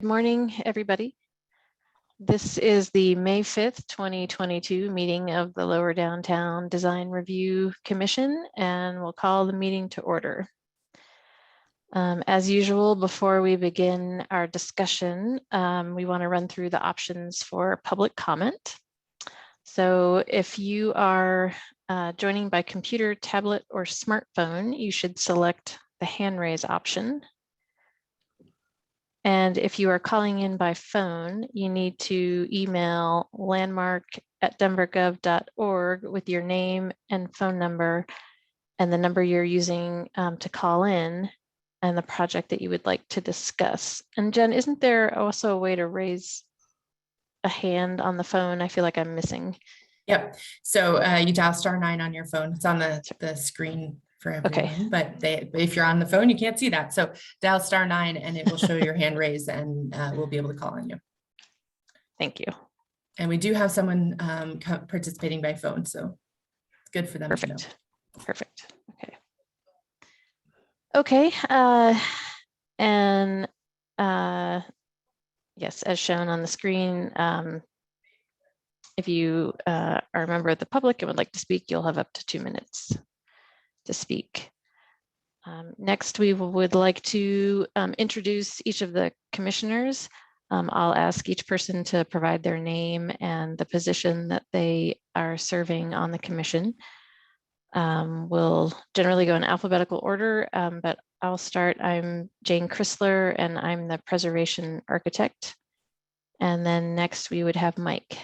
morning, everybody. This is the May 5th, 2022 meeting of the Lower Downtown Design Review Commission, and we'll call the meeting to order. As usual, before we begin our discussion, we want to run through the options for public comment. So if you are joining by computer, tablet, or smartphone, you should select the hand raise option. And if you are calling in by phone, you need to email landmark@denvergov.org with your name and phone number and the number you're using to call in and the project that you would like to discuss. And Jen, isn't there also a way to raise a hand on the phone? I feel like I'm missing. Yep. So you dial *9 on your phone. It's on the screen for everyone, okay. But if you're on the phone, you can't see that. So dial *9 and it will show your hand raised, and we'll be able to call on you. Thank you. And we do have someone participating by phone, so it's good for them to know. Perfect. Okay. Okay. Yes, as shown on the screen, if you are a member of the public and would like to speak, you'll have up to 2 minutes to speak. Next, we would like to introduce each of the commissioners. I'll ask each person to provide their name and the position that they are serving on the commission. We'll generally go in alphabetical order, but I'll start. I'm Jane Chrysler, and I'm the preservation architect. And then next we would have Mike.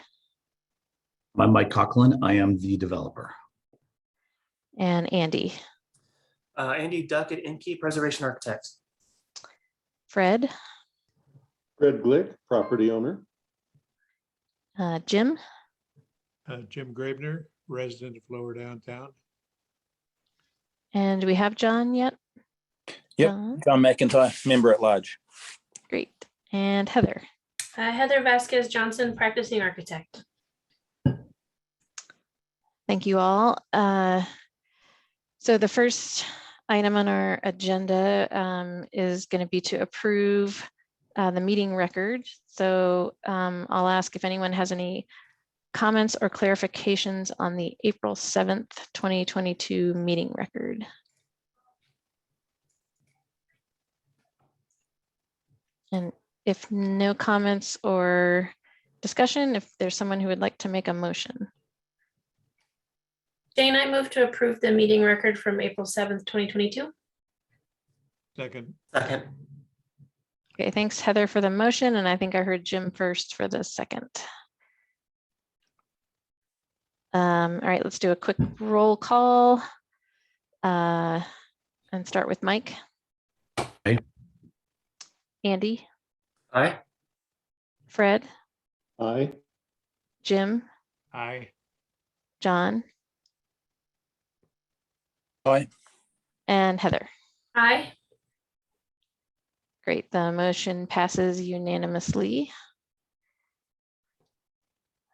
I'm Mike Coughlin. I am the developer. And Andy. Andy Duckett, Inky, preservation architect. Fred. Fred Glick, property owner. Jim. Jim Graebner, resident of Lower Downtown. And do we have John yet? Yep, John McIntyre, member at large. Great. And Heather. Heather Vasquez Johnson, practicing architect. Thank you all. So the first item on our agenda is going to be to approve the meeting record. So I'll ask if anyone has any comments or clarifications on the April 7th, 2022 meeting record. And if no comments or discussion, if there's someone who would like to make a motion. Jane, I move to approve the meeting record from April 7th, 2022. Second. Okay, thanks Heather for the motion, and I think I heard Jim first for the second. All right, let's do a quick roll call and start with Mike. Aye. Andy. Aye. Fred. Aye. Jim. Aye. John. Aye. And Heather. Aye. Great, the motion passes unanimously.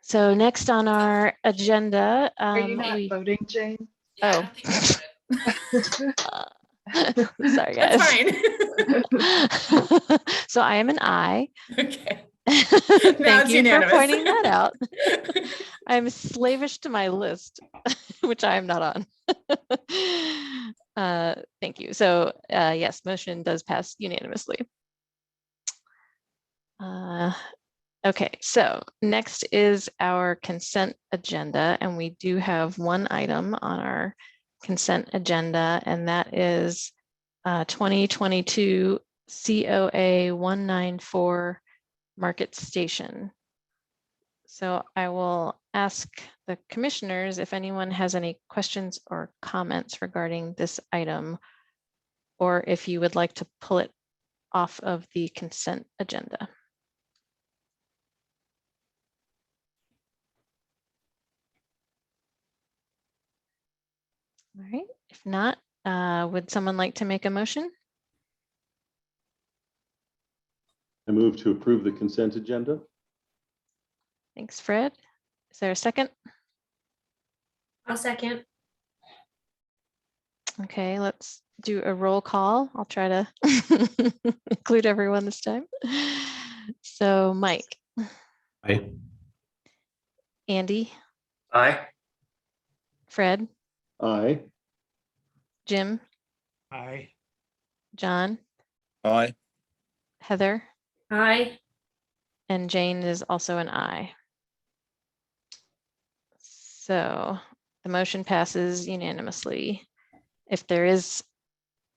So next on our agenda, are you not voting, Jane? Oh, sorry guys. That's fine. So I am an aye. Okay. Thank you for pointing that out. I'm slavish to my list, which I am not on. Thank you. So yes, motion does pass unanimously. Okay, so next is our consent agenda, and we do have one item on our consent agenda, and that is 2022 COA 194 Market Station. So I will ask the commissioners if anyone has any questions or comments regarding this item, or if you would like to pull it off of the consent agenda. All right, if not, would someone like to make a motion? I move to approve the consent agenda. Thanks, Fred. Is there a second? I'll second. Okay, let's do a roll call. I'll try to include everyone this time. So Mike, Aye. Andy, Aye. Fred, Aye. Jim, Aye. John, Aye. Heather, Aye. and Jane is also an aye. So the motion passes unanimously. If there is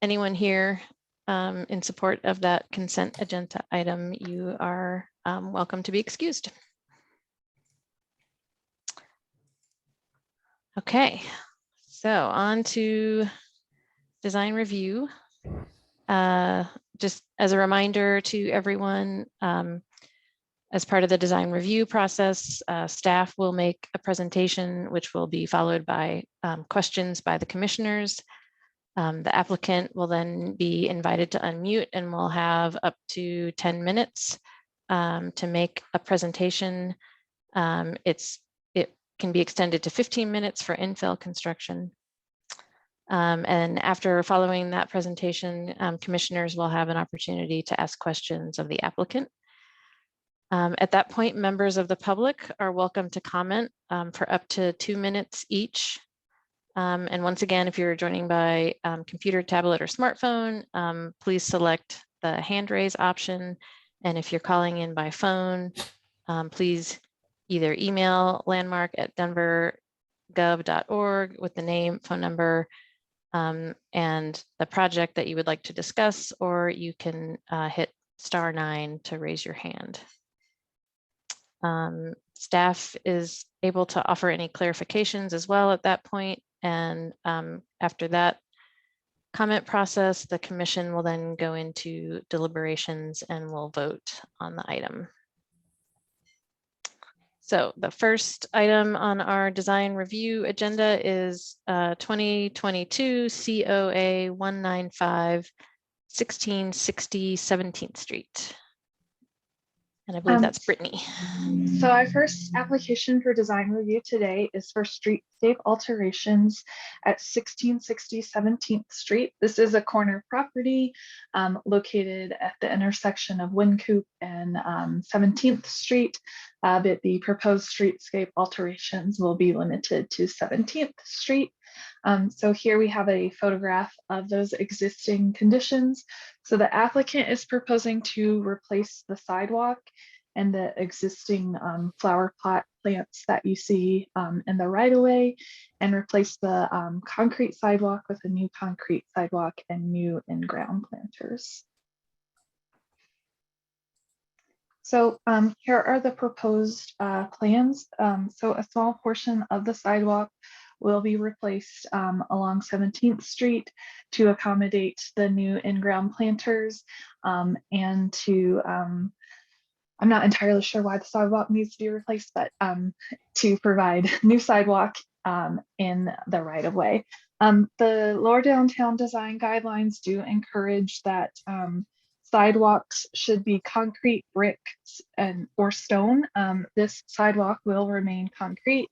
anyone here in support of that consent agenda item, you are welcome to be excused. Okay, so on to design review. Just as a reminder to everyone, as part of the design review process, staff will make a presentation which will be followed by questions by the commissioners. The applicant will then be invited to unmute and will have up to 10 minutes to make a presentation. It can be extended to 15 minutes for infill construction. And after following that presentation, commissioners will have an opportunity to ask questions of the applicant. At that point, members of the public are welcome to comment for up to 2 minutes each. And once again, if you're joining by computer, tablet, or smartphone, please select the hand raise option. And if you're calling in by phone, please either email landmark@denvergov.org with the name, phone number, and the project that you would like to discuss, or you can hit *9 to raise your hand. Staff is able to offer any clarifications as well at that point. And after that comment process, the commission will then go into deliberations and will vote on the item. So the first item on our design review agenda is 2022 COA 195 1660 17th Street. And I believe that's Brittany. So our first application for design review today is for streetscape alterations at 1660 17th Street. This is a corner property located at the intersection of Wynkoop and 17th Street, but the proposed streetscape alterations will be limited to 17th Street. So here we have a photograph of those existing conditions. So the applicant is proposing to replace the sidewalk and the existing flower pot plants that you see in the right of way, and replace the concrete sidewalk with a new concrete sidewalk and new in-ground planters. So here are the proposed plans. So a small portion of the sidewalk will be replaced along 17th Street to accommodate the new in-ground planters and to, I'm not entirely sure why the sidewalk needs to be replaced, but to provide new sidewalk in the right of way. The lower downtown design guidelines do encourage that sidewalks should be concrete, bricks, or stone. This sidewalk will remain concrete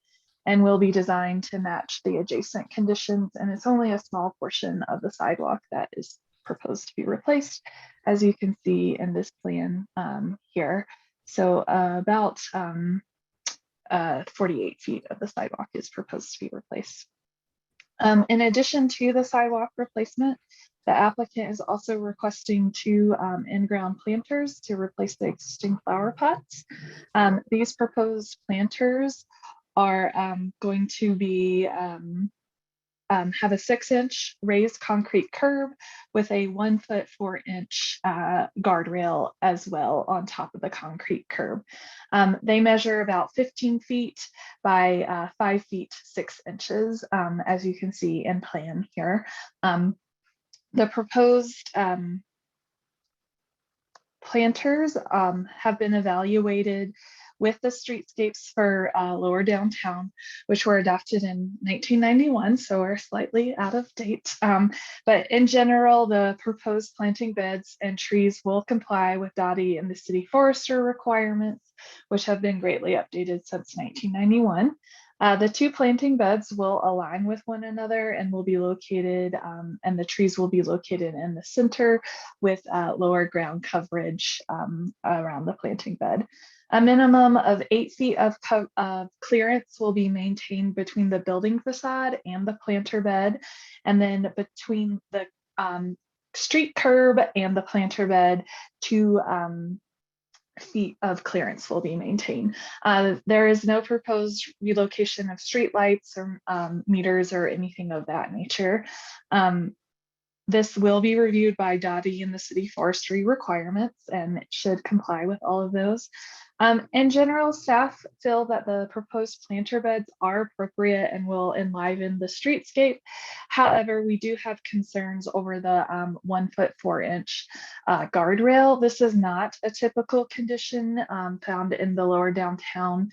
and will be designed to match the adjacent conditions. And it's only a small portion of the sidewalk that is proposed to be replaced, as you can see in this plan here. So about 48 feet of the sidewalk is proposed to be replaced. In addition to the sidewalk replacement, the applicant is also requesting 2 in-ground planters to replace the existing flower pots. These proposed planters are going to be have a 6-inch raised concrete curb with a 1 foot 4 inch guardrail as well on top of the concrete curb. They measure about 15 feet by 5 feet 6 inches, as you can see in plan here. The proposed planters have been evaluated with the streetscapes for lower downtown, which were adopted in 1991, so we're slightly out of date. But in general, the proposed planting beds and trees will comply with DOTI and the city forester requirements, which have been greatly updated since 1991. The two planting beds will align with one another and will be located, and the trees will be located in the center with lower ground coverage around the planting bed. A minimum of 8 feet of clearance will be maintained between the building facade and the planter bed, and then between the street curb and the planter bed, 2 feet of clearance will be maintained. There is no proposed relocation of streetlights or meters or anything of that nature. This will be reviewed by Dottie and the city forestry requirements and it should comply with all of those. In general, staff feel that the proposed planter beds are appropriate and will enliven the streetscape. However, we do have concerns over the 1 foot 4 inch guardrail. This is not a typical condition found in the lower downtown.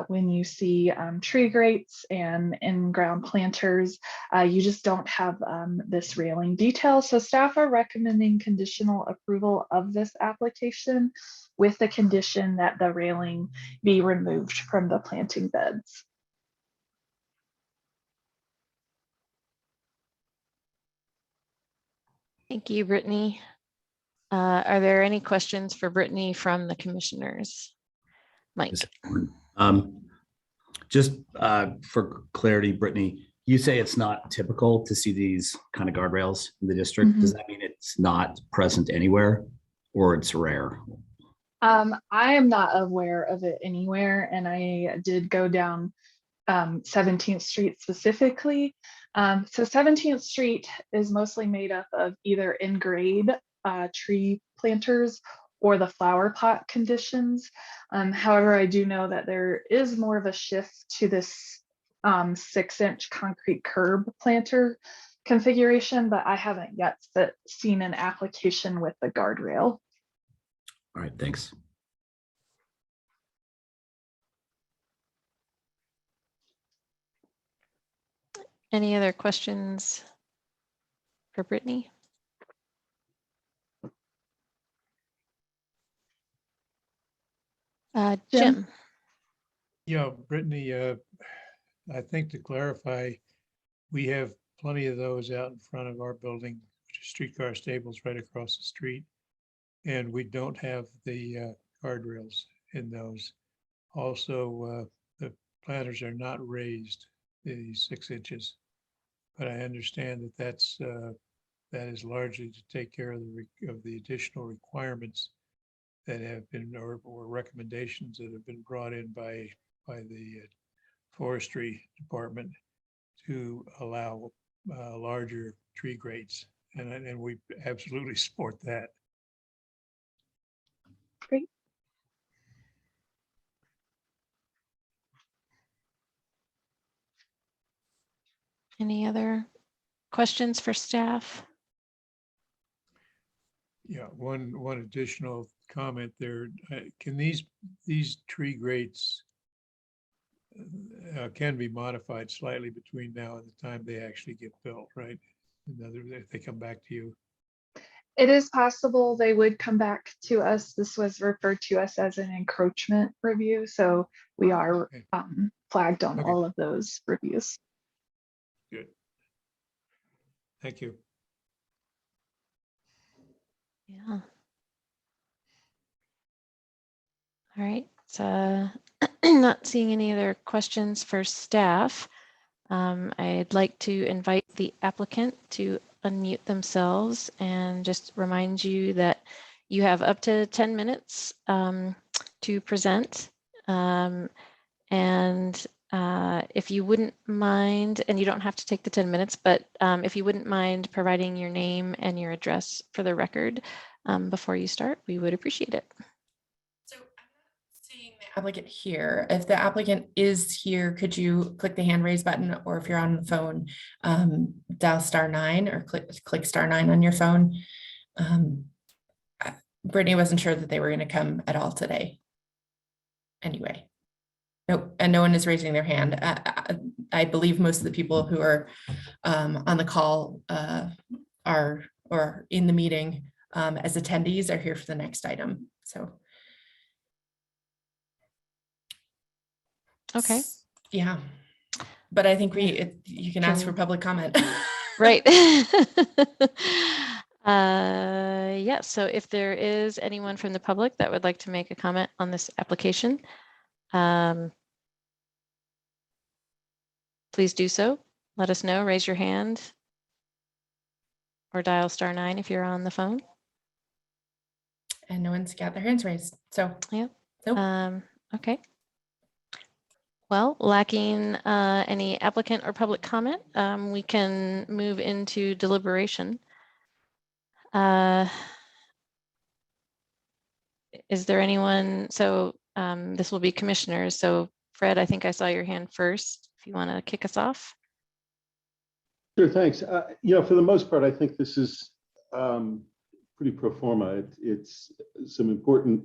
When you see tree grates and in-ground planters, you just don't have this railing detail. So staff are recommending conditional approval of this application with the condition that the railing be removed from the planting beds. Thank you, Brittany. Are there any questions for Brittany from the commissioners? Mike. Just for clarity, Brittany, you say it's not typical to see these kind of guardrails in the district. Does that mean it's not present anywhere or it's rare? I am not aware of it anywhere, and I did go down 17th Street specifically. So 17th Street is mostly made up of either in-grade tree planters or the flower pot conditions. However, I do know that there is more of a shift to this 6 inch concrete curb planter configuration, but I haven't yet seen an application with the guardrail. All right, thanks. Any other questions for Brittany? Jim. Yeah, Brittany, I think to clarify, we have plenty of those out in front of our building, which is Streetcar Stables right across the street. And we don't have the guardrails in those. Also, the planters are not raised the 6 inches. But I understand that that is largely to take care of the additional requirements that have been or recommendations that have been brought in by the forestry department to allow larger tree grates, and we absolutely support that. Great. Any other questions for staff? Yeah, one additional comment there. Can these tree grates can be modified slightly between now and the time they actually get built, right? In other words, if they come back to you. It is possible they would come back to us. This was referred to us as an encroachment review, so we are flagged on all of those reviews. Good. Thank you. Yeah. All right, so not seeing any other questions for staff. I'd like to invite the applicant to unmute themselves and just remind you that you have up to 10 minutes to present. If you wouldn't mind, and you don't have to take the 10 minutes, but if you wouldn't mind providing your name and your address for the record before you start, we would appreciate it. So I'm not seeing the applicant here. If the applicant is here, could you click the hand raise button, or if you're on the phone, dial *9 or click *9 on your phone. Brittany wasn't sure that they were going to come at all today. Anyway. Nope, and no one is raising their hand. I believe most of the people who are on the call are or in the meeting as attendees are here for the next item. So, okay. Yeah. But I think you can ask for public comment. Right. Yeah, so if there is anyone from the public that would like to make a comment on this application, please do so. Let us know, raise your hand or dial *9 if you're on the phone. And no one's got their hands raised. So, Yeah. nope. Okay. Well, lacking any applicant or public comment, we can move into deliberation. Is there anyone? So this will be commissioners. So Fred, I think I saw your hand first. If you want to kick us off. Sure, thanks. For the most part, I think this is pretty pro forma. It's some important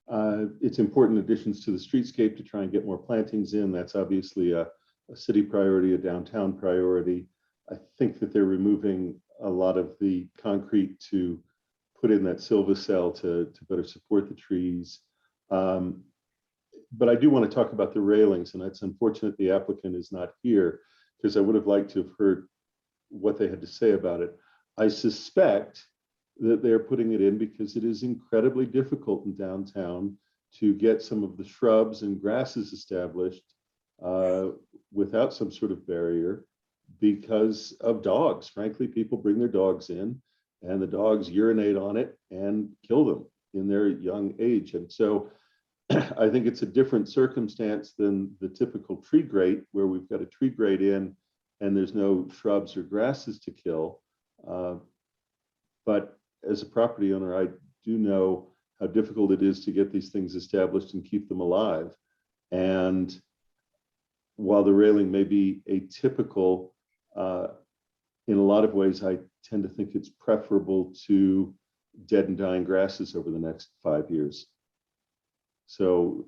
additions to the streetscape to try and get more plantings in. That's obviously a city priority, a downtown priority. I think that they're removing a lot of the concrete to put in that silvocell to better support the trees. But I do want to talk about the railings, and it's unfortunate the applicant is not here because I would have liked to have heard what they had to say about it. I suspect that they're putting it in because it is incredibly difficult in downtown to get some of the shrubs and grasses established without some sort of barrier because of dogs. Frankly, people bring their dogs in and the dogs urinate on it and kill them in their young age. And so I think it's a different circumstance than the typical tree grate where we've got a tree grate in and there's no shrubs or grasses to kill. But as a property owner, I do know how difficult it is to get these things established and keep them alive. And while the railing may be atypical, in a lot of ways, I tend to think it's preferable to dead and dying grasses over the next 5 years. So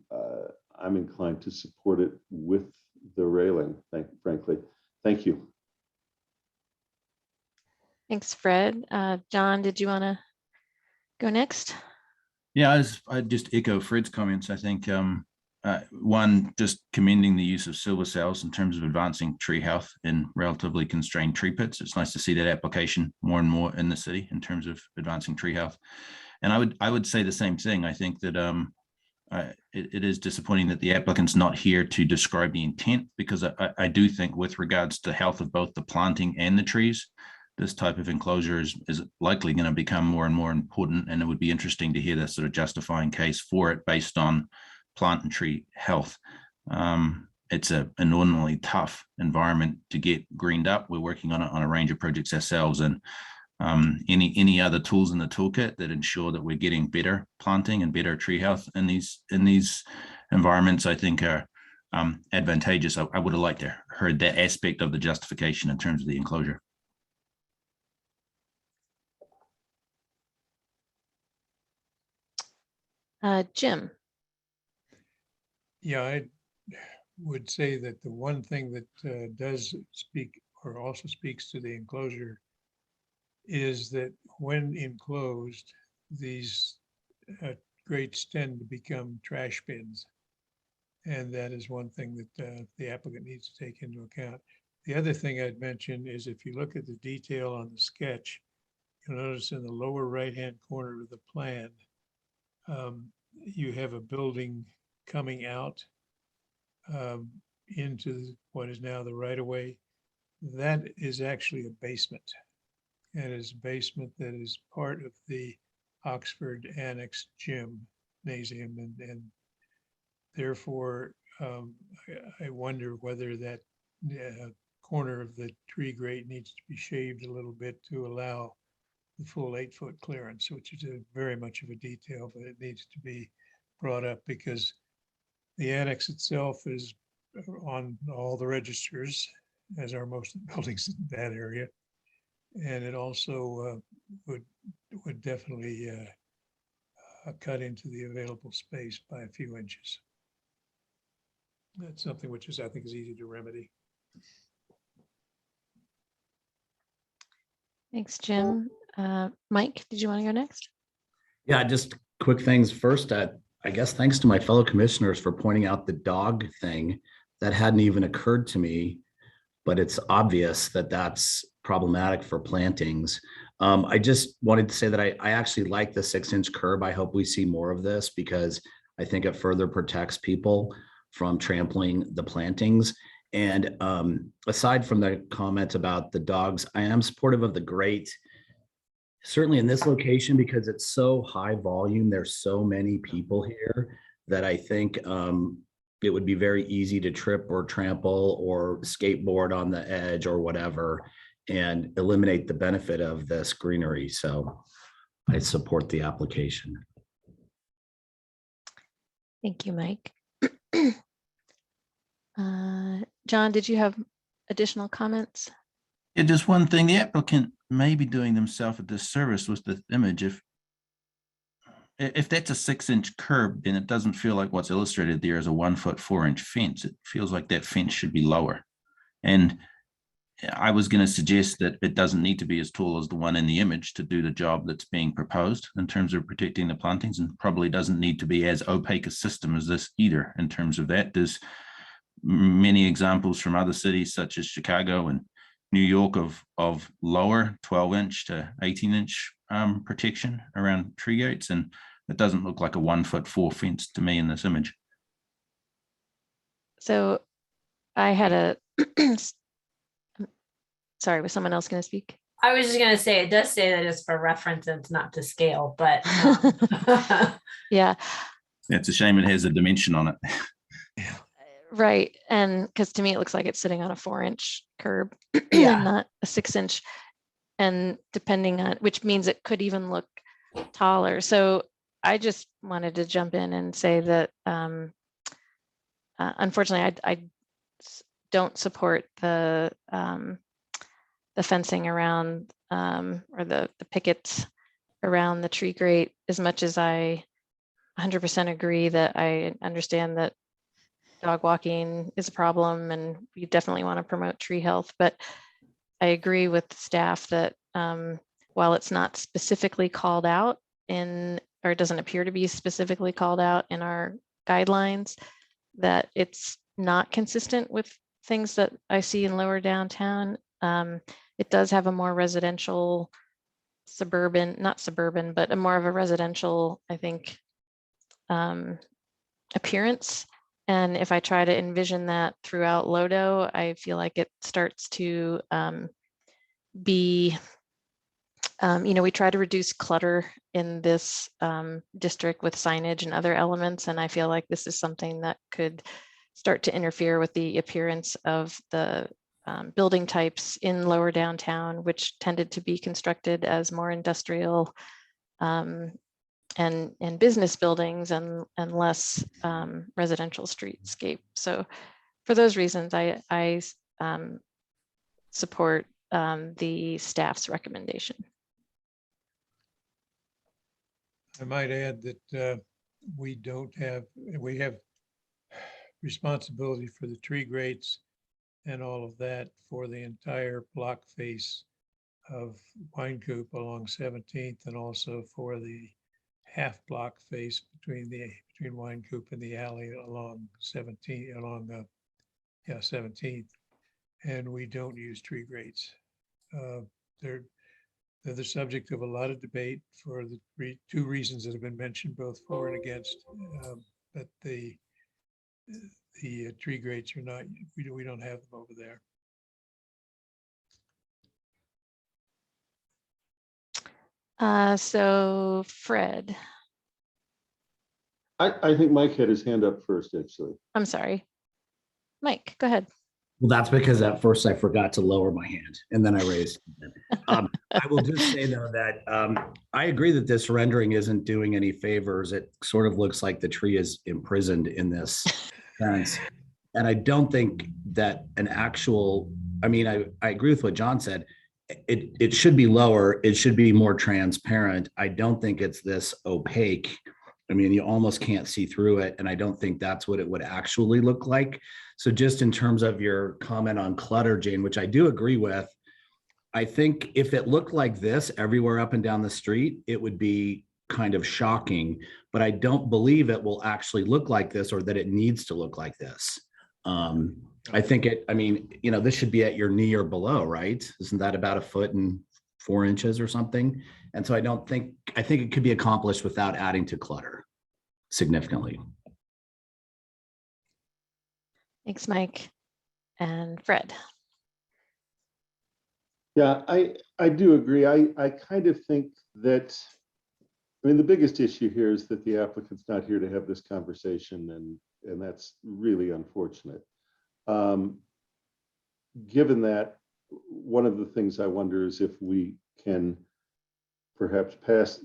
I'm inclined to support it with the railing, frankly. Thank you. Thanks, Fred. John, did you want to go next? Yeah, I'd just echo Fred's comments. I think one, just commending the use of silver cells in terms of advancing tree health in relatively constrained tree pits. It's nice to see that application more and more in the city in terms of advancing tree health. And I would say the same thing. I think that it is disappointing that the applicant's not here to describe the intent, because I do think with regards to health of both the planting and the trees, this type of enclosure is likely going to become more and more important. And it would be interesting to hear the sort of justifying case for it based on plant and tree health. It's an inordinately tough environment to get greened up. We're working on a range of projects ourselves, and any other tools in the toolkit that ensure that we're getting better planting and better tree health in these environments, I think are advantageous. I would have liked to heard that aspect of the justification in terms of the enclosure. Jim. Yeah, I would say that the one thing that does speak or also speaks to the enclosure is that when enclosed, these grates tend to become trash bins. And that is one thing that the applicant needs to take into account. The other thing I'd mention is if you look at the detail on the sketch, you'll notice in the lower right-hand corner of the plan, you have a building coming out into what is now the right-of-way. That is actually a basement. And it's a basement that is part of the Oxford Annex Gymnasium. And therefore, I wonder whether that corner of the tree grate needs to be shaved a little bit to allow the full 8-foot clearance, which is very much of a detail, but it needs to be brought up because the annex itself is on all the registers, as are most of the buildings in that area. And it also would definitely cut into the available space by a few inches. That's something which I think is easy to remedy. Thanks, Jim. Mike, did you want to go next? Yeah, just quick things. First, I guess thanks to my fellow commissioners for pointing out the dog thing. that hadn't even occurred to me, but it's obvious that that's problematic for plantings. I just wanted to say that I actually like the 6-inch curb. I hope we see more of this because I think it further protects people from trampling the plantings. And aside from the comment about the dogs, I am supportive of the grate, certainly in this location, because it's so high volume. There's so many people here that I think it would be very easy to trip or trample or skateboard on the edge or whatever and eliminate the benefit of this greenery. So I support the application. Thank you, Mike. John, did you have additional comments? Yeah, just one thing, the applicant may be doing themselves a disservice with the image. If that's a 6-inch curb, then it doesn't feel like what's illustrated there is a 1 foot 4-inch fence. It feels like that fence should be lower. And I was going to suggest that it doesn't need to be as tall as the one in the image to do the job that's being proposed in terms of protecting the plantings, and probably doesn't need to be as opaque a system as this either in terms of that. There's many examples from other cities such as Chicago and New York of lower 12-inch to 18-inch protection around tree gates, and it doesn't look like a 1 foot 4 fence to me in this image. So I had a sorry, was someone else going to speak? I was just going to say, it does say that it's for reference and it's not to scale, but Yeah. It's a shame it has a dimension on it. Right. And because to me, it looks like it's sitting on a 4-inch curb, Yeah. not a 6-inch. And depending on, which means it could even look taller. So I just wanted to jump in and say that unfortunately, I don't support the fencing around or the pickets around the tree grate, as much as I 100% agree that I understand that dog walking is a problem and we definitely want to promote tree health. But I agree with staff that while it's not specifically called out in, or it doesn't appear to be specifically called out in our guidelines, that it's not consistent with things that I see in lower downtown. It does have a more residential suburban, not suburban, but a more of a residential, I think, appearance. And if I try to envision that throughout Lodo, I feel like it starts to be, we try to reduce clutter in this district with signage and other elements. And I feel like this is something that could start to interfere with the appearance of the building types in lower downtown, which tended to be constructed as more industrial and business buildings and less residential streetscape. So for those reasons, I support the staff's recommendation. I might add that we have responsibility for the tree grates and all of that for the entire block face of Wine Coop along 17th, and also for the half block face between Wine Coop and the alley along 17th, 17th. And we don't use tree grates. They're the subject of a lot of debate for the two reasons that have been mentioned, both for and against. But the tree grates are not, we don't have them over there. So Fred. I think Mike had his hand up first, actually. I'm sorry. Mike, go ahead. Well, that's because at first I forgot to lower my hand and then I raised it. I will just say though that I agree that this rendering isn't doing any favors. It sort of looks like the tree is imprisoned in this fence. And I don't think that an actual, I agree with what John said. It should be lower. It should be more transparent. I don't think it's this opaque. You almost can't see through it. And I don't think that's what it would actually look like. So just in terms of your comment on clutter, Jane, which I do agree with, I think if it looked like this everywhere up and down the street, it would be kind of shocking, but I don't believe it will actually look like this or that it needs to look like this. I think I mean, this should be at your knee or below, right? Isn't that about 1.4 inches or something? And so I think it could be accomplished without adding to clutter significantly. Thanks, Mike. And Fred. Yeah, I do agree. I kind of think that, I mean, the biggest issue here is that the applicant's not here to have this conversation, and that's really unfortunate. Given that, one of the things I wonder is if we can perhaps pass,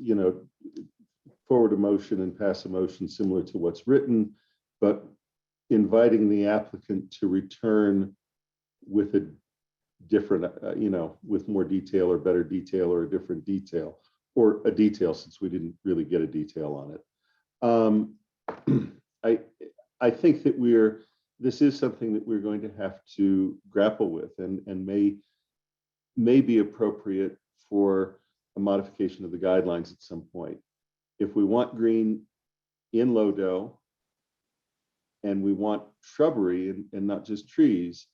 forward a motion and pass a motion similar to what's written, but inviting the applicant to return with a different, with more detail or better detail or a different detail, or a detail, since we didn't really get a detail on it. I think that this is something that we're going to have to grapple with, and may be appropriate for a modification of the guidelines at some point. If we want green in low-dough and we want shrubbery and not just trees,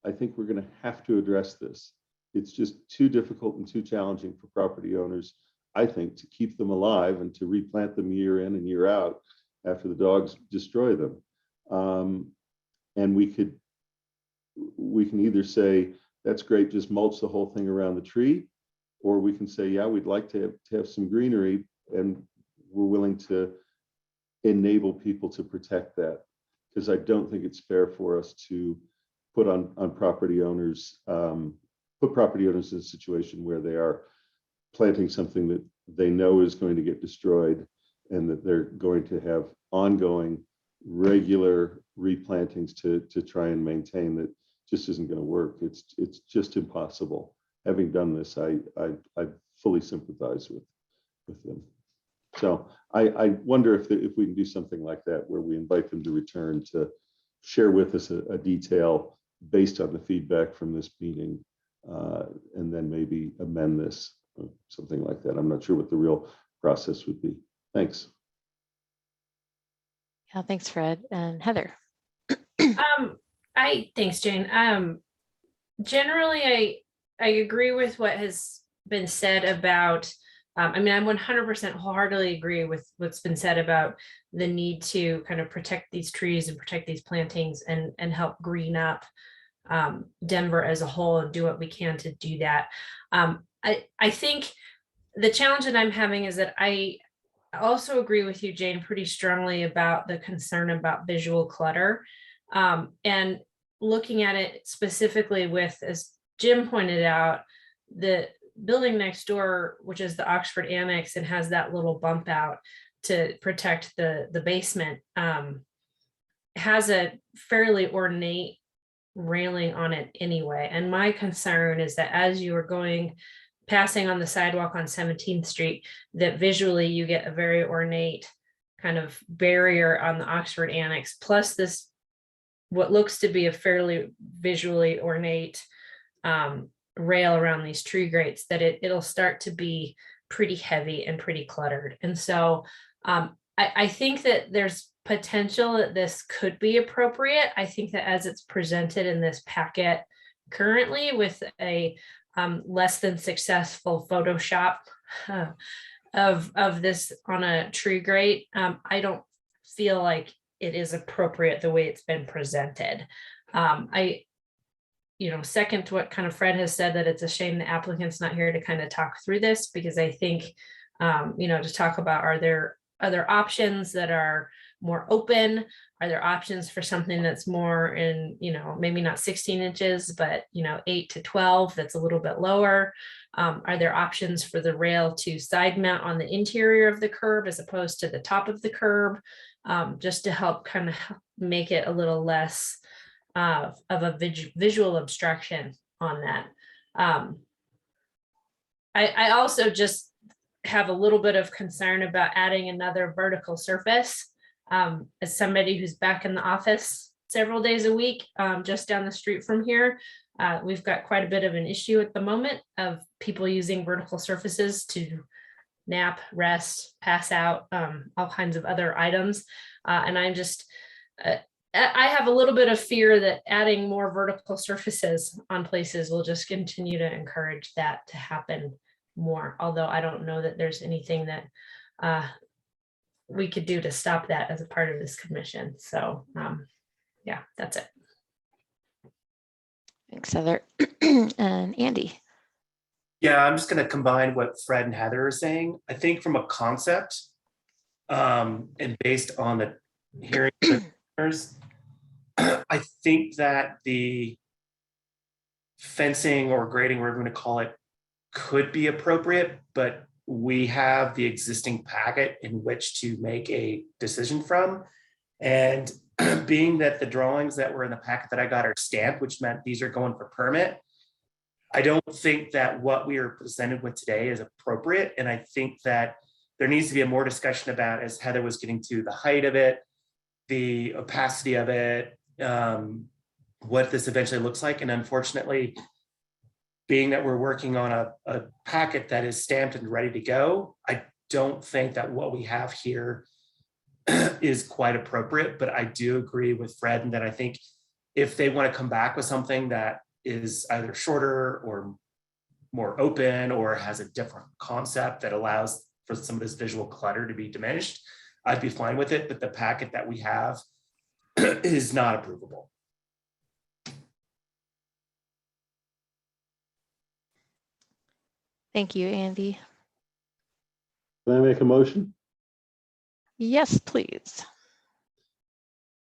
I think we're going to have to address this. It's just too difficult and too challenging for property owners, I think, to keep them alive and to replant them year in and year out after the dogs destroy them. And we can either say, that's great, just mulch the whole thing around the tree, or we can say, yeah, we'd like to have some greenery, and we're willing to enable people to protect that. Because I don't think it's fair for us to put on property owners, put property owners in a situation where they are planting something that they know is going to get destroyed, and that they're going to have ongoing regular replantings to try and maintain. That just isn't going to work. It's just impossible. Having done this, I fully sympathize with them. So I wonder if we can do something like that, where we invite them to return to share with us a detail based on the feedback from this meeting, and then maybe amend this, or something like that. I'm not sure what the real process would be. Thanks. Yeah, thanks, Fred. And Heather. Thanks, Jane. Generally, I agree with what has been said about, I mean, I 100% wholeheartedly agree with what's been said about the need to kind of protect these trees and protect these plantings and help green up Denver as a whole, and do what we can to do that. I think the challenge that I'm having is that I also agree with you, Jane, pretty strongly about the concern about visual clutter, and looking at it specifically with, as Jim pointed out, the building next door, which is the Oxford Annex and has that little bump out to protect the basement, has a fairly ornate railing on it anyway. And my concern is that as you are passing on the sidewalk on 17th Street, that visually you get a very ornate kind of barrier on the Oxford Annex, plus this, what looks to be a fairly visually ornate rail around these tree grates, that it'll start to be pretty heavy and pretty cluttered. And so I think that there's potential that this could be appropriate. I think that as it's presented in this packet currently, with a less than successful Photoshop of this on a tree grate, I don't feel like it is appropriate the way it's been presented. Second to what kind of Fred has said, that it's a shame the applicant's not here to kind of talk through this, because I think, to talk about, are there other options that are more open? Are there options for something that's more in, maybe not 16 inches, but, 8 to 12, that's a little bit lower? Are there options for the rail to side mount on the interior of the curb as opposed to the top of the curb, just to help kind of make it a little less of a visual obstruction on that? I also just have a little bit of concern about adding another vertical surface. As somebody who's back in the office several days a week, just down the street from here, we've got quite a bit of an issue at the moment of people using vertical surfaces to nap, rest, pass out, all kinds of other items. And I'm just, I have a little bit of fear that adding more vertical surfaces on places will just continue to encourage that to happen more. Although I don't know that there's anything that we could do to stop that as a part of this commission. So yeah, that's it. Thanks, Heather. And Andy. Yeah, I'm just going to combine what Fred and Heather are saying. I think from a concept and based on the hearing, I think that the fencing or grading, whatever we're going to call it, could be appropriate, but we have the existing packet in which to make a decision from. And being that the drawings that were in the packet that I got are stamped, which meant these are going for permit, I don't think that what we are presented with today is appropriate. And I think that there needs to be a more discussion about, as Heather was getting to, the height of it, the opacity of it, what this eventually looks like. And unfortunately, being that we're working on a packet that is stamped and ready to go, I don't think that what we have here is quite appropriate. But I do agree with Fred, and that I think if they want to come back with something that is either shorter or more open or has a different concept that allows for some of this visual clutter to be diminished, I'd be fine with it. But the packet that we have is not approvable. Thank you, Andy. Can I make a motion? Yes, please.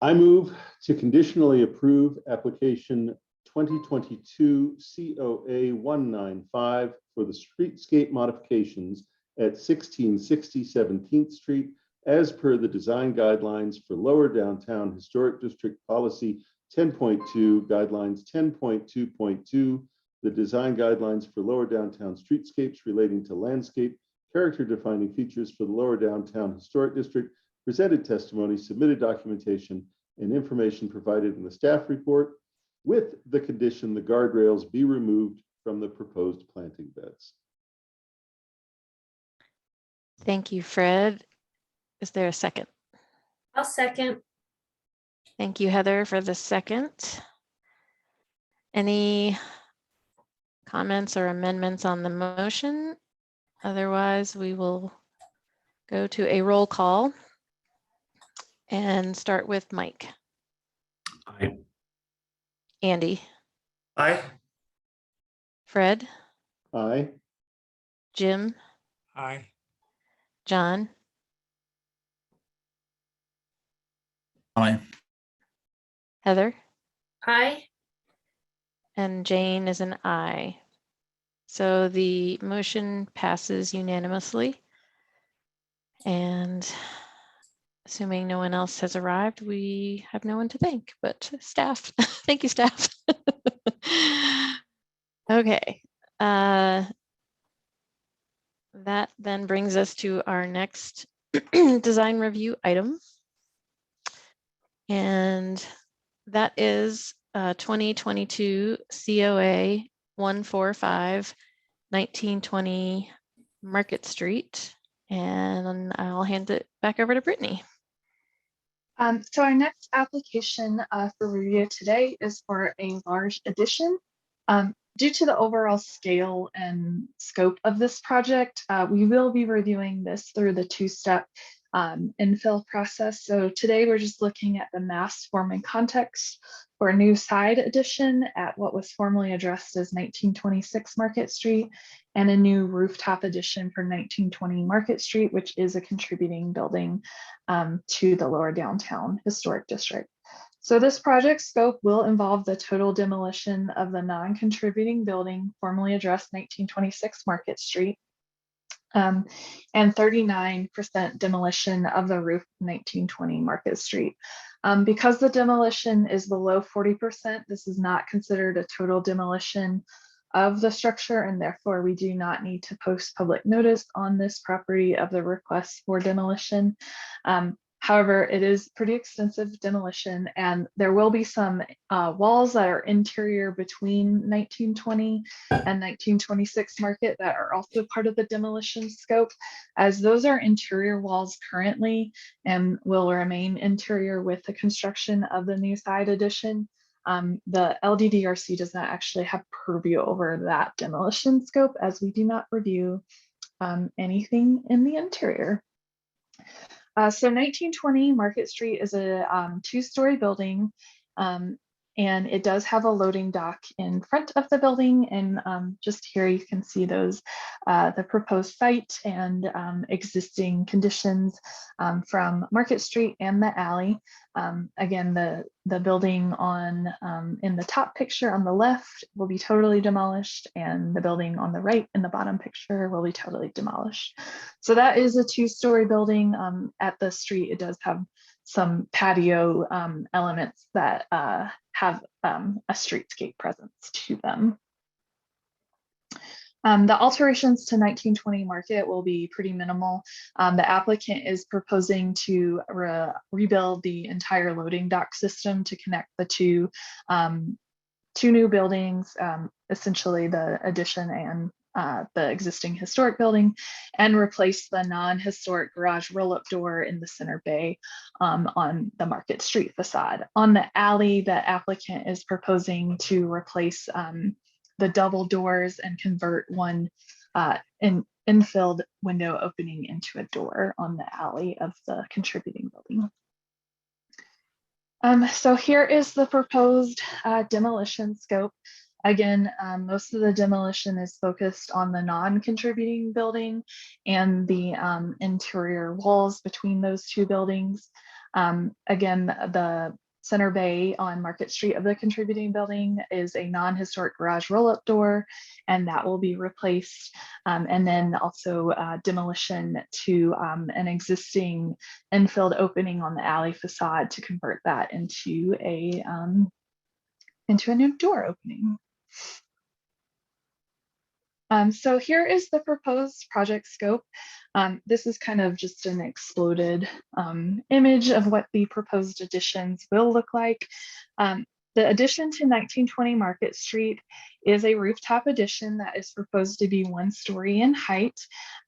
I move to conditionally approve application 2022 COA 195 for the streetscape modifications at 1660 17th Street as per the design guidelines for Lower Downtown Historic District Policy 10.2, Guidelines 10.2.2, the design guidelines for Lower Downtown streetscapes relating to landscape, character defining features for the Lower Downtown Historic District, presented testimony, submitted documentation, and information provided in the staff report, with the condition the guardrails be removed from the proposed planting beds. Thank you, Fred. Is there a second? I'll second. Thank you, Heather, for the second. Any comments or amendments on the motion? Otherwise, we will go to a roll call and start with Mike. Aye. Andy. Aye. Fred. Aye. Jim. Aye. John. Aye. Heather. Aye. And Jane is an aye. So the motion passes unanimously. And assuming no one else has arrived, we have no one to thank, but staff. Thank you, staff. Okay. That then brings us to our next design review item. And that is 2022 COA 145 1920 Market Street. And I'll hand it back over to Brittany. So our next application for review today is for a large addition. Due to the overall scale and scope of this project, we will be reviewing this through the two-step infill process. So today we're just looking at the mass form and context for a new side addition at what was formerly addressed as 1926 Market Street, and a new rooftop addition for 1920 Market Street, which is a contributing building to the Lower Downtown Historic District. So this project scope will involve the total demolition of the non-contributing building formerly addressed 1926 Market Street, and 39% demolition of the roof 1920 Market Street. Because the demolition is below 40%, this is not considered a total demolition of the structure, and therefore we do not need to post public notice on this property of the request for demolition. However, it is pretty extensive demolition, and there will be some walls that are interior between 1920 and 1926 market that are also part of the demolition scope, as those are interior walls currently and will remain interior with the construction of the new side addition. The LDDRC does not actually have purview over that demolition scope, as we do not review anything in the interior. So 1920 Market Street is a 2-story building, and it does have a loading dock in front of the building. And just here you can see those, the proposed site and existing conditions from Market Street and the alley. Again, the building on in the top picture on the left will be totally demolished, and the building on the right in the bottom picture will be totally demolished. So that is a 2-story building. At the street, it does have some patio elements that have a streetscape presence to them. The alterations to 1920 Market will be pretty minimal. The applicant is proposing to rebuild the entire loading dock system to connect the two new buildings, essentially the addition and the existing historic building, and replace the non-historic garage roll-up door in the center bay on the Market Street facade. On the alley, the applicant is proposing to replace the double doors and convert one infilled window opening into a door on the alley of the contributing building. So here is the proposed demolition scope. Again, most of the demolition is focused on the non-contributing building and the interior walls between those two buildings. Again, the center bay on Market Street of the contributing building is a non-historic garage roll-up door, and that will be replaced. And then also demolition to an existing infilled opening on the alley facade to convert that into a new door opening. So here is the proposed project scope. This is kind of just an exploded image of what the proposed additions will look like. The addition to 1920 Market Street is a rooftop addition that is proposed to be 1 story in height.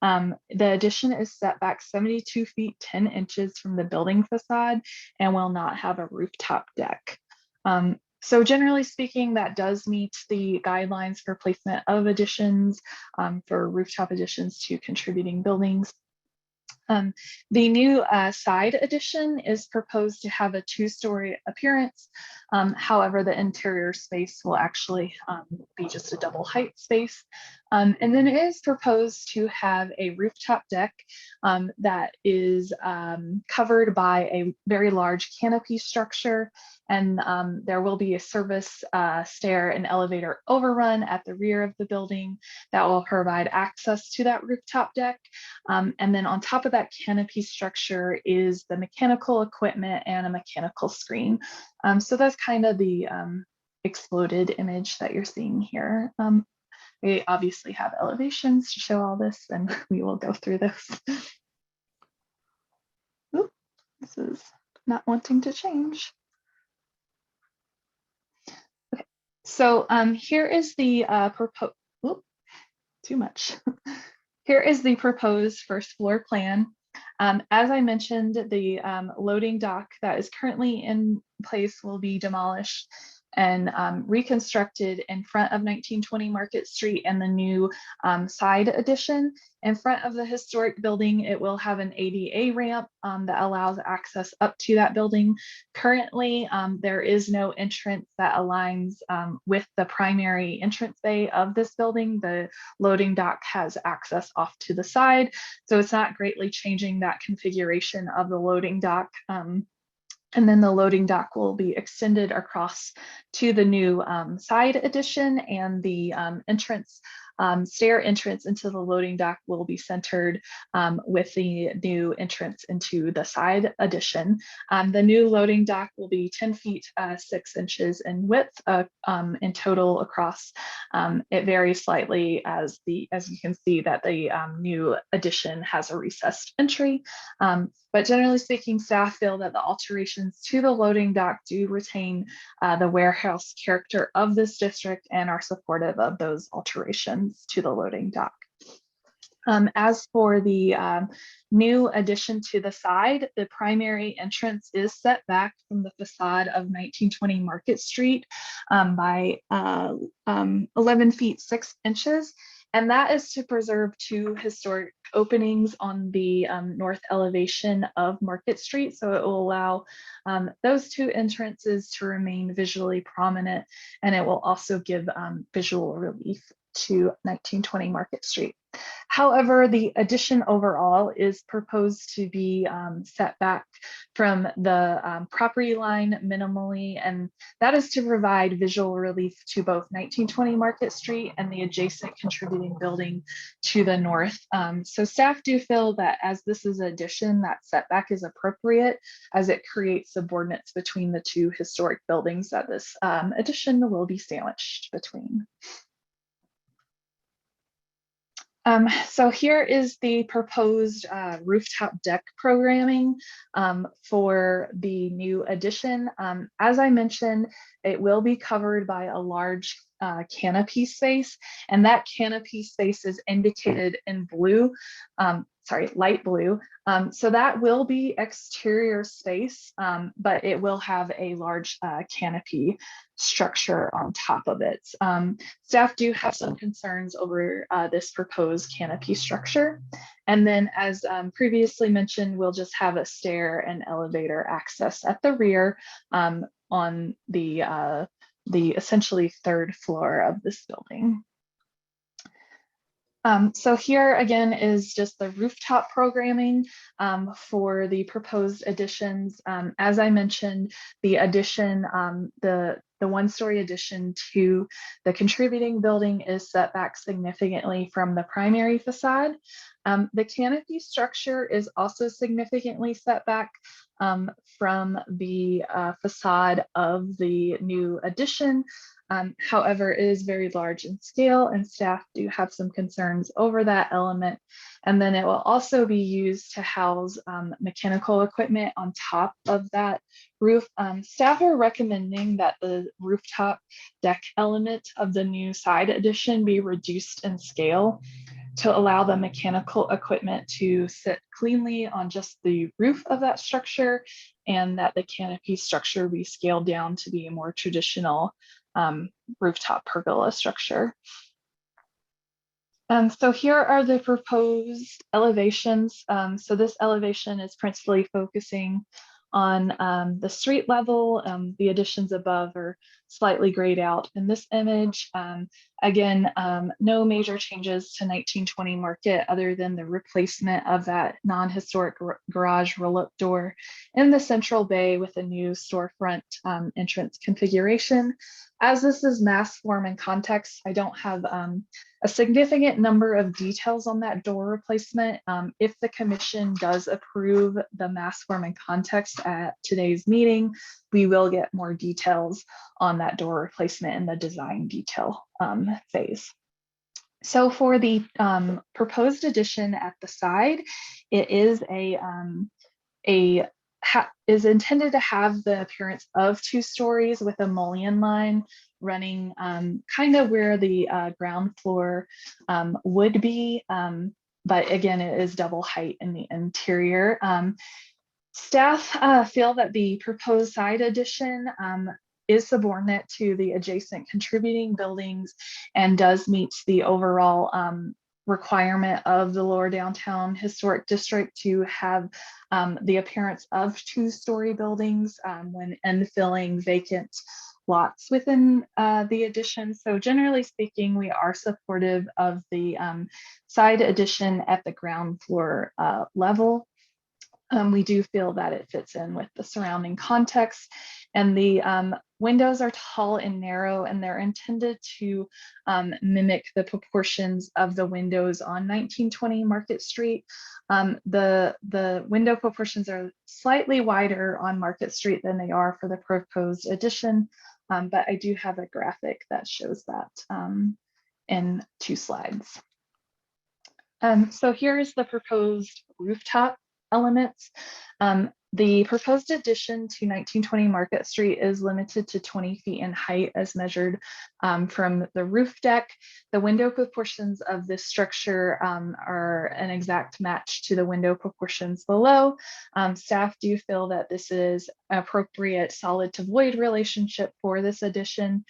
The addition is set back 72 feet 10 inches from the building facade and will not have a rooftop deck. So generally speaking, that does meet the guidelines for placement of additions for rooftop additions to contributing buildings. The new side addition is proposed to have a 2-story appearance. However, the interior space will actually be just a double height space. And then it is proposed to have a rooftop deck that is covered by a very large canopy structure. And there will be a service stair and elevator overrun at the rear of the building that will provide access to that rooftop deck. And then on top of that canopy structure is the mechanical equipment and a mechanical screen. So that's kind of the exploded image that you're seeing here. We obviously have elevations to show all this, and we will go through this. Oop, this is not wanting to change. Okay, so here is the proposed, too much. Here is the proposed first floor plan. As I mentioned, the loading dock that is currently in place will be demolished and reconstructed in front of 1920 Market Street and the new side addition. In front of the historic building, it will have an ADA ramp that allows access up to that building. Currently, there is no entrance that aligns with the primary entrance bay of this building. The loading dock has access off to the side, so it's not greatly changing that configuration of the loading dock. And then the loading dock will be extended across to the new side addition, and the entrance stair entrance into the loading dock will be centered with the new entrance into the side addition. The new loading dock will be 10 feet 6 inches in width in total across. It varies slightly as you can see that the new addition has a recessed entry. But generally speaking, staff feel that the alterations to the loading dock do retain the warehouse character of this district and are supportive of those alterations to the loading dock. As for the new addition to the side, the primary entrance is set back from the facade of 1920 Market Street by 11 feet 6 inches. And that is to preserve two historic openings on the north elevation of Market Street. So it will allow those two entrances to remain visually prominent, and it will also give visual relief to 1920 Market Street. However, the addition overall is proposed to be set back from the property line minimally, and that is to provide visual relief to both 1920 Market Street and the adjacent contributing building to the north. So staff do feel that as this is an addition, that setback is appropriate as it creates subordinates between the two historic buildings that this addition will be sandwiched between. So here is the proposed rooftop deck programming for the new addition. As I mentioned, it will be covered by a large canopy space, and that canopy space is indicated in blue, light blue. So that will be exterior space, but it will have a large canopy structure on top of it. Staff do have some concerns over this proposed canopy structure. And then as previously mentioned, we'll just have a stair and elevator access at the rear on the essentially third floor of this building. So here again is just the rooftop programming for the proposed additions. As I mentioned, the addition, the one-story addition to the contributing building is set back significantly from the primary facade. The canopy structure is also significantly set back from the facade of the new addition. However, it is very large in scale, and staff do have some concerns over that element. And then it will also be used to house mechanical equipment on top of that roof. Staff are recommending that the rooftop deck element of the new side addition be reduced in scale to allow the mechanical equipment to sit cleanly on just the roof of that structure, and that the canopy structure be scaled down to be a more traditional rooftop pergola structure. So here are the proposed elevations. So this elevation is principally focusing on the street level. The additions above are slightly grayed out in this image. Again, no major changes to 1920 Market other than the replacement of that non-historic garage roll-up door in the central bay with a new storefront entrance configuration. As this is mass form and context, I don't have a significant number of details on that door replacement. If the commission does approve the mass form and context at today's meeting, we will get more details on that door replacement in the design detail phase. So for the proposed addition at the side, it is is intended to have the appearance of 2 stories with a mullion line running kind of where the ground floor would be. But again, it is double height in the interior. Staff feel that the proposed side addition is subordinate to the adjacent contributing buildings and does meet the overall requirement of the lower downtown historic district to have the appearance of 2-story buildings when infilling vacant lots within the addition. So generally speaking, we are supportive of the side addition at the ground floor level. We do feel that it fits in with the surrounding context And the windows are tall and narrow, and they're intended to mimic the proportions of the windows on 1920 Market Street. The window proportions are slightly wider on Market Street than they are for the proposed addition, but I do have a graphic that shows that in 2 slides. So here is the proposed rooftop elements. The proposed addition to 1920 Market Street is limited to 20 feet in height as measured from the roof deck. The window proportions of this structure are an exact match to the window proportions below. Staff do feel that this is appropriate solid to void relationship for this addition.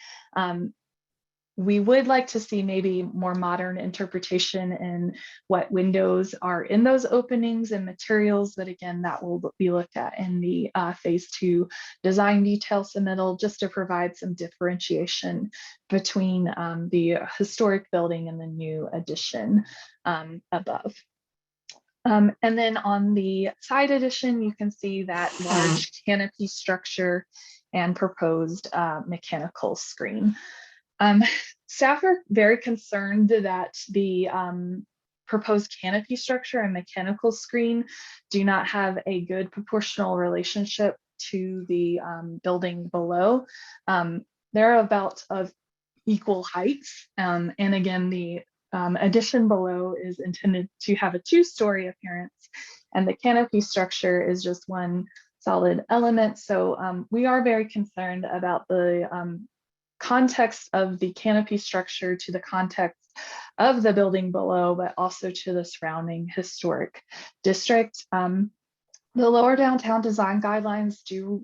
We would like to see maybe more modern interpretation in what windows are in those openings and materials, but again, that will be looked at in the phase 2 design detail submittal, just to provide some differentiation between the historic building and the new addition above. And then on the side addition, you can see that large canopy structure and proposed mechanical screen. Staff are very concerned that the proposed canopy structure and mechanical screen do not have a good proportional relationship to the building below. They're about of equal heights. And again, the addition below is intended to have a 2-story appearance, and the canopy structure is just one solid element. So we are very concerned about the context of the canopy structure to the context of the building below, but also to the surrounding historic district. The lower downtown design guidelines do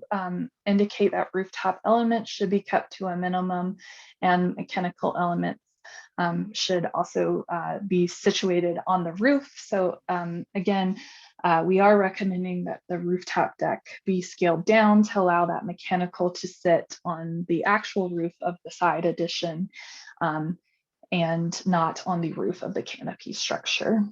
indicate that rooftop elements should be kept to a minimum, and mechanical elements should also be situated on the roof. So again, we are recommending that the rooftop deck be scaled down to allow that mechanical to sit on the actual roof of the side addition and not on the roof of the canopy structure.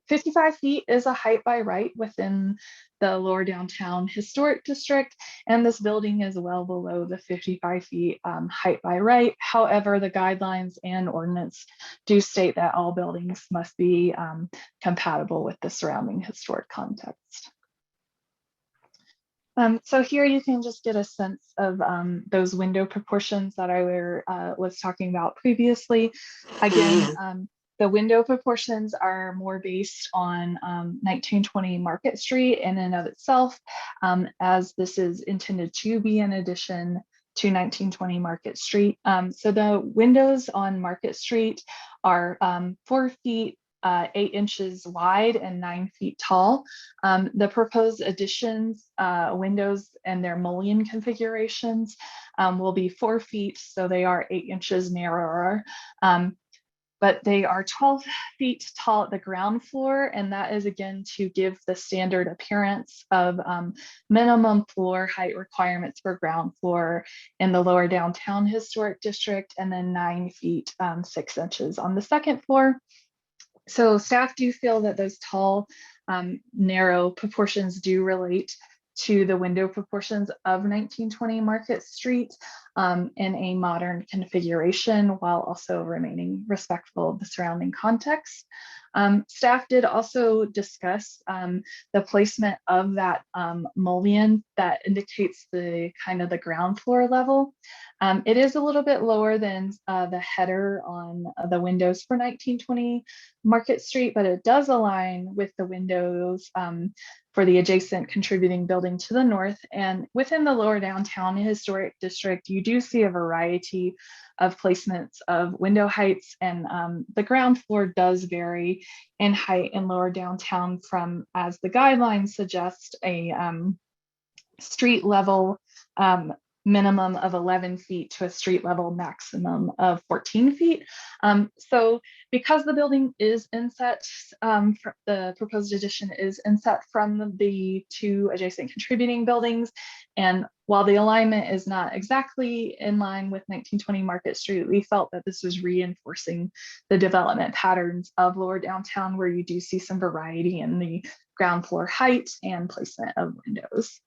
55 feet is a height by right within the lower downtown historic district, and this building is well below the 55 feet height by right. However, the guidelines and ordinance do state that all buildings must be compatible with the surrounding historic context. So here you can just get a sense of those window proportions that I was talking about previously. Again, the window proportions are more based on 1920 Market Street in and of itself, as this is intended to be in addition to 1920 Market Street. So the windows on Market Street are 4 feet 8 inches wide and 9 feet tall. The proposed additions, windows and their mullion configurations will be 4 feet, so they are 8 inches narrower. But they are 12 feet tall at the ground floor, and that is again to give the standard appearance of minimum floor height requirements for ground floor in the lower downtown historic district, and then 9 feet 6 inches on the second floor. So staff do feel that those tall, narrow proportions do relate to the window proportions of 1920 Market Street in a modern configuration, while also remaining respectful of the surrounding context. Staff did also discuss the placement of that mullion that indicates the kind of the ground floor level. It is a little bit lower than the header on the windows for 1920 Market Street, but it does align with the windows for the adjacent contributing building to the north. And within the lower downtown historic district, you do see a variety of placements of window heights, and the ground floor does vary in height in lower downtown from, as the guidelines suggest, a street level minimum of 11 feet to a street level maximum of 14 feet. So because the building is inset, the proposed addition is inset from the 2 adjacent contributing buildings, and while the alignment is not exactly in line with 1920 Market Street, we felt that this was reinforcing the development patterns of lower downtown, where you do see some variety in the ground floor height and placement of windows.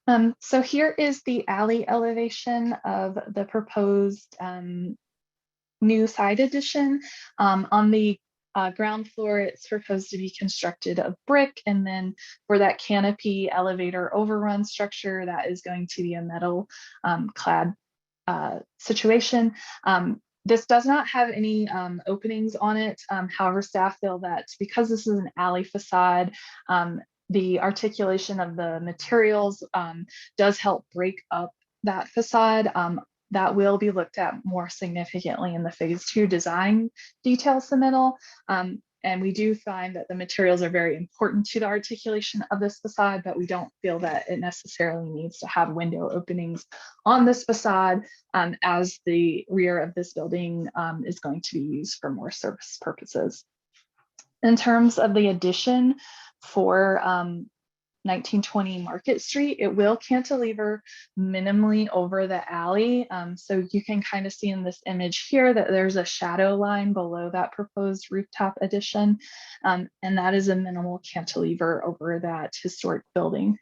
So here is the alley elevation of the proposed new side addition. On the ground floor, it's proposed to be constructed of brick, and then for that canopy elevator overrun structure, that is going to be a metal clad situation. This does not have any openings on it. However, staff feel that because this is an alley facade, the articulation of the materials does help break up that facade. That will be looked at more significantly in the phase 2 design detail submittal. And we do find that the materials are very important to the articulation of this facade, but we don't feel that it necessarily needs to have window openings on this facade, as the rear of this building is going to be used for more service purposes. In terms of the addition for 1920 Market Street, it will cantilever minimally over the alley. So you can kind of see in this image here that there's a shadow line below that proposed rooftop addition. And that is a minimal cantilever over that historic building.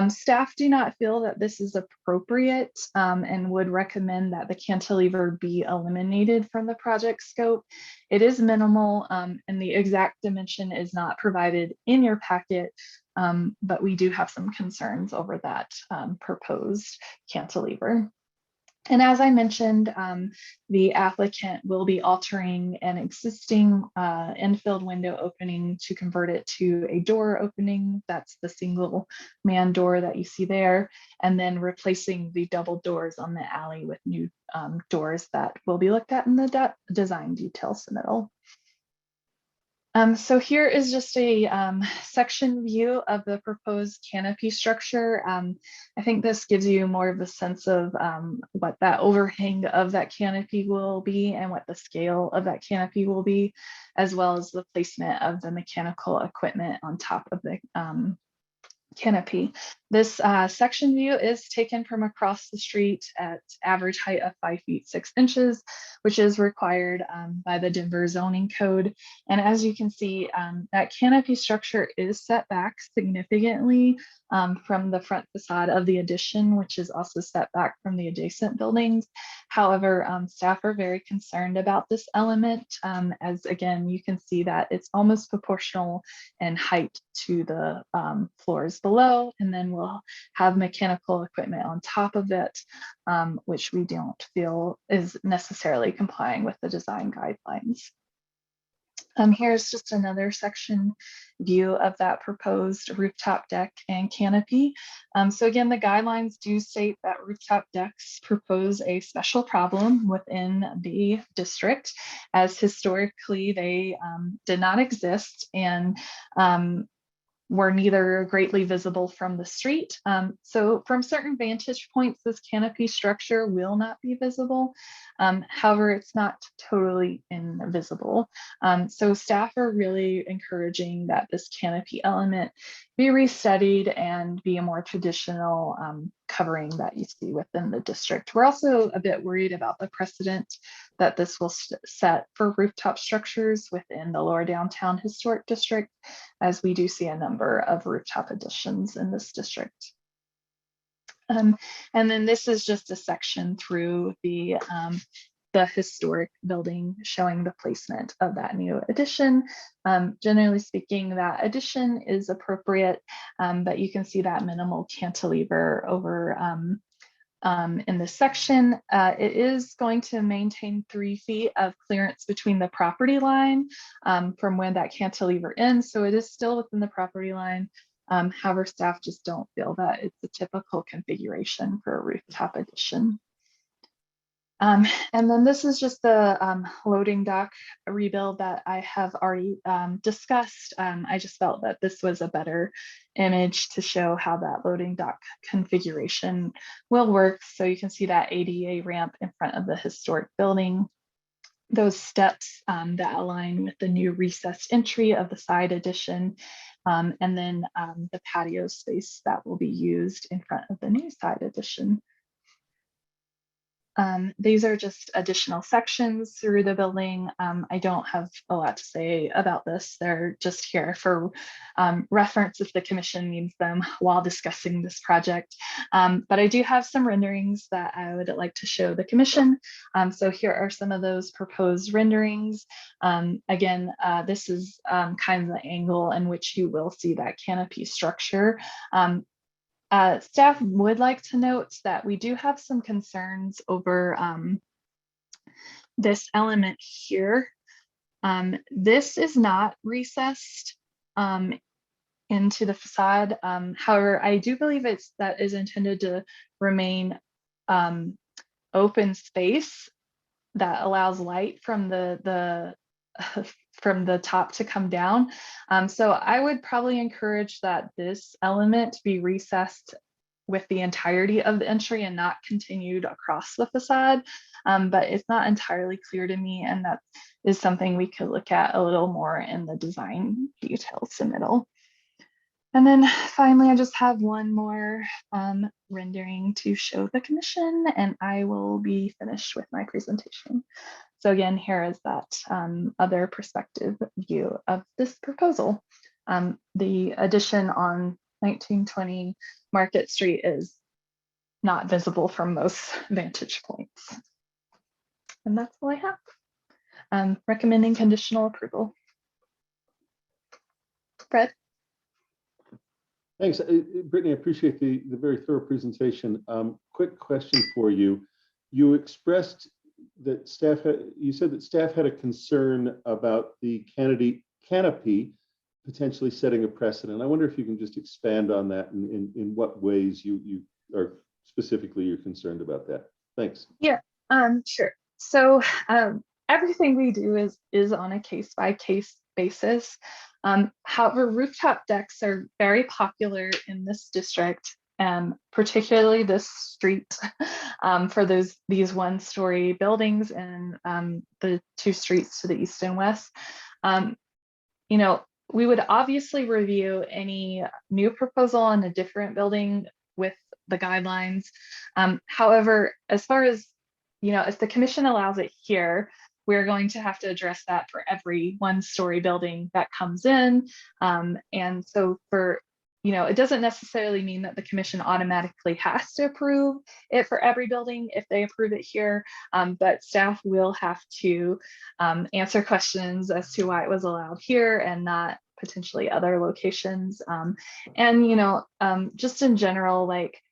Staff do not feel that this is appropriate and would recommend that the cantilever be eliminated from the project scope. It is minimal and the exact dimension is not provided in your packet. But we do have some concerns over that proposed cantilever. And as I mentioned, the applicant will be altering an existing infilled window opening to convert it to a door opening. That's the single man door that you see there, and then replacing the double doors on the alley with new doors that will be looked at in the design detail submittal. So here is just a section view of the proposed canopy structure. I think this gives you more of a sense of what that overhang of that canopy will be and what the scale of that canopy will be, as well as the placement of the mechanical equipment on top of the canopy. This section view is taken from across the street at average height of 5 feet 6 inches, which is required by the Denver zoning code. And as you can see, that canopy structure is set back significantly from the front facade of the addition, which is also set back from the adjacent buildings. However, staff are very concerned about this element, as again, you can see that it's almost proportional in height to the floors below, and then we'll have mechanical equipment on top of it, which we don't feel is necessarily complying with the design guidelines. Here's just another section view of that proposed rooftop deck and canopy. So again, the guidelines do state that rooftop decks propose a special problem within the district, as historically they did not exist and were neither greatly visible from the street. So from certain vantage points, this canopy structure will not be visible. However, it's not totally invisible. So staff are really encouraging that this canopy element be restudied and be a more traditional covering that you see within the district. We're also a bit worried about the precedent that this will set for rooftop structures within the lower downtown historic district, as we do see a number of rooftop additions in this district. And then this is just a section through the historic building showing the placement of that new addition. Generally speaking, that addition is appropriate, but you can see that minimal cantilever over in this section. It is going to maintain 3 feet of clearance between the property line from when that cantilever ends. So it is still within the property line. However, staff just don't feel that it's a typical configuration for a rooftop addition. And then this is just the loading dock rebuild that I have already discussed. I just felt that this was a better image to show how that loading dock configuration will work. So you can see that ADA ramp in front of the historic building, those steps that align with the new recessed entry of the side addition, and then the patio space that will be used in front of the new side addition. These are just additional sections through the building. I don't have a lot to say about this. They're just here for reference if the commission needs them while discussing this project. But I do have some renderings that I would like to show the commission. So here are some of those proposed renderings. Again, this is kind of the angle in which you will see that canopy structure. Staff would like to note that we do have some concerns over this element here. This is not recessed into the facade. However, I do believe that is intended to remain open space that allows light from the from the top to come down. So I would probably encourage that this element be recessed with the entirety of the entry and not continued across the facade. But it's not entirely clear to me, and that is something we could look at a little more in the design detail submittal. And then finally, I just have one more rendering to show the commission, and I will be finished with my presentation. So again, here is that other perspective view of this proposal. The addition on 1920 Market Street is not visible from most vantage points. And that's all I have. Recommending conditional approval. Fred? Thanks, Brittany. I appreciate the very thorough presentation. Quick question for you. You expressed that you said that staff had a concern about the canopy potentially setting a precedent. I wonder if you can just expand on that and in what ways you are specifically you're concerned about that. Thanks. Yeah, sure. So everything we do is on a case-by-case basis. However, rooftop decks are very popular in this district, particularly this street, for these one-story buildings and the two streets to the east and west. You know, we would obviously review any new proposal on a different building with the guidelines. However, as far as, you know, if the commission allows it here, we're going to have to address that for every one-story building that comes in. And so for, you know, it doesn't necessarily mean that the commission automatically has to approve it for every building if they approve it here, but staff will have to answer questions as to why it was allowed here and not potentially other locations. And, you know, just in general, like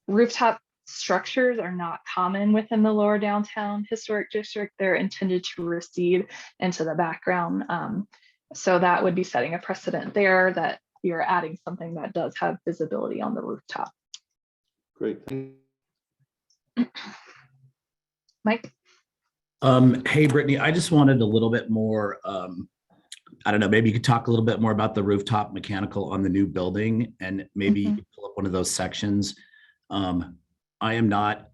rooftop structures are not common within the lower downtown historic district. They're intended to recede into the background. So that would be setting a precedent there that you're adding something that does have visibility on the rooftop. Great. Mike? Hey, Brittany, I just wanted a little bit more, I don't know, maybe you could talk a little bit more about the rooftop mechanical on the new building, and maybe you could pull up one of those sections. I am not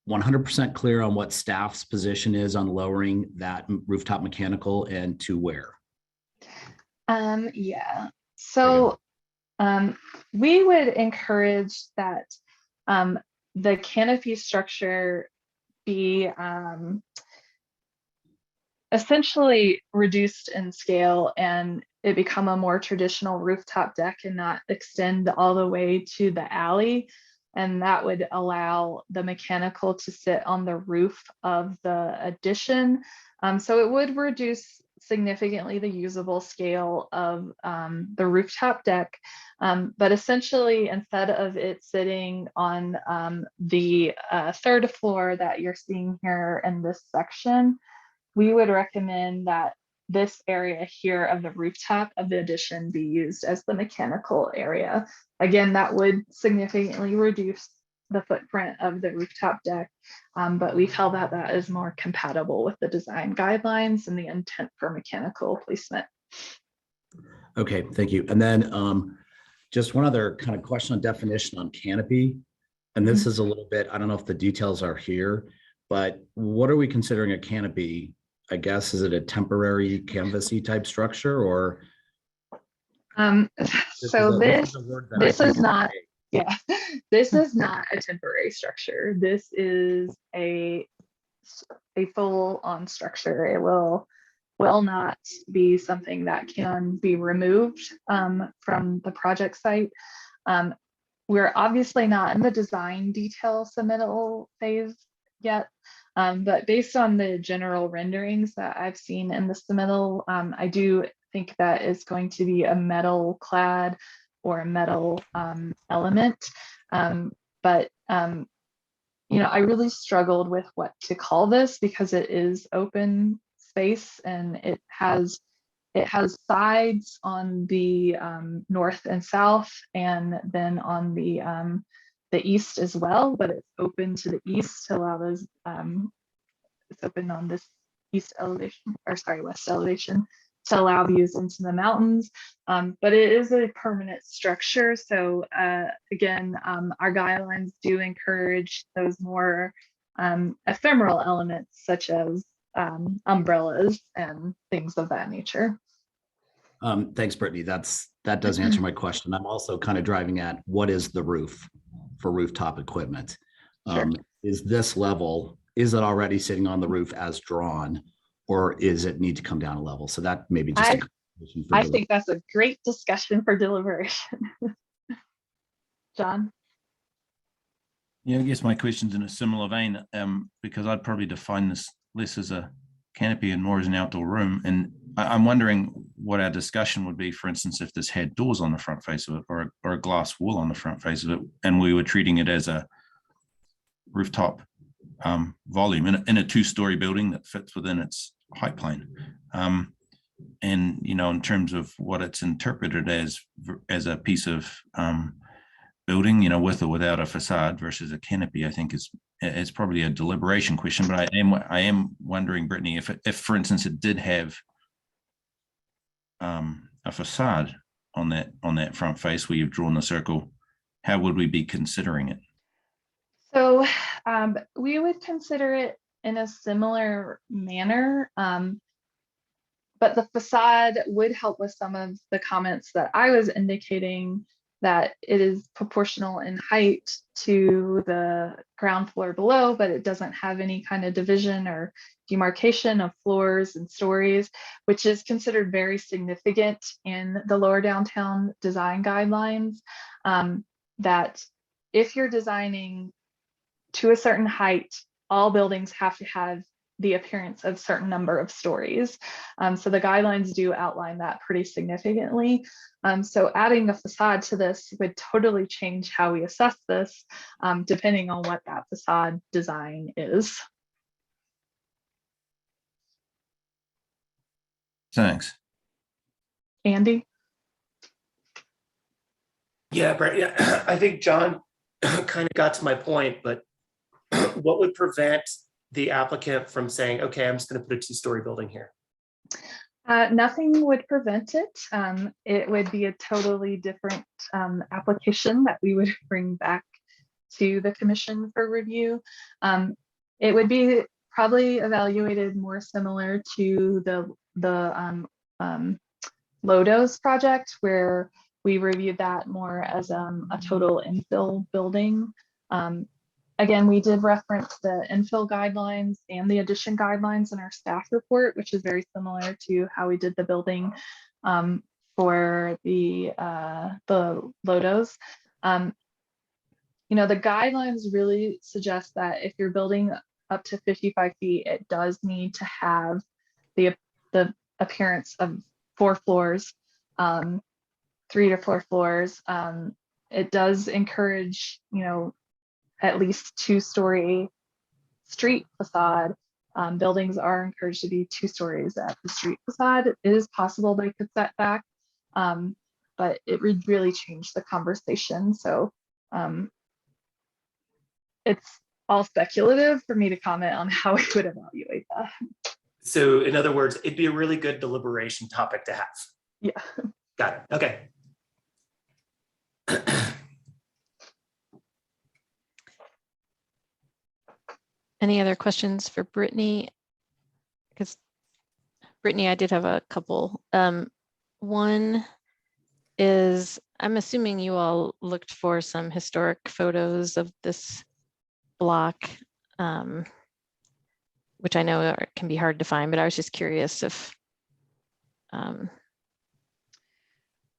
100% clear on what staff's position is on lowering that rooftop mechanical and to where. Yeah, so we would encourage that the canopy structure be essentially reduced in scale and it become a more traditional rooftop deck and not extend all the way to the alley. And that would allow the mechanical to sit on the roof of the addition. So it would reduce significantly the usable scale of the rooftop deck. But essentially, instead of it sitting on the third floor that you're seeing here in this section, we would recommend that this area here of the rooftop of the addition be used as the mechanical area. Again, that would significantly reduce the footprint of the rooftop deck, but we felt that that is more compatible with the design guidelines and the intent for mechanical placement. Okay, thank you. And then just one other kind of question on definition on canopy. And this is a little bit, I don't know if the details are here, but what are we considering a canopy? I guess, is it a temporary canvasy type structure or? So this is not, Yeah, this is not a temporary structure. This is a full-on structure. It will not be something that can be removed from the project site. We're obviously not in the design detail submittal phase yet, but based on the general renderings that I've seen in the submittal, I do think that it's going to be a metal clad or a metal element. You know, I really struggled with what to call this because it is open space and it has sides on the north and south, and then on the east as well, but it's open to the east to allow those it's open on this east elevation, or sorry, west elevation, to allow views into the mountains. But it is a permanent structure. So again, our guidelines do encourage those more ephemeral elements such as umbrellas and things of that nature. Thanks, Brittany. That does answer my question. I'm also kind of driving at what is the roof for rooftop equipment? Sure. Is this level, is it already sitting on the roof as drawn, or is it need to come down a level? So that maybe just I think that's a great discussion for deliberation. John? Yeah, I guess my question's in a similar vein, because I'd probably define this less as a canopy and more as an outdoor room. And I'm wondering what our discussion would be, for instance, if this had doors on the front face of it, or a glass wall on the front face of it, and we were treating it as a rooftop volume in a two-story building that fits within its height plane. And, you know, in terms of what it's interpreted as a piece of building, you know, with or without a facade versus a canopy, I think it's probably a deliberation question. But I am wondering, Brittany, if for instance it did have a facade on that front face where you've drawn the circle, how would we be considering it? So we would consider it in a similar manner, but the facade would help with some of the comments that I was indicating, that it is proportional in height to the ground floor below, but it doesn't have any kind of division or demarcation of floors and stories, which is considered very significant in the lower downtown design guidelines, that if you're designing to a certain height, all buildings have to have the appearance of a certain number of stories. So the guidelines do outline that pretty significantly. So adding a facade to this would totally change how we assess this, depending on what that facade design is. Thanks. Andy? Yeah, Brett, yeah, I think John kind of got to my point, but what would prevent the applicant from saying, okay, I'm just going to put a two-story building here? Nothing would prevent it. It would be a totally different application that we would bring back to the commission for review. It would be probably evaluated more similar to the Lodos project, where we reviewed that more as a total infill building. Again, we did reference the infill guidelines and the addition guidelines in our staff report, which is very similar to how we did the building for the Lodos. You know, the guidelines really suggest that if you're building up to 55 feet, it does need to have the appearance of 4 floors, 3 to 4 floors. It does encourage, you know, at least 2-story street facade. Buildings are encouraged to be 2 stories at the street facade. It is possible they could set back, but it would really change the conversation. So it's all speculative for me to comment on how we would evaluate that. So in other words, it'd be a really good deliberation topic to have. Yeah. Got it. Okay. Any other questions for Brittany? Because Brittany, I did have a couple. One is I'm assuming you all looked for some historic photos of this block, which I know can be hard to find, but I was just curious if.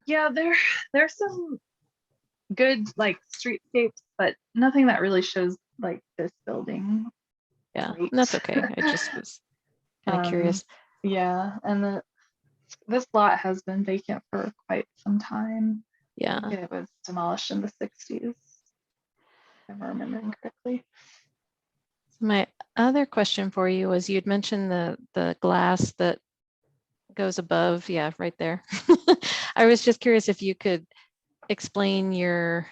Yeah, there's some good like streetscapes, but nothing that really shows like this building. Yeah, great. that's okay. I just was kind of curious. Yeah, and this lot has been vacant for quite some time. Yeah. I think it was demolished in the 60s, if I'm remembering correctly. My other question for you was, you had mentioned the glass that goes above, yeah, right there. I was just curious if you could explain your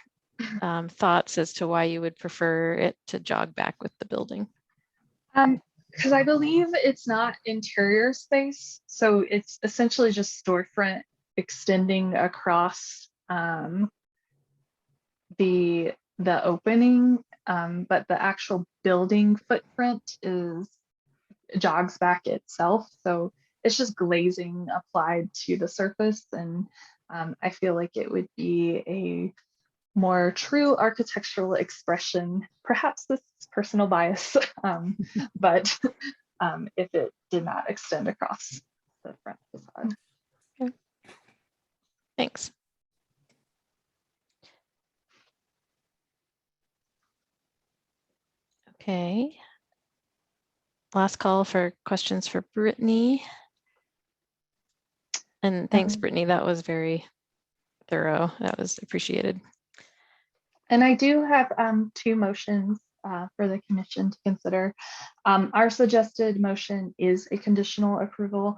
thoughts as to why you would prefer it to jog back with the building. Because I believe it's not interior space, so it's essentially just storefront extending across the opening, but the actual building footprint jogs back itself. So it's just glazing applied to the surface, and I feel like it would be a more true architectural expression. Perhaps this is personal bias, but if it did not extend across the front facade. Okay. Thanks. Okay. Last call for questions for Brittany. And thanks, Brittany. That was very thorough. That was appreciated. And I do have 2 motions for the commission to consider. Our suggested motion is a conditional approval,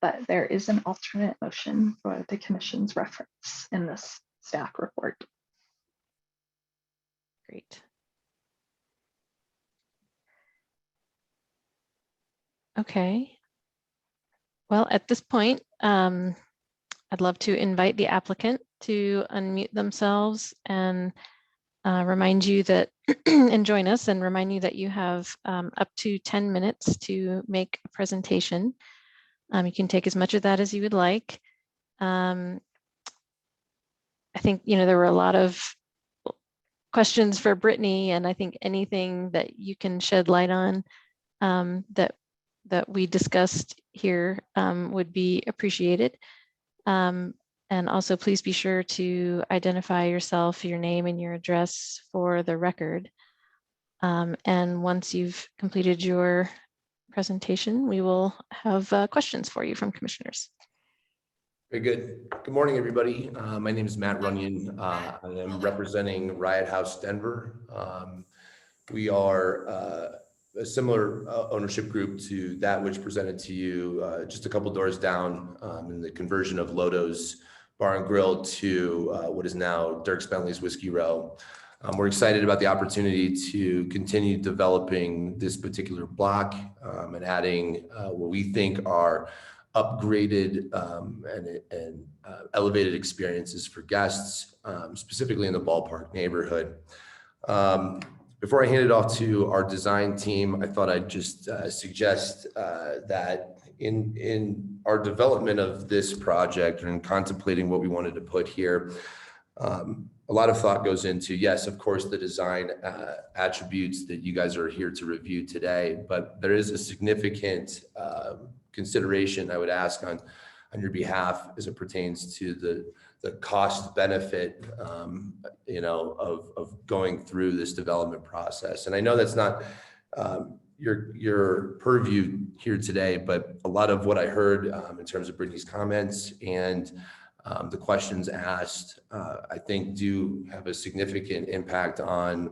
but there is an alternate motion for the commission's reference in this staff report. Great. Okay. Well, at this point, I'd love to invite the applicant to unmute themselves and remind you that and join us and remind you that you have up to 10 minutes to make a presentation. You can take as much of that as you would like. I think, there were a lot of questions for Brittany, and I think anything that you can shed light on that we discussed here would be appreciated. And also please be sure to identify yourself, your name and your address for the record. And once you've completed your presentation, we will have questions for you from commissioners. Very good. Good morning, everybody. My name is Matt Runyon. I am representing Riot House Denver. We are a similar ownership group to that which presented to you just a couple doors down in the conversion of Lodo's Bar and Grill to what is now Dierks Bentley's Whiskey Row. We're excited about the opportunity to continue developing this particular block and adding what we think are upgraded and elevated experiences for guests, specifically in the ballpark neighborhood. Before I hand it off to our design team, I thought I'd just suggest that in our development of this project and contemplating what we wanted to put here, a lot of thought goes into, yes, of course, the design attributes that you guys are here to review today, but there is a significant consideration I would ask on your behalf as it pertains to the cost benefit, of going through this development process. And I know that's not your purview here today, but a lot of what I heard in terms of Brittany's comments and the questions asked, I think do have a significant impact on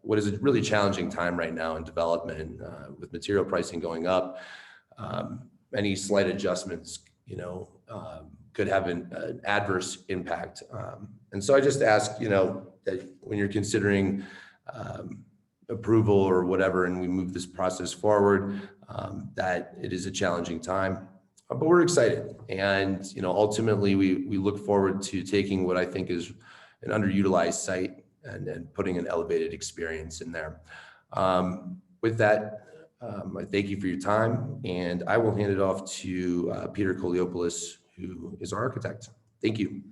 what is a really challenging time right now in development with material pricing going up. Any slight adjustments, could have an adverse impact. And so I just ask, that when you're considering approval or whatever, and we move this process forward, that it is a challenging time, but we're excited. And, ultimately we look forward to taking what I think is an underutilized site and putting an elevated experience in there. With that, I thank you for your time, and I will hand it off to Peter Koliopoulos, who is our architect. Thank you.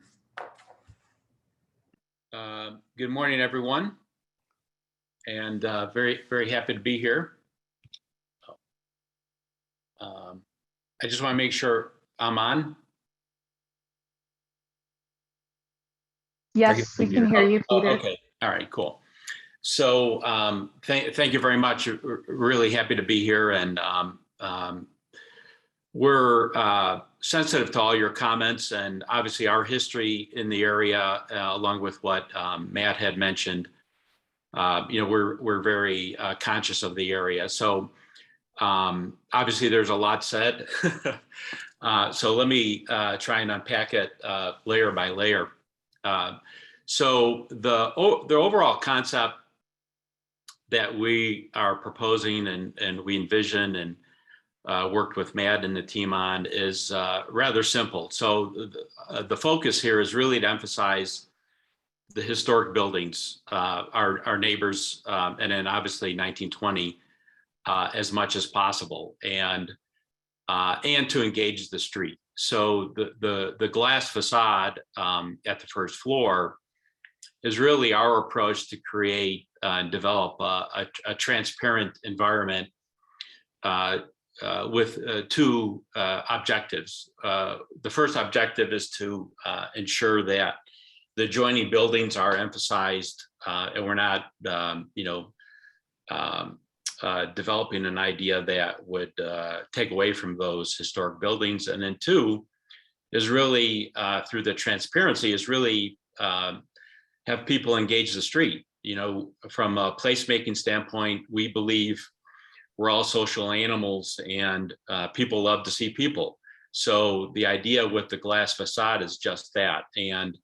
Good morning, everyone. And very, very happy to be here. I just want to make sure I'm on. Yes, we can hear you, Peter. Okay. All right, cool. So thank you very much. Really happy to be here. And we're sensitive to all your comments, and obviously our history in the area, along with what Matt had mentioned. We're very conscious of the area. So obviously there's a lot said. So let me try and unpack it layer by layer. So the overall concept that we are proposing and we envision and worked with Matt and the team on is rather simple. So the focus here is really to emphasize the historic buildings, our neighbors, and then obviously 1920 as much as possible, and to engage the street. So the glass facade at the first floor is really our approach to create and develop a transparent environment with two objectives. The first objective is to ensure that the adjoining buildings are emphasized and we're not, developing an idea that would take away from those historic buildings. And then two is really through the transparency is really have people engage the street. From a placemaking standpoint, we believe we're all social animals, and people love to see people. So the idea with the glass facade is just that. And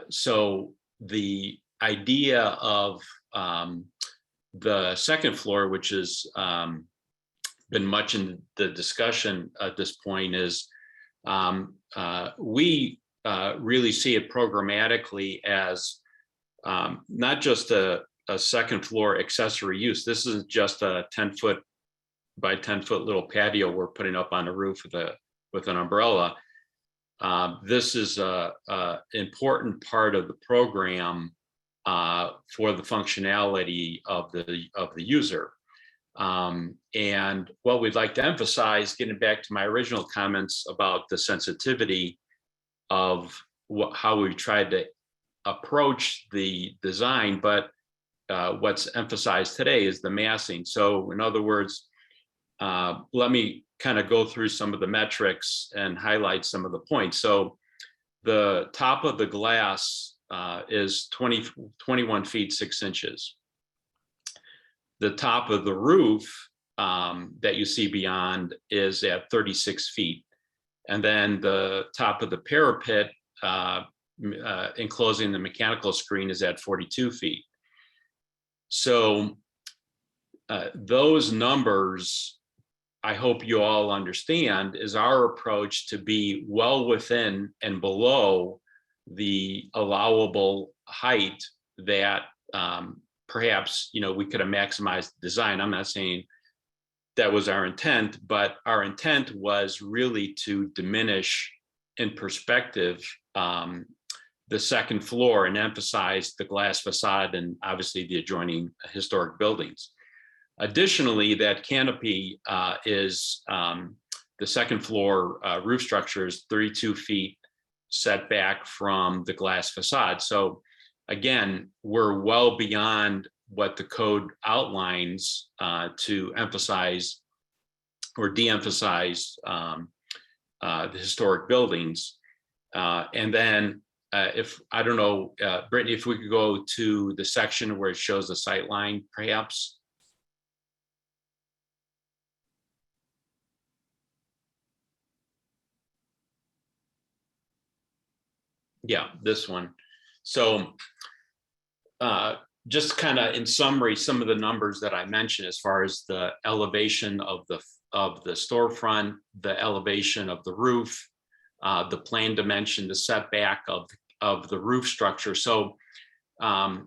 so the idea of the second floor, which has been much in the discussion at this point, is we really see it programmatically as not just a second floor accessory use. This isn't just a 10-foot by 10-foot little patio we're putting up on the roof with an umbrella. This is a important part of the program for the functionality of the user. And what we'd like to emphasize, getting back to my original comments about the sensitivity of how we tried to approach the design, but what's emphasized today is the massing. So in other words, let me kind of go through some of the metrics and highlight some of the points. So the top of the glass is 21 feet 6 inches. The top of the roof that you see beyond is at 36 feet. And then the top of the parapet enclosing the mechanical screen is at 42 feet. So those numbers, I hope you all understand, is our approach to be well within and below the allowable height that perhaps we could have maximized the design. I'm not saying that was our intent, but our intent was really to diminish in perspective the second floor and emphasize the glass facade and obviously the adjoining historic buildings. Additionally, that canopy is the second floor roof structure is 32 feet set back from the glass facade. So again, we're well beyond what the code outlines to emphasize or de-emphasize the historic buildings. And then if, I don't know, Brittany, if we could go to the section where it shows the sight line, perhaps. Yeah, this one. So just kind of in summary, some of the numbers that I mentioned as far as the elevation of the storefront, the elevation of the roof, the plan dimension, the setback of the roof structure. So a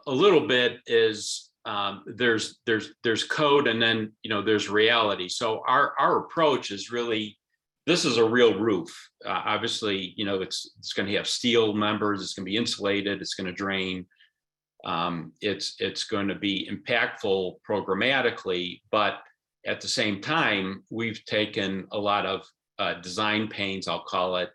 little bit is there's code, and then there's reality. So our approach is really this is a real roof. Obviously, you know, it's going to have steel members. It's going to be insulated. It's going to drain. It's going to be impactful programmatically, but at the same time, we've taken a lot of design pains, I'll call it,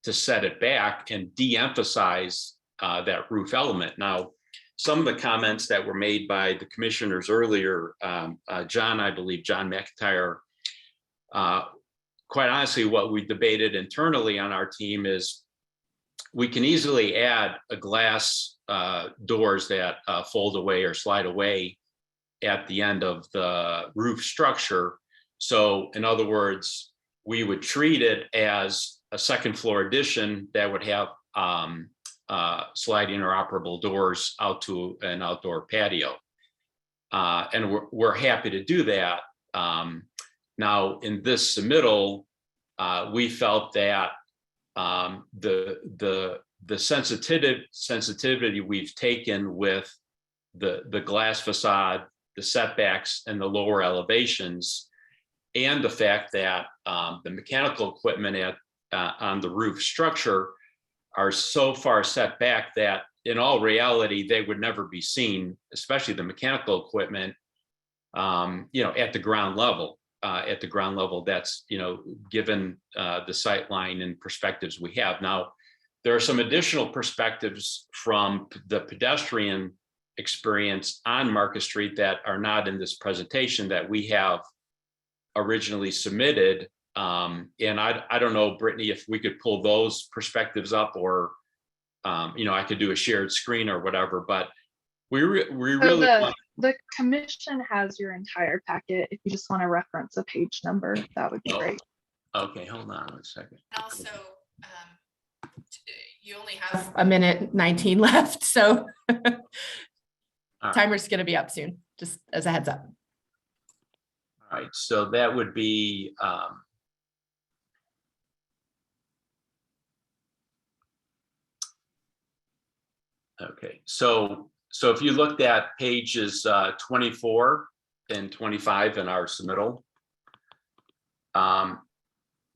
to set it back and de-emphasize that roof element. Now, some of the comments that were made by the commissioners earlier, John, I believe, John McIntyre, quite honestly, what we debated internally on our team is we can easily add a glass doors that fold away or slide away at the end of the roof structure. So in other words, we would treat it as a second floor addition that would have sliding or operable doors out to an outdoor patio. And we're happy to do that. Now, in this submittal, we felt that the sensitivity we've taken with the glass facade, the setbacks, and the lower elevations, and the fact that the mechanical equipment on the roof structure are so far set back that in all reality, they would never be seen, especially the mechanical equipment, you know, at the ground level. At the ground level, that's, you know, given the sight line and perspectives we have. Now, there are some additional perspectives from the pedestrian experience on Market Street that are not in this presentation that we have originally submitted. And I don't know, Brittany, if we could pull those perspectives up, or, you know, I could do a shared screen or whatever, but we really want. The commission has your entire packet. If you just want to reference a page number, that would be great. Okay, hold on one second. Also, you only have a minute 19 left, so timer's going to be up soon, just as a heads up. All right, so that would be okay. So if you looked at pages 24 and 25 in our submittal,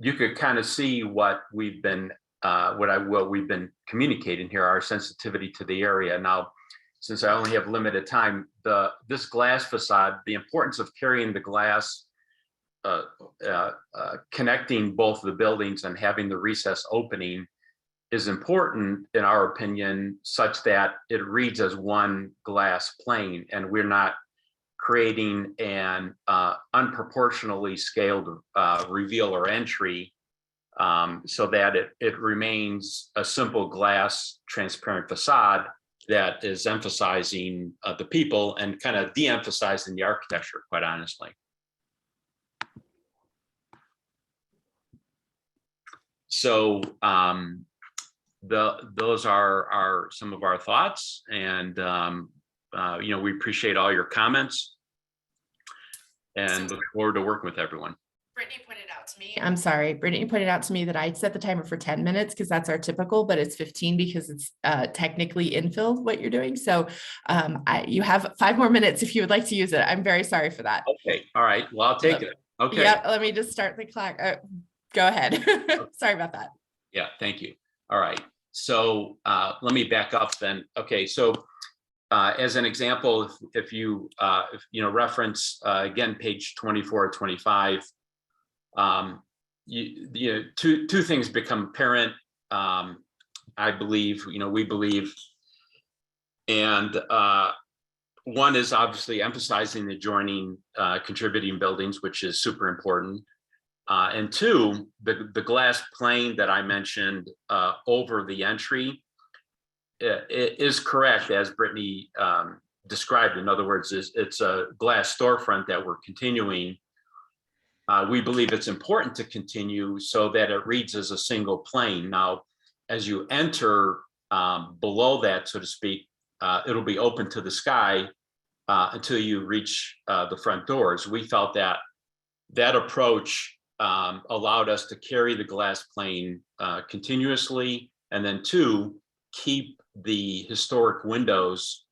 you could kind of see what we've been what we've been communicating here, our sensitivity to the area. Now, since I only have limited time, this glass facade, the importance of carrying the glass, connecting both the buildings and having the recess opening is important, in our opinion, such that it reads as one glass plane, and we're not creating an unproportionally scaled reveal or entry, so that it remains a simple glass transparent facade that is emphasizing the people and kind of de-emphasizing the architecture, quite honestly. So those are some of our thoughts, and you know, we appreciate all your comments and look forward to working with everyone. Brittany pointed out to me, I'm sorry, Brittany pointed out to me that I set the timer for 10 minutes because that's our typical, but it's 15 because it's technically infill what you're doing. So you have 5 more minutes if you would like to use it. I'm very sorry for that. Okay, all right, well, I'll take it. Okay. Yep, let me just start the clock. Go ahead. Sorry about that. Yeah, thank you. All right, so let me back up then. Okay, so as an example, if you know, reference again page 24 or 25, you know, two things become apparent. I believe, you know, we believe, and one is obviously emphasizing the adjoining contributing buildings, which is super important. And two, the glass plane that I mentioned over the entry is correct, as Brittany described. In other words, it's a glass storefront that we're continuing. We believe it's important to continue so that it reads as a single plane. Now, as you enter below that, so to speak, it'll be open to the sky until you reach the front doors. We felt that approach allowed us to carry the glass plane continuously, and then two, keep the historic windows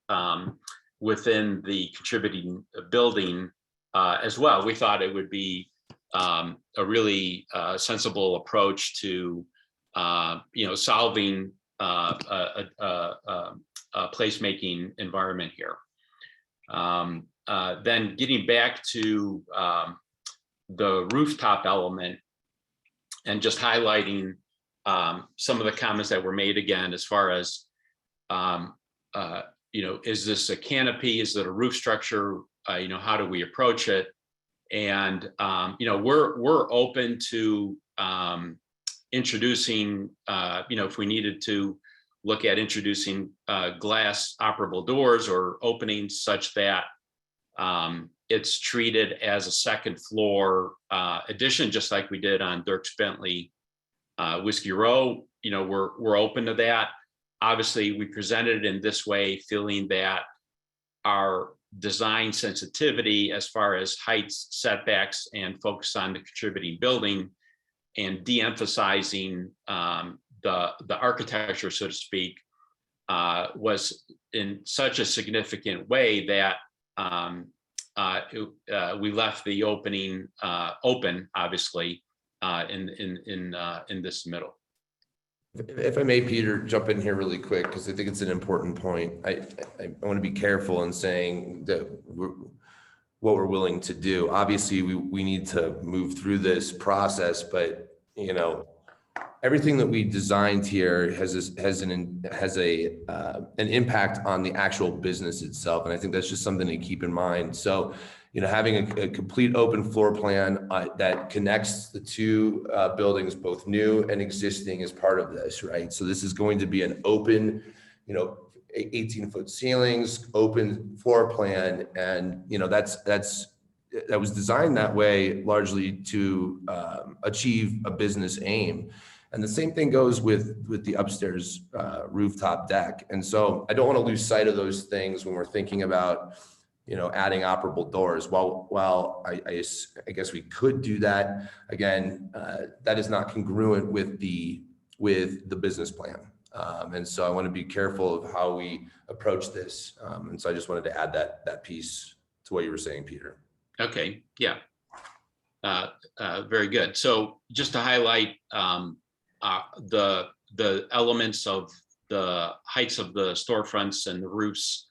within the contributing building as well. We thought it would be a really sensible approach to solving a placemaking environment here. Then getting back to the rooftop element and just highlighting some of the comments that were made again, as far as, is this a canopy? Is it a roof structure? How do we approach it? And, we're open to introducing, if we needed to look at introducing glass operable doors or openings such that it's treated as a second floor addition, just like we did on Dirks Bentley Whiskey Row. We're open to that. Obviously, we presented it in this way, feeling that our design sensitivity as far as heights, setbacks, and focus on the contributing building, and de-emphasizing the architecture, so to speak, was in such a significant way that we left the opening open, obviously, in this middle. If I may, Peter, jump in here really quick, because I think it's an important point. I want to be careful in saying that what we're willing to do. Obviously, we need to move through this process, but everything that we designed here has an impact on the actual business itself, and I think that's just something to keep in mind. So, having a complete open floor plan that connects the two buildings, both new and existing, is part of this, right? So this is going to be an open, 18-foot ceilings, open floor plan, and that was designed that way largely to achieve a business aim. And the same thing goes with the upstairs rooftop deck. And so I don't want to lose sight of those things when we're thinking about, adding operable doors. While I guess we could do that, again, that is not congruent with the business plan. And so I want to be careful of how we approach this. And so I just wanted to add that piece to what you were saying, Peter. Okay, yeah. Very good. So just to highlight the elements of the heights of the storefronts and the roofs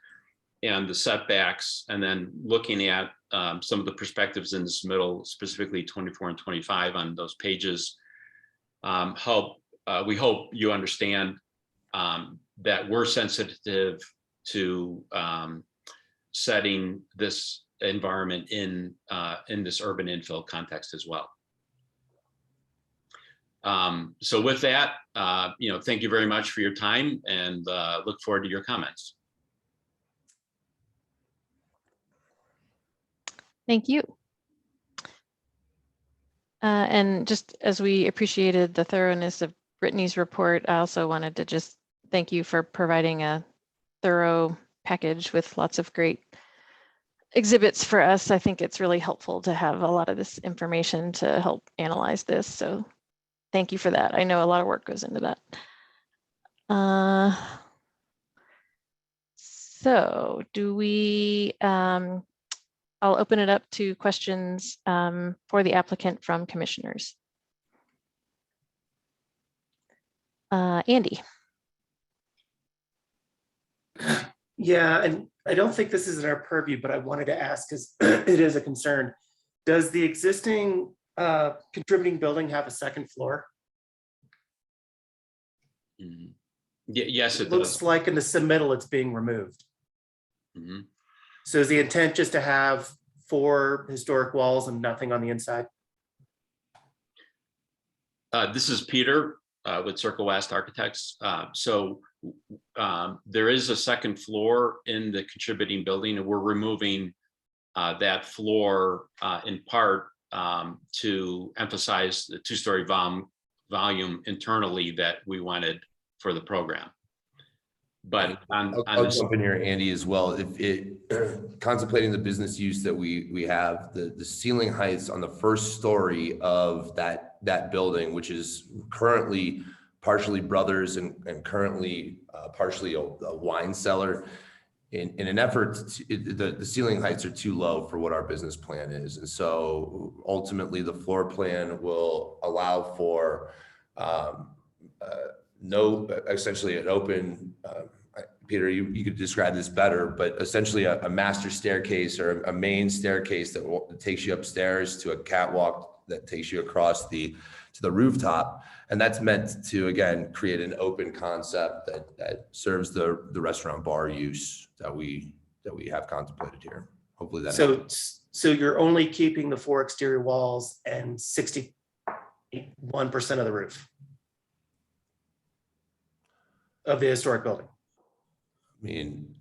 and the setbacks, and then looking at some of the perspectives in this middle, specifically 24 and 25 on those pages, we hope you understand that we're sensitive to setting this environment in this urban infill context as well. So with that, thank you very much for your time, and look forward to your comments. Thank you. And just as we appreciated the thoroughness of Brittany's report, I also wanted to just thank you for providing a thorough package with lots of great exhibits for us. I think it's really helpful to have a lot of this information to help analyze this. So thank you for that. I know a lot of work goes into that. So do we, I'll open it up to questions for the applicant from commissioners. Andy. Yeah, and I don't think this is in our purview, but I wanted to ask, because it is a concern. Does the existing contributing building have a second floor? Yes, it looks does. Like in the submittal, it's being removed. Mm-hmm. So is the intent just to have 4 historic walls and nothing on the inside? This is Peter with Circle West Architects. So there is a second floor in the contributing building, and we're removing that floor in part to emphasize the 2-story volume internally that we wanted for the program. But I'll jump in here, Andy, as well. Contemplating the business use that we have, the ceiling heights on the first story of that building, which is currently partially Brothers and currently partially a wine cellar, in an effort the ceiling heights are too low for what our business plan is. And so ultimately the floor plan will allow for essentially an open, Peter, you could describe this better, but essentially a master staircase or a main staircase that takes you upstairs to a catwalk that takes you across to the rooftop. And that's meant to, again, create an open concept that serves the restaurant bar use that we have contemplated here. Hopefully that helps. So you're only keeping the 4 exterior walls and 61% of the roof of the historic building. I mean,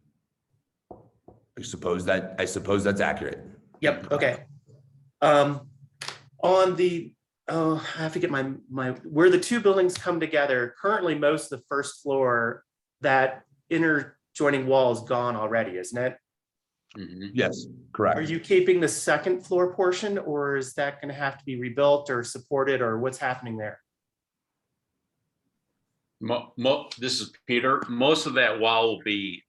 I suppose that's accurate. Yep. Okay. On the, I have to get my where the two buildings come together. Currently, most of the first floor, that inner joining wall is gone already, isn't it? Mhm. Yes, correct. Are you keeping the second floor portion, or is that going to have to be rebuilt or supported, or what's happening there? This is Peter. Most of that wall will be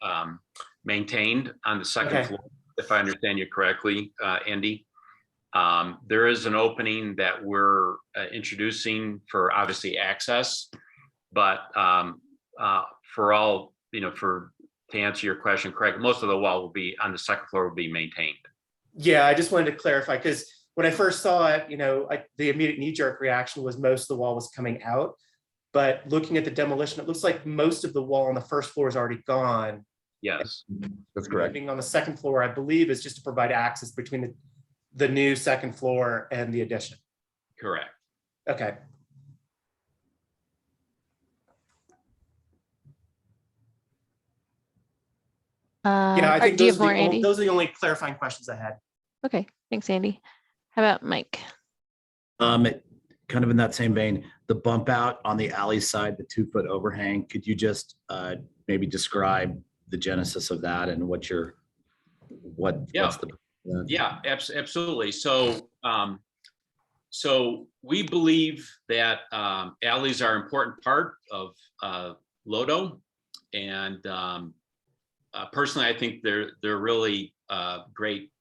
maintained on the second Okay. floor, if I understand you correctly, Andy. There is an opening that we're introducing for obviously access, but for all, to answer your question, Craig, most of the wall will be on the second floor will be maintained. Yeah, I just wanted to clarify, because when I first saw it, the immediate knee-jerk reaction was most of the wall was coming out. But looking at the demolition, it looks like most of the wall on the first floor is already gone. Yes, That's correct. Being on the second floor, I believe, is just to provide access between the new second floor and the addition. correct. Okay. Yeah, I think do you those have are more, Andy? those are the only clarifying questions I had. Okay, thanks, Andy. How about Mike? Kind of in that same vein, the bump out on the alley side, the 2-foot overhang, could you just maybe describe the genesis of that and what's the Yeah, absolutely. So, so we believe that alleys are an important part of Lodo, and personally, I think they're really great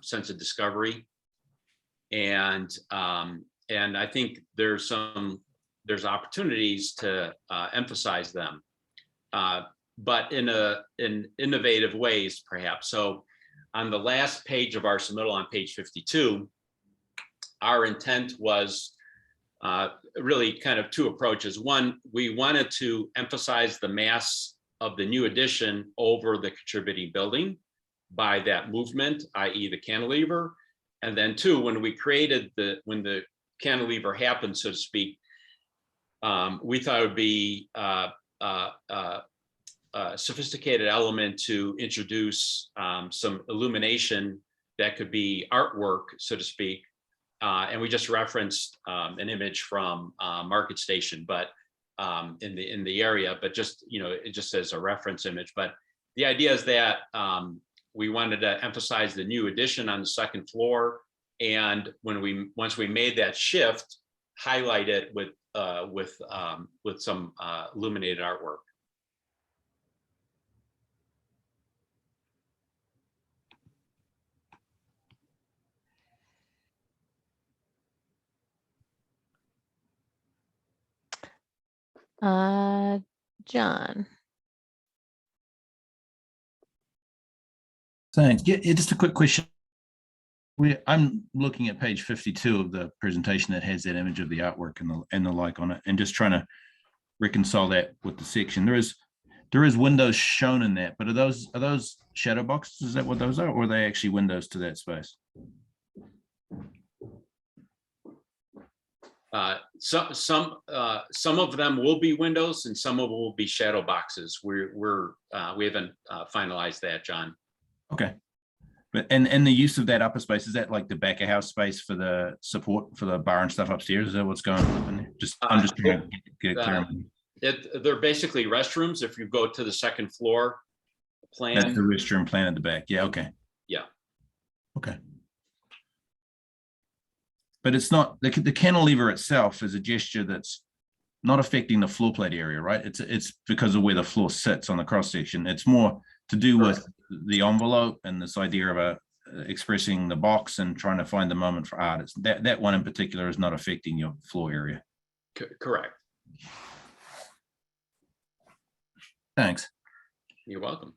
sense of discovery, and I think there's opportunities to emphasize them, but in innovative ways, perhaps. So on the last page of our submittal on page 52, our intent was really kind of two approaches. One, we wanted to emphasize the mass of the new addition over the contributing building by that movement, i.e. the cantilever. And then two, when the cantilever happened, so to speak, we thought it would be a sophisticated element to introduce some illumination that could be artwork, so to speak. And we just referenced an image from Market Station, but in the area, but just, it just as a reference image. But the idea is that we wanted to emphasize the new addition on the second floor, and once we made that shift, highlight it with some illuminated artwork. John. Thanks. Yeah, just a quick question. I'm looking at page 52 of the presentation that has that image of the artwork and the like on it, and just trying to reconcile that with the section. There is windows shown in that, but are those shadow boxes? Is that what those are, or are they actually windows to that space? Some of them will be windows, and some of them will be shadow boxes. We haven't finalized that, John. Okay. But and the use of that upper space, is that like the back of house space for the support for the bar and stuff upstairs? Is that what's going on in there? I'm just trying to get it clear. They're basically restrooms. If you go to the second floor plan. That's the restroom plan at the back. Yeah. Okay. Yeah. Okay. But it's not the cantilever itself is a gesture that's not affecting the floor plate area, right? It's because of where the floor sits on the cross section. It's more to do with the envelope and this idea of expressing the box and trying to find the moment for art. It's that one in particular is not affecting your floor area. Correct. Thanks. You're welcome.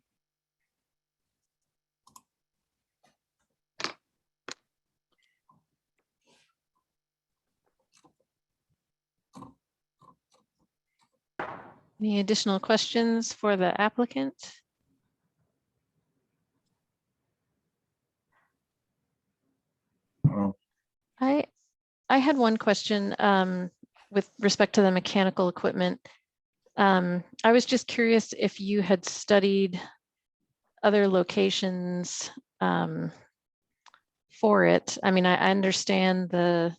Any additional questions for the applicant? I had one question with respect to the mechanical equipment. I was just curious if you had studied other locations for it. I mean, I understand the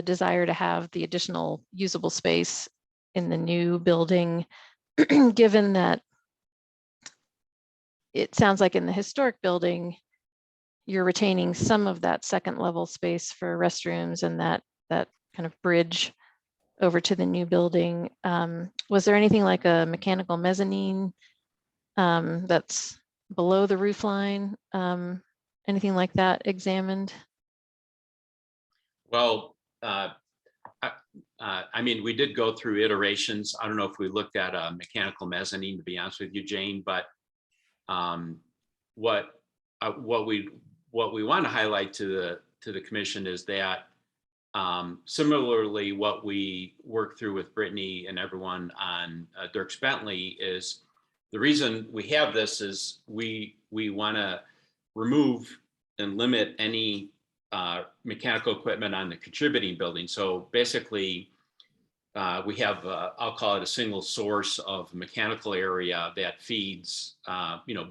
desire to have the additional usable space in the new building, given that it sounds like in the historic building, you're retaining some of that second level space for restrooms and that kind of bridge over to the new building. Was there anything like a mechanical mezzanine that's below the roof line? Anything like that examined? Well, I mean, we did go through iterations. I don't know if we looked at a mechanical mezzanine, to be honest with you, Jane, but what we want to highlight to the commission is that similarly, what we worked through with Brittany and everyone on Dirks Bentley is the reason we have this is we want to remove and limit any mechanical equipment on the contributing building. So basically, we have, I'll call it a single source of mechanical area that feeds,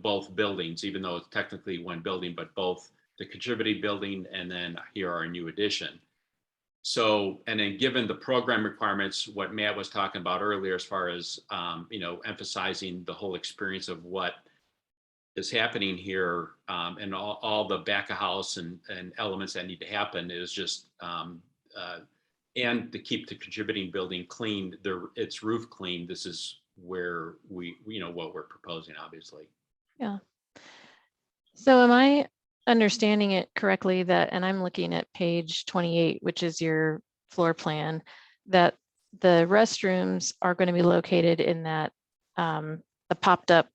both buildings, even though it's technically one building, but both the contributing building and then here our new addition. So, and then given the program requirements, what Matt was talking about earlier, as far as, emphasizing the whole experience of what is happening here, and all the back of house and elements that need to happen is just, and to keep the contributing building clean, its roof clean. This is where what we're proposing, obviously. Yeah. So am I understanding it correctly that, and I'm looking at page 28, which is your floor plan, that the restrooms are going to be located in that the popped up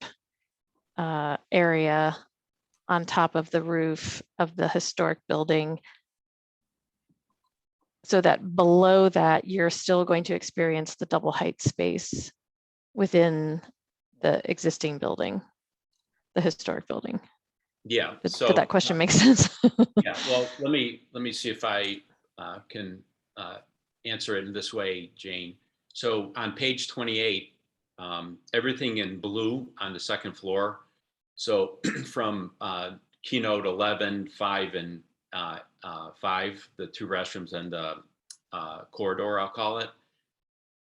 area on top of the roof of the historic building, so that below that you're still going to experience the double height space within the existing building, the historic building. Yeah. Did that question make sense? Yeah. Well, let me see if I can answer it in this way, Jane. So on page 28, everything in blue on the second floor. So from keynote 11, 5, and 5, the 2 restrooms and the corridor, I'll call it.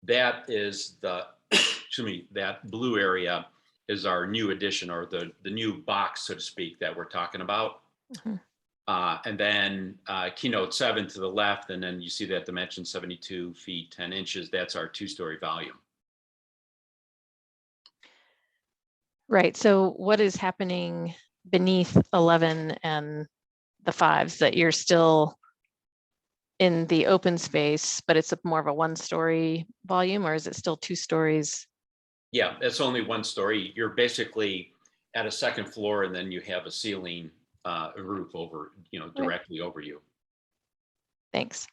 That is the, excuse me, that blue area is our new addition, or the new box, so to speak, that we're talking about. Mm-hmm. And then keynote 7 to the left, and then you see that dimension 72 feet 10 inches. That's our 2-story volume. Right. So what is happening beneath 11 and the 5s, that you're still in the open space, but it's more of a 1-story volume, or is it still 2 stories? Yeah, it's only 1 story. You're basically at a second floor, and then you have a ceiling, a roof over, directly over you. Thanks.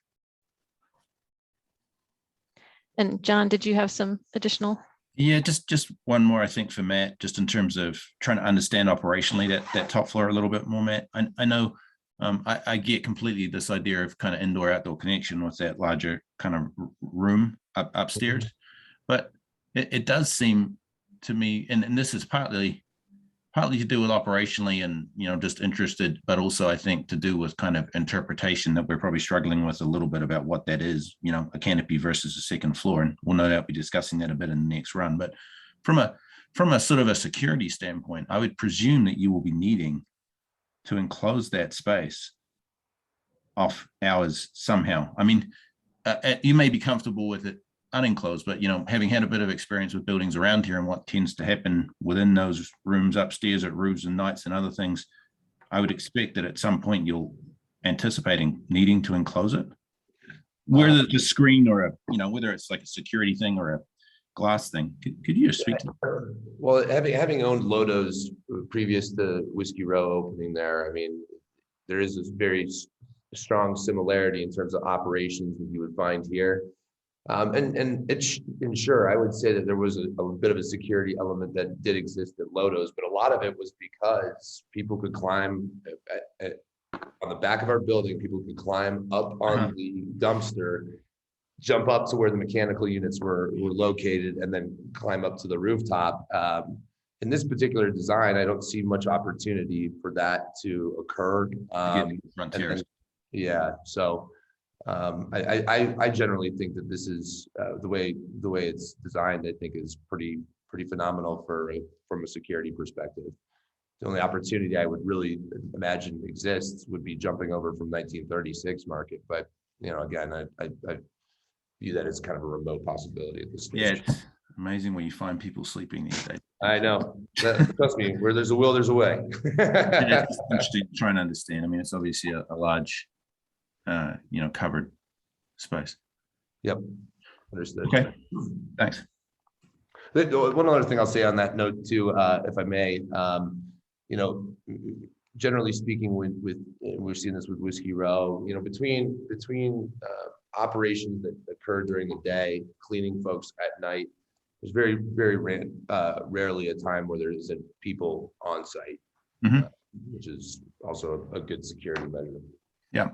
And John, did you have some additional? Yeah, just one more, I think, for Matt, just in terms of trying to understand operationally that top floor a little bit more, Matt. I know I get completely this idea of kind of indoor-outdoor connection with that larger kind of room upstairs, but it does seem to me, and this is partly to do with operationally and, just interested, but also I think to do with kind of interpretation that we're probably struggling with a little bit about what that is, a canopy versus a second floor. And we'll no doubt be discussing that a bit in the next run. But from a sort of a security standpoint, I would presume that you will be needing to enclose that space off hours somehow. I mean, you may be comfortable with it unenclosed, but having had a bit of experience with buildings around here and what tends to happen within those rooms upstairs at roofs and nights and other things, I would expect that at some point you'll anticipating needing to enclose it. Whether it's a screen or whether it's like a security thing or a glass thing. Could you just speak to that? Well, having owned Lodo's previous to Whiskey Row opening there, I mean, there is this very strong similarity in terms of operations that you would find here. And sure, I would say that there was a bit of a security element that did exist at Lodo's, but a lot of it was because people could climb on the back of our building. People could climb up on the dumpster, jump up to where the mechanical units were located, and then climb up to the rooftop. In this particular design, I don't see much opportunity for that to occur. Yeah, so I generally think that this is the way it's designed. I think is pretty phenomenal from a security perspective. The only opportunity I would really imagine exists would be jumping over from 1936 market, but again, I view that as kind of a remote possibility at this stage. Yeah, it's amazing when you find people sleeping these days. I know. Trust me, where there's a will, there's a way. It's interesting trying to understand. I mean, it's obviously a large, covered space. Yep. Understood. Okay. Thanks. One other thing I'll say on that note too, if I may, generally speaking, we're seeing this with Whiskey Row, between operations that occur during the day, cleaning folks at night, there's very, very rarely a time where there isn't people on site, which is also a good security measure. Yeah.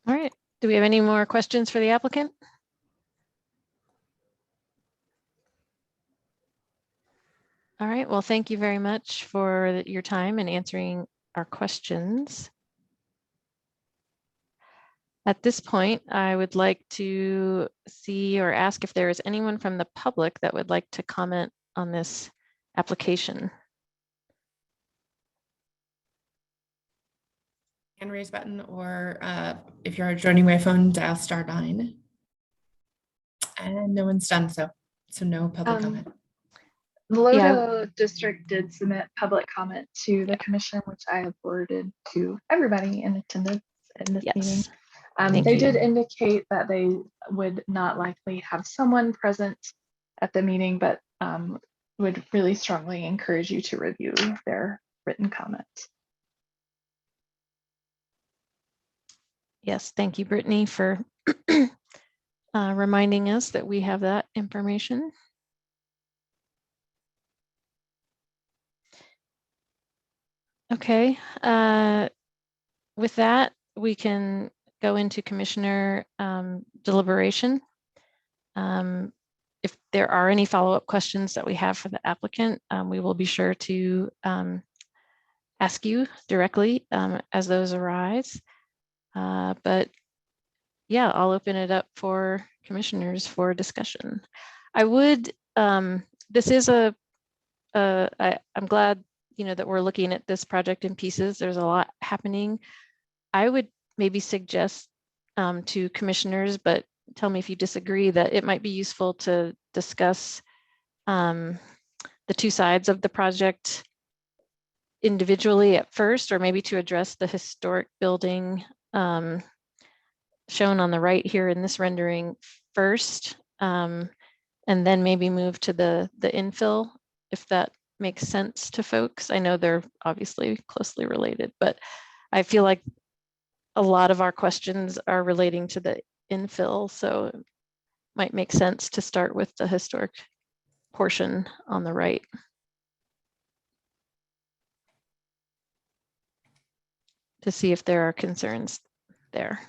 All right. Do we have any more questions for the applicant? All right. Well, thank you very much for your time and answering our questions. At this point, I would like to see or ask if there is anyone from the public that would like to comment on this application. Hand raise button, or if you're joining by phone, dial *9. And no one's done so no public comment. The Lodo district did submit public comment to the commission, which I have forwarded to everybody in attendance in this meeting. They did indicate that they would not likely have someone present at the meeting, but would really strongly encourage you to review their written comments. Yes, thank you, Brittany, for reminding us that we have that information. Okay, with that, we can go into commissioner deliberation. If there are any follow-up questions that we have for the applicant, we will be sure to ask you directly as those arise. But yeah, I'll open it up for commissioners for discussion. I would, this is I'm glad that we're looking at this project in pieces. There's a lot happening. I would maybe suggest to commissioners, but tell me if you disagree, that it might be useful to discuss the two sides of the project individually at first, or maybe to address the historic building shown on the right here in this rendering first, and then maybe move to the infill, if that makes sense to folks. I know they're obviously closely related, but I feel like a lot of our questions are relating to the infill, so it might make sense to start with the historic portion on the right. To see if there are concerns there.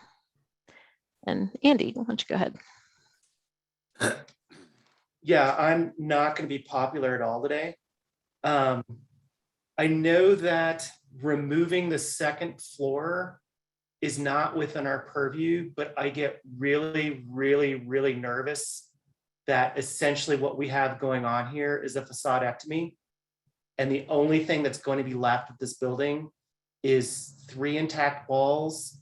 And Andy, why don't you go ahead? Yeah, I'm not going to be popular at all today. I know that removing the second floor is not within our purview, but I get really, really, really nervous that essentially what we have going on here is a facade-ectomy. And the only thing that's going to be left of this building is 3 intact walls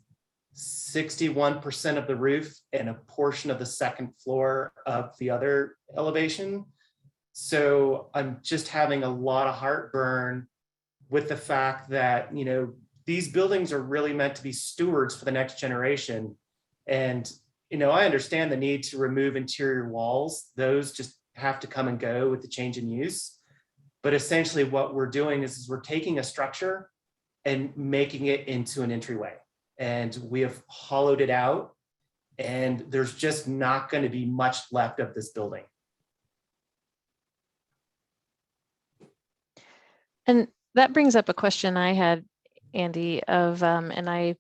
61% of the roof and a portion of the second floor of the other elevation. So I'm just having a lot of heartburn with the fact that, you know, these buildings are really meant to be stewards for the next generation. And, you know, I understand the need to remove interior walls. Those just have to come and go with the change in use. But essentially what we're doing is we're taking a structure and making it into an entryway. And we have hollowed it out, and there's just not going to be much left of this building. And that brings up a question I had, Andy, of, and I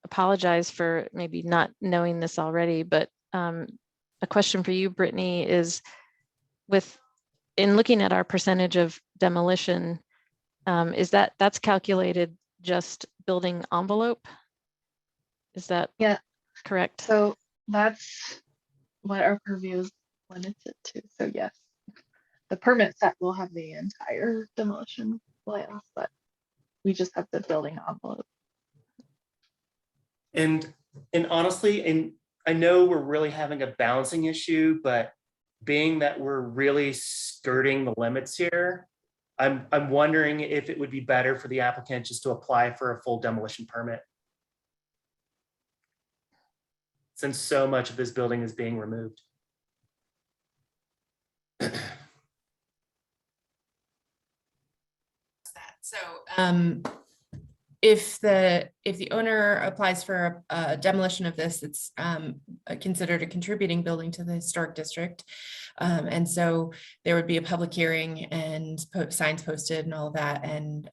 apologize for maybe not knowing this already, but a question for you, Brittany, is in looking at our percentage of demolition, is that's calculated just building envelope? Is that correct? So that's what our purview is limited to. So yes, the permit set will have the entire demolition plan, but we just have the building envelope. And honestly, and I know we're really having a balancing issue, but being that we're really skirting the limits here, I'm wondering if it would be better for the applicant just to apply for a full demolition permit, since so much of this building is being removed. So if the owner applies for a demolition of this, it's considered a contributing building to the historic district. And so there would be a public hearing and signs posted and all that. And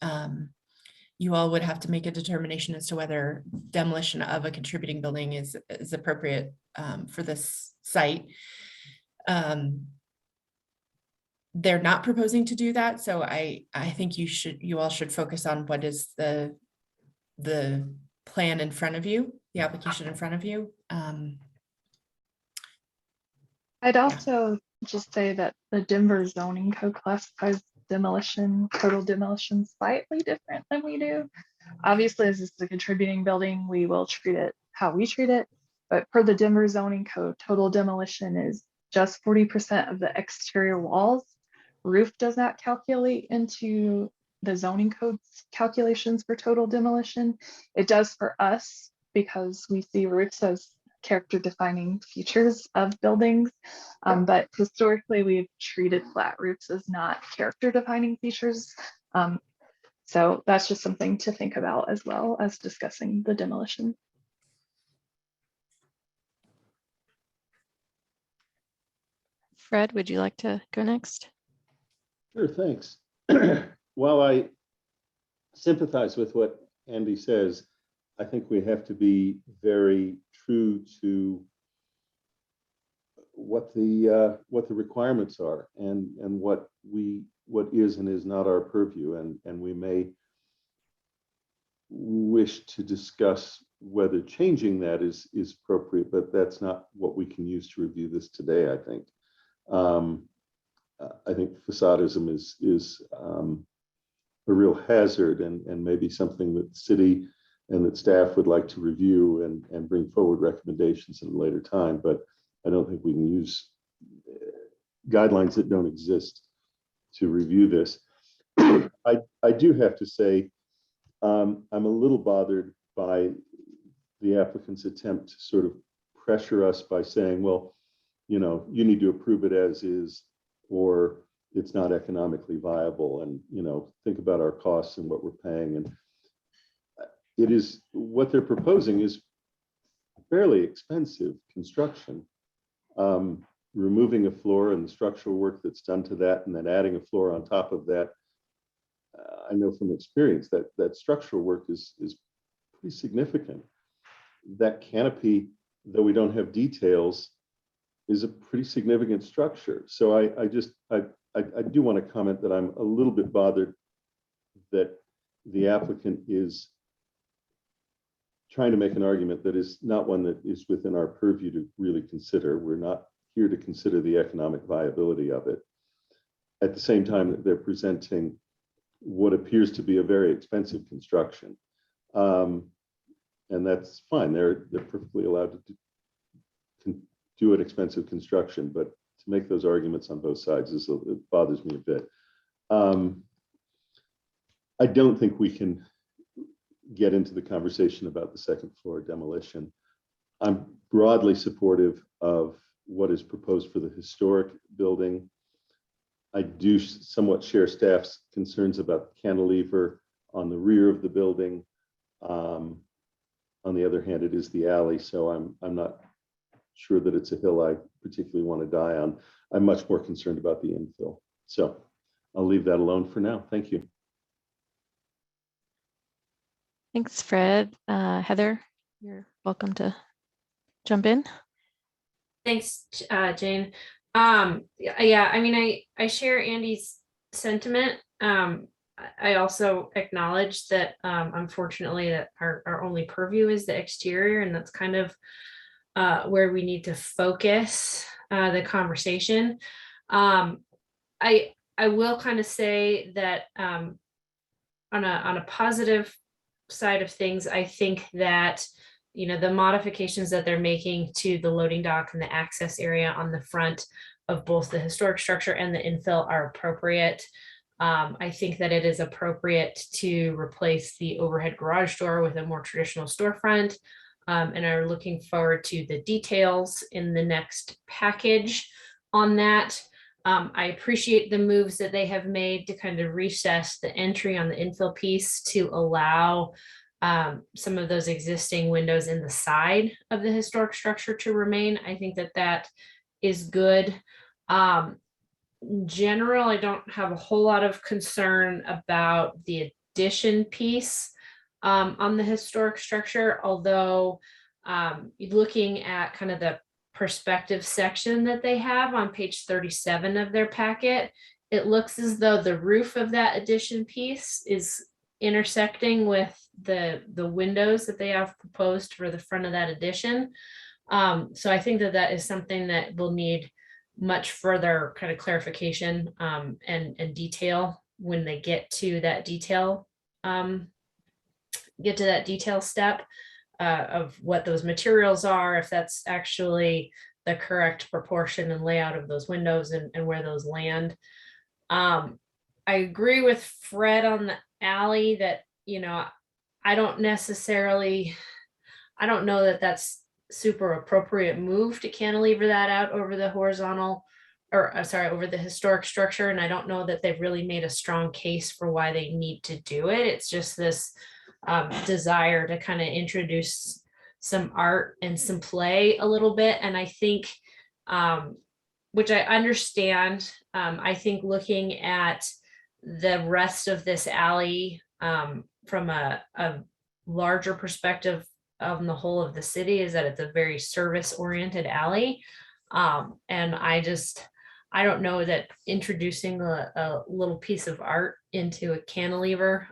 you all would have to make a determination as to whether demolition of a contributing building is appropriate for this site. They're not proposing to do that. So I think you all should focus on what is the plan in front of you, the application in front of you. I'd also just say that the Denver zoning code classifies total demolition slightly different than we do. Obviously, as this is a contributing building, we will treat it how we treat it. But per the Denver zoning code, total demolition is just 40% of the exterior walls. Roof does not calculate into the zoning code's calculations for total demolition. It does for us because we see roofs as character defining features of buildings. But historically, we've treated flat roofs as not character defining features. So that's just something to think about as well as discussing the demolition. Fred, would you like to go next? Sure, thanks. While I sympathize with what Andy says, I think we have to be very true to what the requirements are and what is and is not our purview, and we may wish to discuss whether changing that is appropriate, but that's not what we can use to review this today. I think facadism is a real hazard and maybe something that the city and that staff would like to review and bring forward recommendations at a later time. But I don't think we can use guidelines that don't exist to review this. I do have to say, I'm a little bothered by the applicant's attempt to sort of pressure us by saying, well, you know, you need to approve it as is, or it's not economically viable. And, you know, think about our costs and what we're paying. And it is, what they're proposing is fairly expensive construction. Removing a floor and the structural work that's done to that, and then adding a floor on top of that. I know from experience that structural work is pretty significant. That canopy, though we don't have details, is a pretty significant structure. So I do want to comment that I'm a little bit bothered that the applicant is trying to make an argument that is not one that is within our purview to really consider. We're not here to consider the economic viability of it. At the same time that they're presenting what appears to be a very expensive construction. And that's fine. They're perfectly allowed to do an expensive construction, but to make those arguments on both sides it bothers me a bit. I don't think we can get into the conversation about the second floor demolition. I'm broadly supportive of what is proposed for the historic building. I do somewhat share staff's concerns about the cantilever on the rear of the building. On the other hand, it is the alley, so I'm not sure that it's a hill I particularly want to die on. I'm much more concerned about the infill. So I'll leave that alone for now. Thank you. Thanks, Fred. Heather, you're welcome to jump in. Thanks, Jane. Yeah, I mean, I share Andy's sentiment. I also acknowledge that unfortunately that our only purview is the exterior, and that's kind of where we need to focus the conversation. I will kind of say that on a positive side of things, I think that the modifications that they're making to the loading dock and the access area on the front of both the historic structure and the infill are appropriate. I think that it is appropriate to replace the overhead garage door with a more traditional storefront, and are looking forward to the details in the next package on that. I appreciate the moves that they have made to kind of recess the entry on the infill piece to allow some of those existing windows in the side of the historic structure to remain. I think that that is good. In general, I don't have a whole lot of concern about the addition piece on the historic structure, although looking at kind of the perspective section that they have on page 37 of their packet, it looks as though the roof of that addition piece is intersecting with the windows that they have proposed for the front of that addition. So I think that that is something that will need much further kind of clarification and detail when they get to that detail step of what those materials are, if that's actually the correct proportion and layout of those windows and where those land. I agree with Fred on the alley that, I don't know that that's super appropriate move to cantilever that out over the horizontal, or over the historic structure. And I don't know that they've really made a strong case for why they need to do it. It's just this desire to kind of introduce some art and some play a little bit. And I think, which I understand, I think looking at the rest of this alley from a larger perspective on the whole of the city is that it's a very service-oriented alley. And I don't know that introducing a little piece of art into a cantilever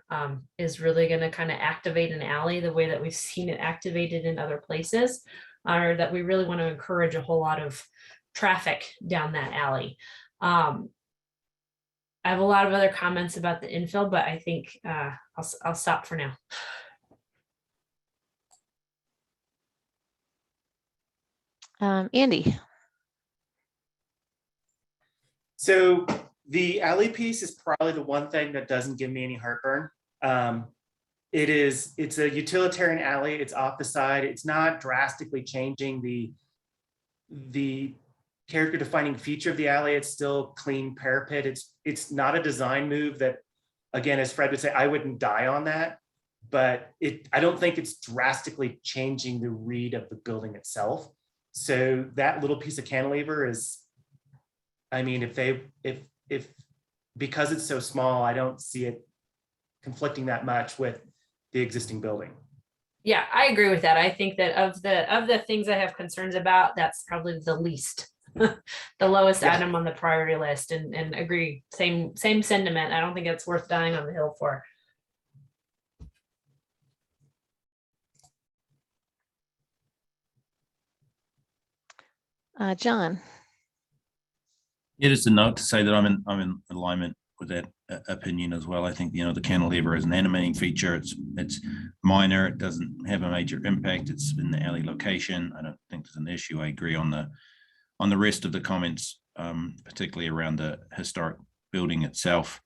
is really going to kind of activate an alley the way that we've seen it activated in other places, or that we really want to encourage a whole lot of traffic down that alley. I have a lot of other comments about the infill, but I think I'll stop for now. Andy. So the alley piece is probably the one thing that doesn't give me any heartburn. It's a utilitarian alley. It's off the side. It's not drastically changing the character defining feature of the alley. It's still clean parapet. It's not a design move that, again, as Fred would say, I wouldn't die on that, but I don't think it's drastically changing the read of the building itself. So that little piece of cantilever is, I mean, if because it's so small, I don't see it conflicting that much with the existing building. Yeah, I agree with that. I think that of the things I have concerns about, that's probably the least, the lowest item on the priority list, and agree. Same sentiment. I don't think it's worth dying on the hill for. John. Yeah, just a note to say that I'm in alignment with that opinion as well. I think, you know, the cantilever is an animating feature. It's minor. It doesn't have a major impact. It's in the alley location. I don't think there's an issue. I agree on the rest of the comments, particularly around the historic building itself.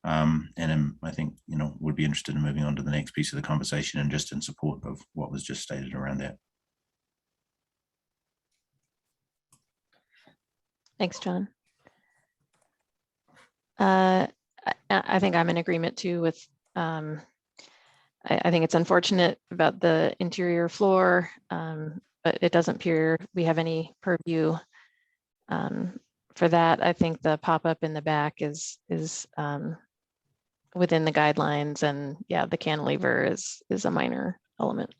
And I think, you know, would be interested in moving on to the next piece of the conversation and just in support of what was just stated around that. Thanks, John. I think I'm in agreement too with, I think it's unfortunate about the interior floor, but it doesn't appear we have any purview for that. I think the pop-up in the back is within the guidelines, and yeah, the cantilever is a minor element.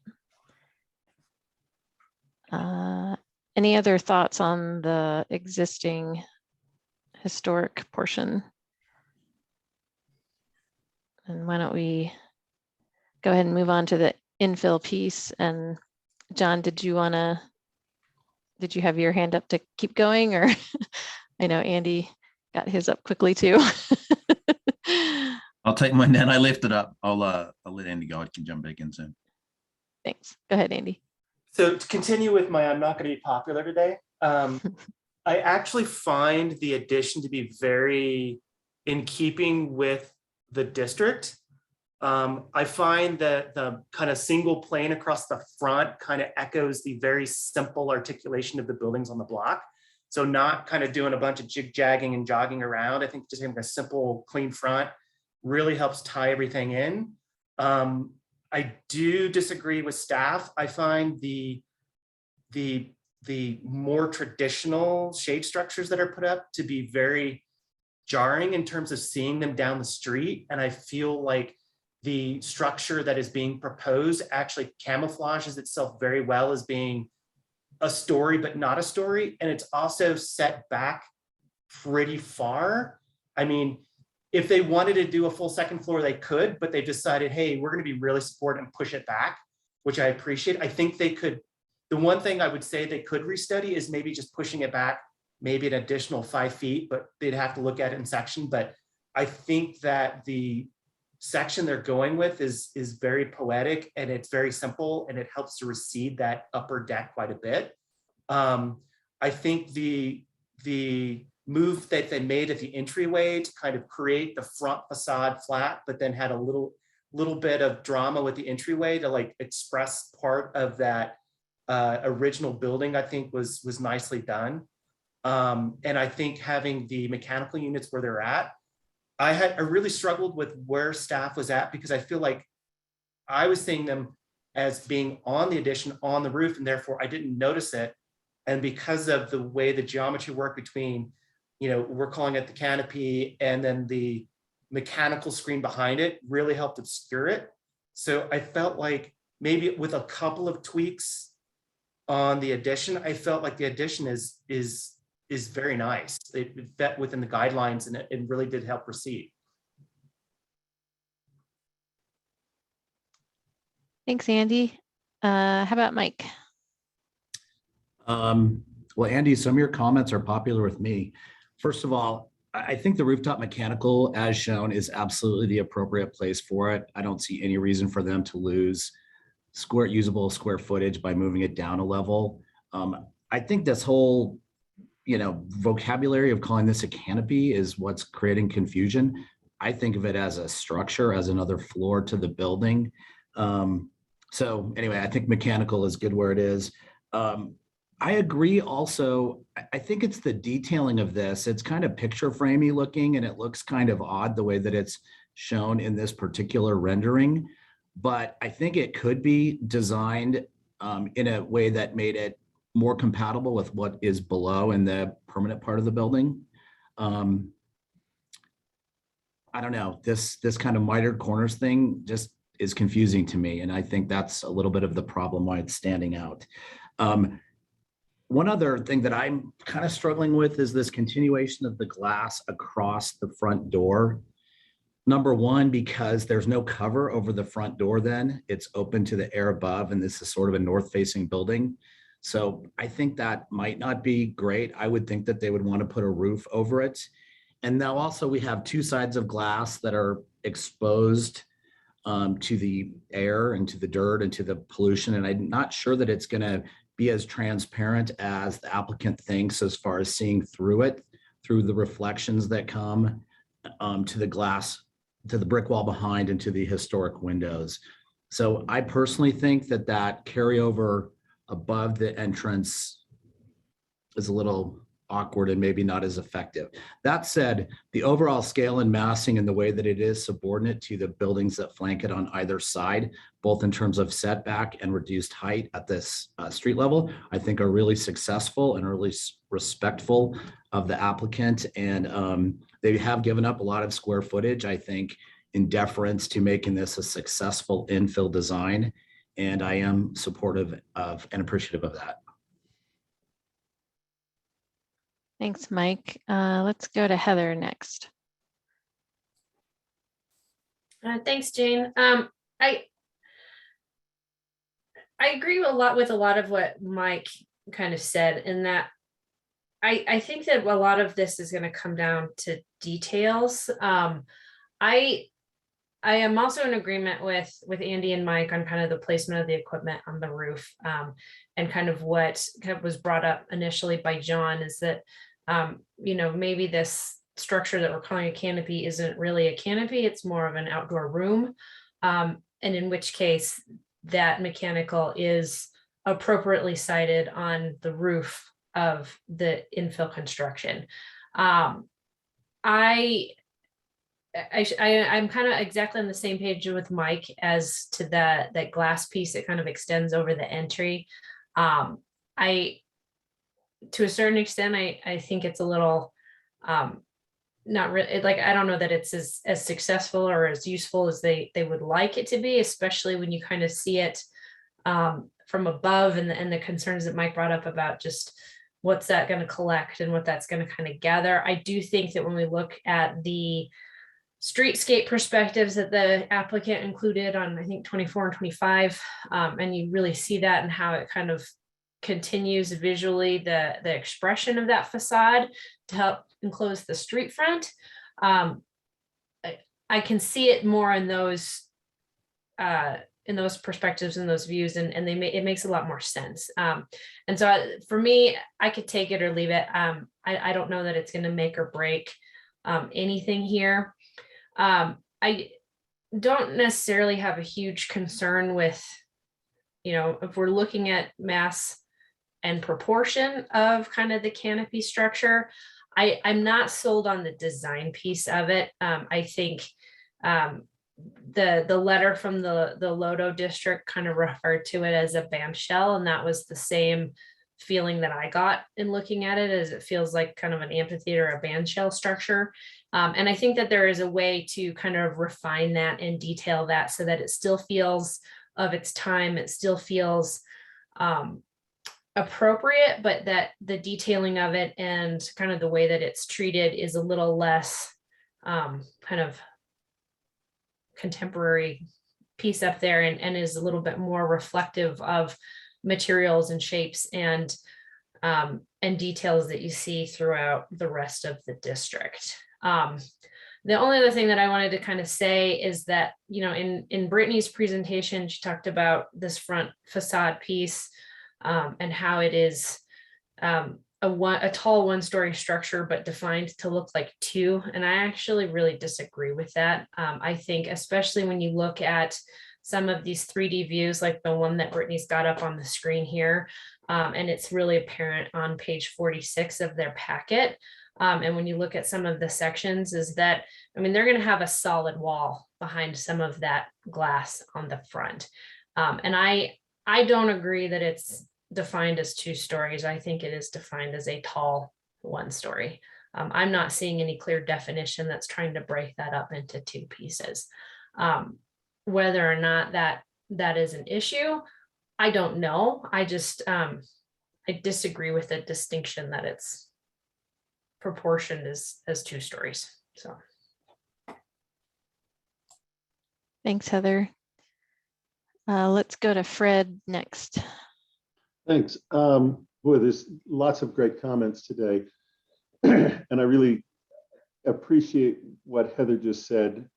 Any other thoughts on the existing historic portion? And why don't we go ahead and move on to the infill piece? And John, did you have your hand up to keep going, or I know Andy got his up quickly too. I'll take mine down. I left it up. I'll let Andy go. I can jump back in soon. Thanks. Go ahead, Andy. So to continue with my, I'm not going to be popular today. I actually find the addition to be very in keeping with the district. I find that the kind of single plane across the front kind of echoes the very simple articulation of the buildings on the block. So not kind of doing a bunch of jig-jagging and jogging around. I think just having a simple, clean front really helps tie everything in. I do disagree with staff. I find the more traditional shade structures that are put up to be very jarring in terms of seeing them down the street. And I feel like the structure that is being proposed actually camouflages itself very well as being a story, but not a story. And it's also set back pretty far. I mean, if they wanted to do a full second floor, they could, but they decided, hey, we're going to be really supportive and push it back, which I appreciate. I think they could, the one thing I would say they could restudy is maybe just pushing it back, maybe an additional 5 feet, but they'd have to look at it in section. But I think that the section they're going with is very poetic, and it's very simple, and it helps to recede that upper deck quite a bit. I think the move that they made at the entryway to kind of create the front facade flat, but then had a little bit of drama with the entryway to like express part of that original building, I think was nicely done. And I think having the mechanical units where they're at, I really struggled with where staff was at, because I feel like I was seeing them as being on the addition on the roof, and therefore I didn't notice it. And because of the way the geometry worked between, you know, we're calling it the canopy and then the mechanical screen behind it really helped obscure it. So I felt like maybe with a couple of tweaks on the addition, I felt like the addition is very nice. It fit within the guidelines, and it really did help proceed. Thanks, Andy. How about Mike? Well, Andy, some of your comments are popular with me. First of all, I think the rooftop mechanical, as shown, is absolutely the appropriate place for it. I don't see any reason for them to lose usable square footage by moving it down a level. I think this whole, you know, vocabulary of calling this a canopy is what's creating confusion. I think of it as a structure, as another floor to the building. So anyway, I think mechanical is good where it is. I agree also. I think it's the detailing of this. It's kind of picture framey looking, and it looks kind of odd the way that it's shown in this particular rendering. But I think it could be designed in a way that made it more compatible with what is below in the permanent part of the building. I don't know, this kind of mitered corners thing just is confusing to me. And I think that's a little bit of the problem why it's standing out. One other thing that I'm kind of struggling with is this continuation of the glass across the front door. Number one, because there's no cover over the front door, then it's open to the air above, and this is sort of a north-facing building. So I think that might not be great. I would think that they would want to put a roof over it. And now also we have two sides of glass that are exposed to the air and to the dirt and to the pollution. And I'm not sure that it's going to be as transparent as the applicant thinks as far as seeing through it, through the reflections that come to the glass, to the brick wall behind and to the historic windows. So I personally think that that carryover above the entrance is a little awkward and maybe not as effective. That said, the overall scale and massing and the way that it is subordinate to the buildings that flank it on either side, both in terms of setback and reduced height at this street level, I think are really successful and really respectful of the applicant. And they have given up a lot of square footage, I think, in deference to making this a successful infill design. And I am supportive of and appreciative of that. Thanks, Mike. Let's go to Heather next. Thanks, Jane. I agree a lot with a lot of what Mike kind of said, in that I think that a lot of this is going to come down to details. I am also in agreement with Andy and Mike on kind of the placement of the equipment on the roof, and kind of what kind of was brought up initially by John is that, you know, maybe this structure that we're calling a canopy isn't really a canopy, it's more of an outdoor room. And in which case that mechanical is appropriately sited on the roof of the infill construction. I'm kind of exactly on the same page with Mike as to that glass piece that kind of extends over the entry. To a certain extent, I think it's a little not really, like, I don't know that it's as successful or as useful as they would like it to be, especially when you kind of see it from above, and the concerns that Mike brought up about just what's that going to collect and what that's going to kind of gather. I do think that when we look at the streetscape perspectives that the applicant included on, I think, 24 and 25, and you really see that and how it kind of continues visually the expression of that facade to help enclose the street front. I can see it more in those perspectives and those views, and it makes a lot more sense. And so for me, I could take it or leave it. I don't know that it's going to make or break anything here. I don't necessarily have a huge concern with, you know, if we're looking at mass and proportion of kind of the canopy structure, I'm not sold on the design piece of it. I think the letter from the Lodo district kind of referred to it as a band shell, and that was the same feeling that I got in looking at it, as it feels like kind of an amphitheater, a band shell structure. And I think that there is a way to kind of refine that and detail that so that it still feels of its time, it still feels appropriate, but that the detailing of it and kind of the way that it's treated is a little less kind of contemporary piece up there, and is a little bit more reflective of materials and shapes and details that you see throughout the rest of the district. The only other thing that I wanted to kind of say is that, you know, in Brittany's presentation, she talked about this front facade piece and how it is a tall one-story structure, but defined to look like two. And I actually really disagree with that. I think, especially when you look at some of these 3D views, like the one that Brittany's got up on the screen here, and it's really apparent on page 46 of their packet. And when you look at some of the sections, is that, I mean, they're going to have a solid wall behind some of that glass on the front. And I don't agree that it's defined as 2 stories. I think it is defined as a tall 1 story. I'm not seeing any clear definition that's trying to break that up into 2 pieces. Whether or not that is an issue, I don't know. I just, I disagree with the distinction that it's proportioned as 2 stories. So. Thanks, Heather. Let's go to Fred next. Thanks. Boy, there's lots of great comments today. And appreciate what Heather just said,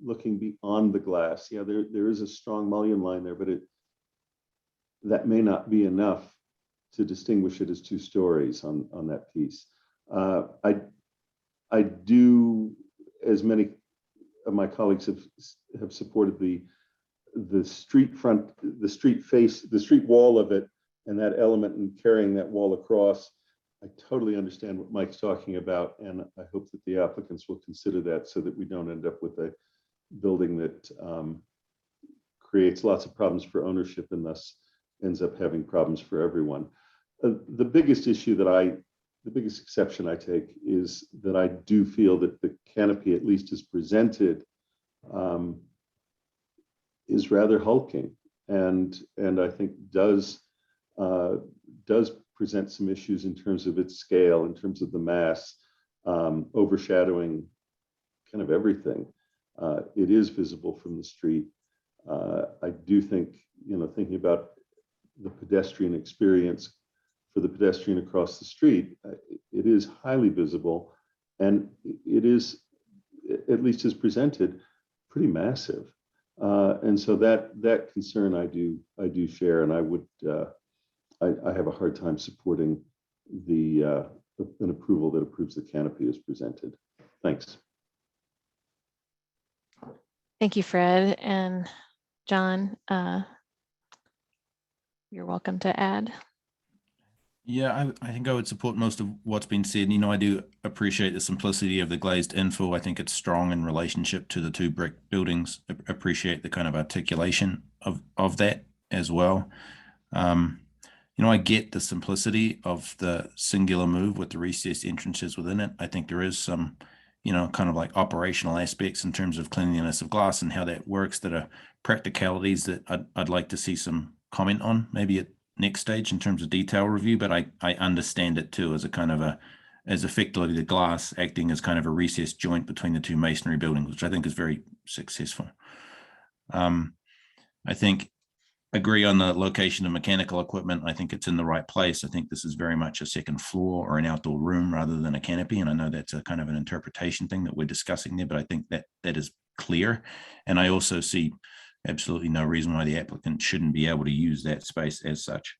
looking beyond the glass. Yeah, there is a strong mullion line there, but that may not be enough to distinguish it as 2 stories on that piece. I do, as many of my colleagues have supported the street front, the street face, the street wall of it, and that element and carrying that wall across. I totally understand what Mike's talking about, and I hope that the applicants will consider that so that we don't end up with a building that creates lots of problems for ownership and thus ends up having problems for everyone. The biggest issue the biggest exception I take is that I do feel that the canopy, at least as presented, is rather hulking, and I think does present some issues in terms of its scale, in terms of the mass, overshadowing kind of everything. It is visible from the street. I do think, thinking about the pedestrian experience for the pedestrian across the street, it is highly visible, and it is, at least as presented, pretty massive. And so that concern I do share, and I would I have a hard time supporting an approval that approves the canopy as presented. Thanks. Thank you, Fred. And John, you're welcome to add. Yeah, I think I would support most of what's been said. I do appreciate the simplicity of the glazed infill. I think it's strong in relationship to the 2 brick buildings. Appreciate the kind of articulation of that as well. I get the simplicity of the singular move with the recessed entrances within it. I think there is some, kind of like operational aspects in terms of cleanliness of glass and how that works that are practicalities that I'd like to see some comment on, maybe at next stage in terms of detail review, but I understand it too as a kind of as effectively the glass acting as kind of a recessed joint between the 2 masonry buildings, which I think is very successful. I think agree on the location of mechanical equipment. I think it's in the right place. I think this is very much a second floor or an outdoor room rather than a canopy. And I know that's a kind of an interpretation thing that we're discussing there, but I think that is clear. And I also see absolutely no reason why the applicant shouldn't be able to use that space as such.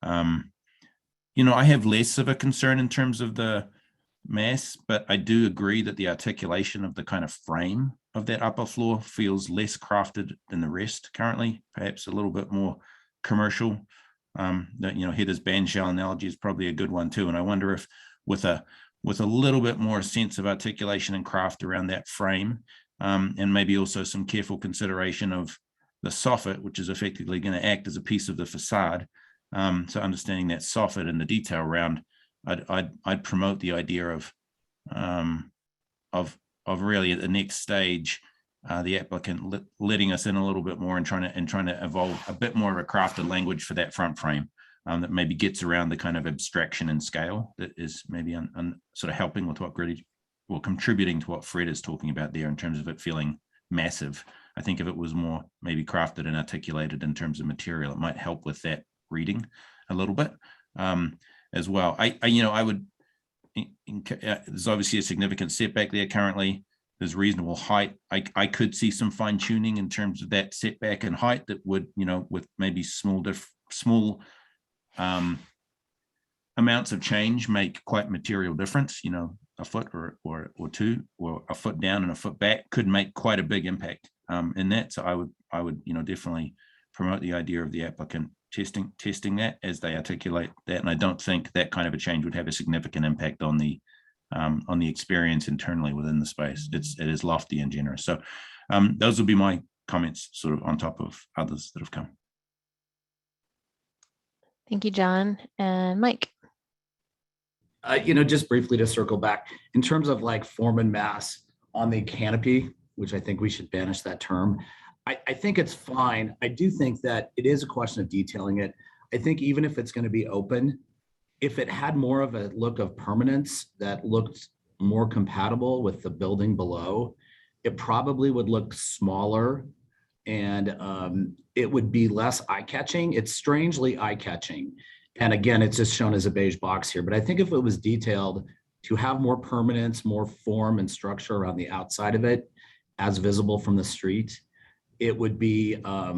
I have less of a concern in terms of the mass, but I do agree that the articulation of the kind of frame of that upper floor feels less crafted than the rest currently, perhaps a little bit more commercial. Heather's band shell analogy is probably a good one too. And I wonder if with a little bit more sense of articulation and craft around that frame, and maybe also some careful consideration of the soffit, which is effectively going to act as a piece of the facade. So understanding that soffit and the detail around, I'd promote the idea of really at the next stage, the applicant letting us in a little bit more and trying to evolve a bit more of a crafted language for that front frame that maybe gets around the kind of abstraction and scale that is maybe sort of helping with contributing to what Fred is talking about there in terms of it feeling massive. I think if it was more maybe crafted and articulated in terms of material, it might help with that reading a little bit as well. I would. There's obviously a significant setback there currently. There's reasonable height. I could see some fine tuning in terms of that setback and height that would, with maybe small amounts of change make quite material difference. A foot or 2 or a foot down and a foot back could make quite a big impact in that. So I would definitely promote the idea of the applicant testing that as they articulate that. And I don't think that kind of a change would have a significant impact on the experience internally within the space. It is lofty and generous. So those would be my comments sort of on top of others that have come. Thank you, John. And Mike. Just briefly to circle back, in terms of like form and mass on the canopy, which I think we should banish that term. I think it's fine. I do think that it is a question of detailing it. I think even if it's going to be open, if it had more of a look of permanence that looked more compatible with the building below, it probably would look smaller and it would be less eye-catching. It's strangely eye-catching. And again, it's just shown as a beige box here, but I think if it was detailed, to have more permanence, more form and structure around the outside of it as visible from the street, it would be, I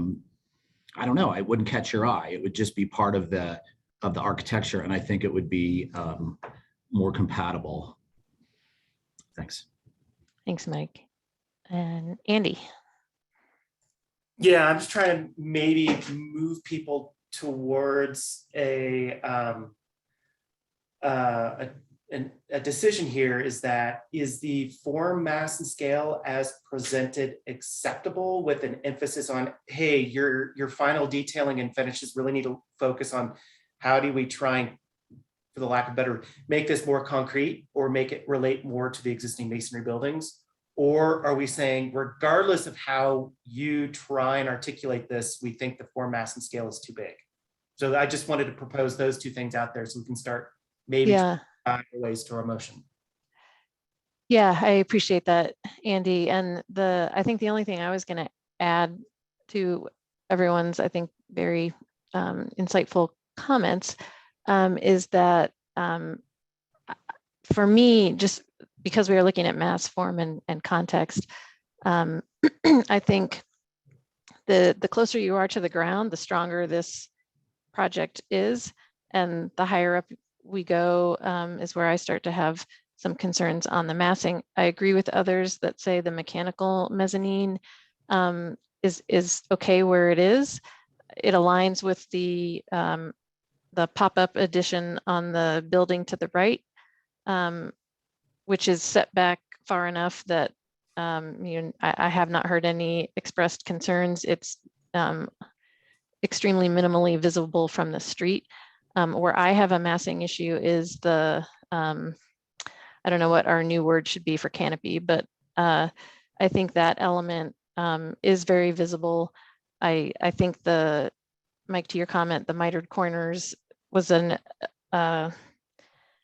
don't know, it wouldn't catch your eye. It would just be part of the architecture. And I think it would be more compatible. Thanks. Thanks, Mike. And Andy. Yeah, I'm just trying to maybe move people towards a decision here. Is the form, mass, and scale as presented acceptable, with an emphasis on, hey, your final detailing and finishes really need to focus on how do we try and, for the lack of better, make this more concrete or make it relate more to the existing masonry buildings? Or are we saying, regardless of how you try and articulate this, we think the form, mass, and scale is too big? So I just wanted to propose those two things out there so we can start maybe ways to our motion. Yeah, I appreciate that, Andy. And I think the only thing I was going to add to everyone's, I think, very insightful comments is that for me, just because we are looking at mass, form, and context, I think the closer you are to the ground, the stronger this project is, and the higher up we go is where I start to have some concerns on the massing. I agree with others that say the mechanical mezzanine is okay where it is. It aligns with the pop-up addition on the building to the right, which is set back far enough that I have not heard any expressed concerns. It's extremely minimally visible from the street. Where I have a massing issue is the, I don't know what our new word should be for canopy, but I think that element is very visible. I think Mike, to your comment, the mitered corners was an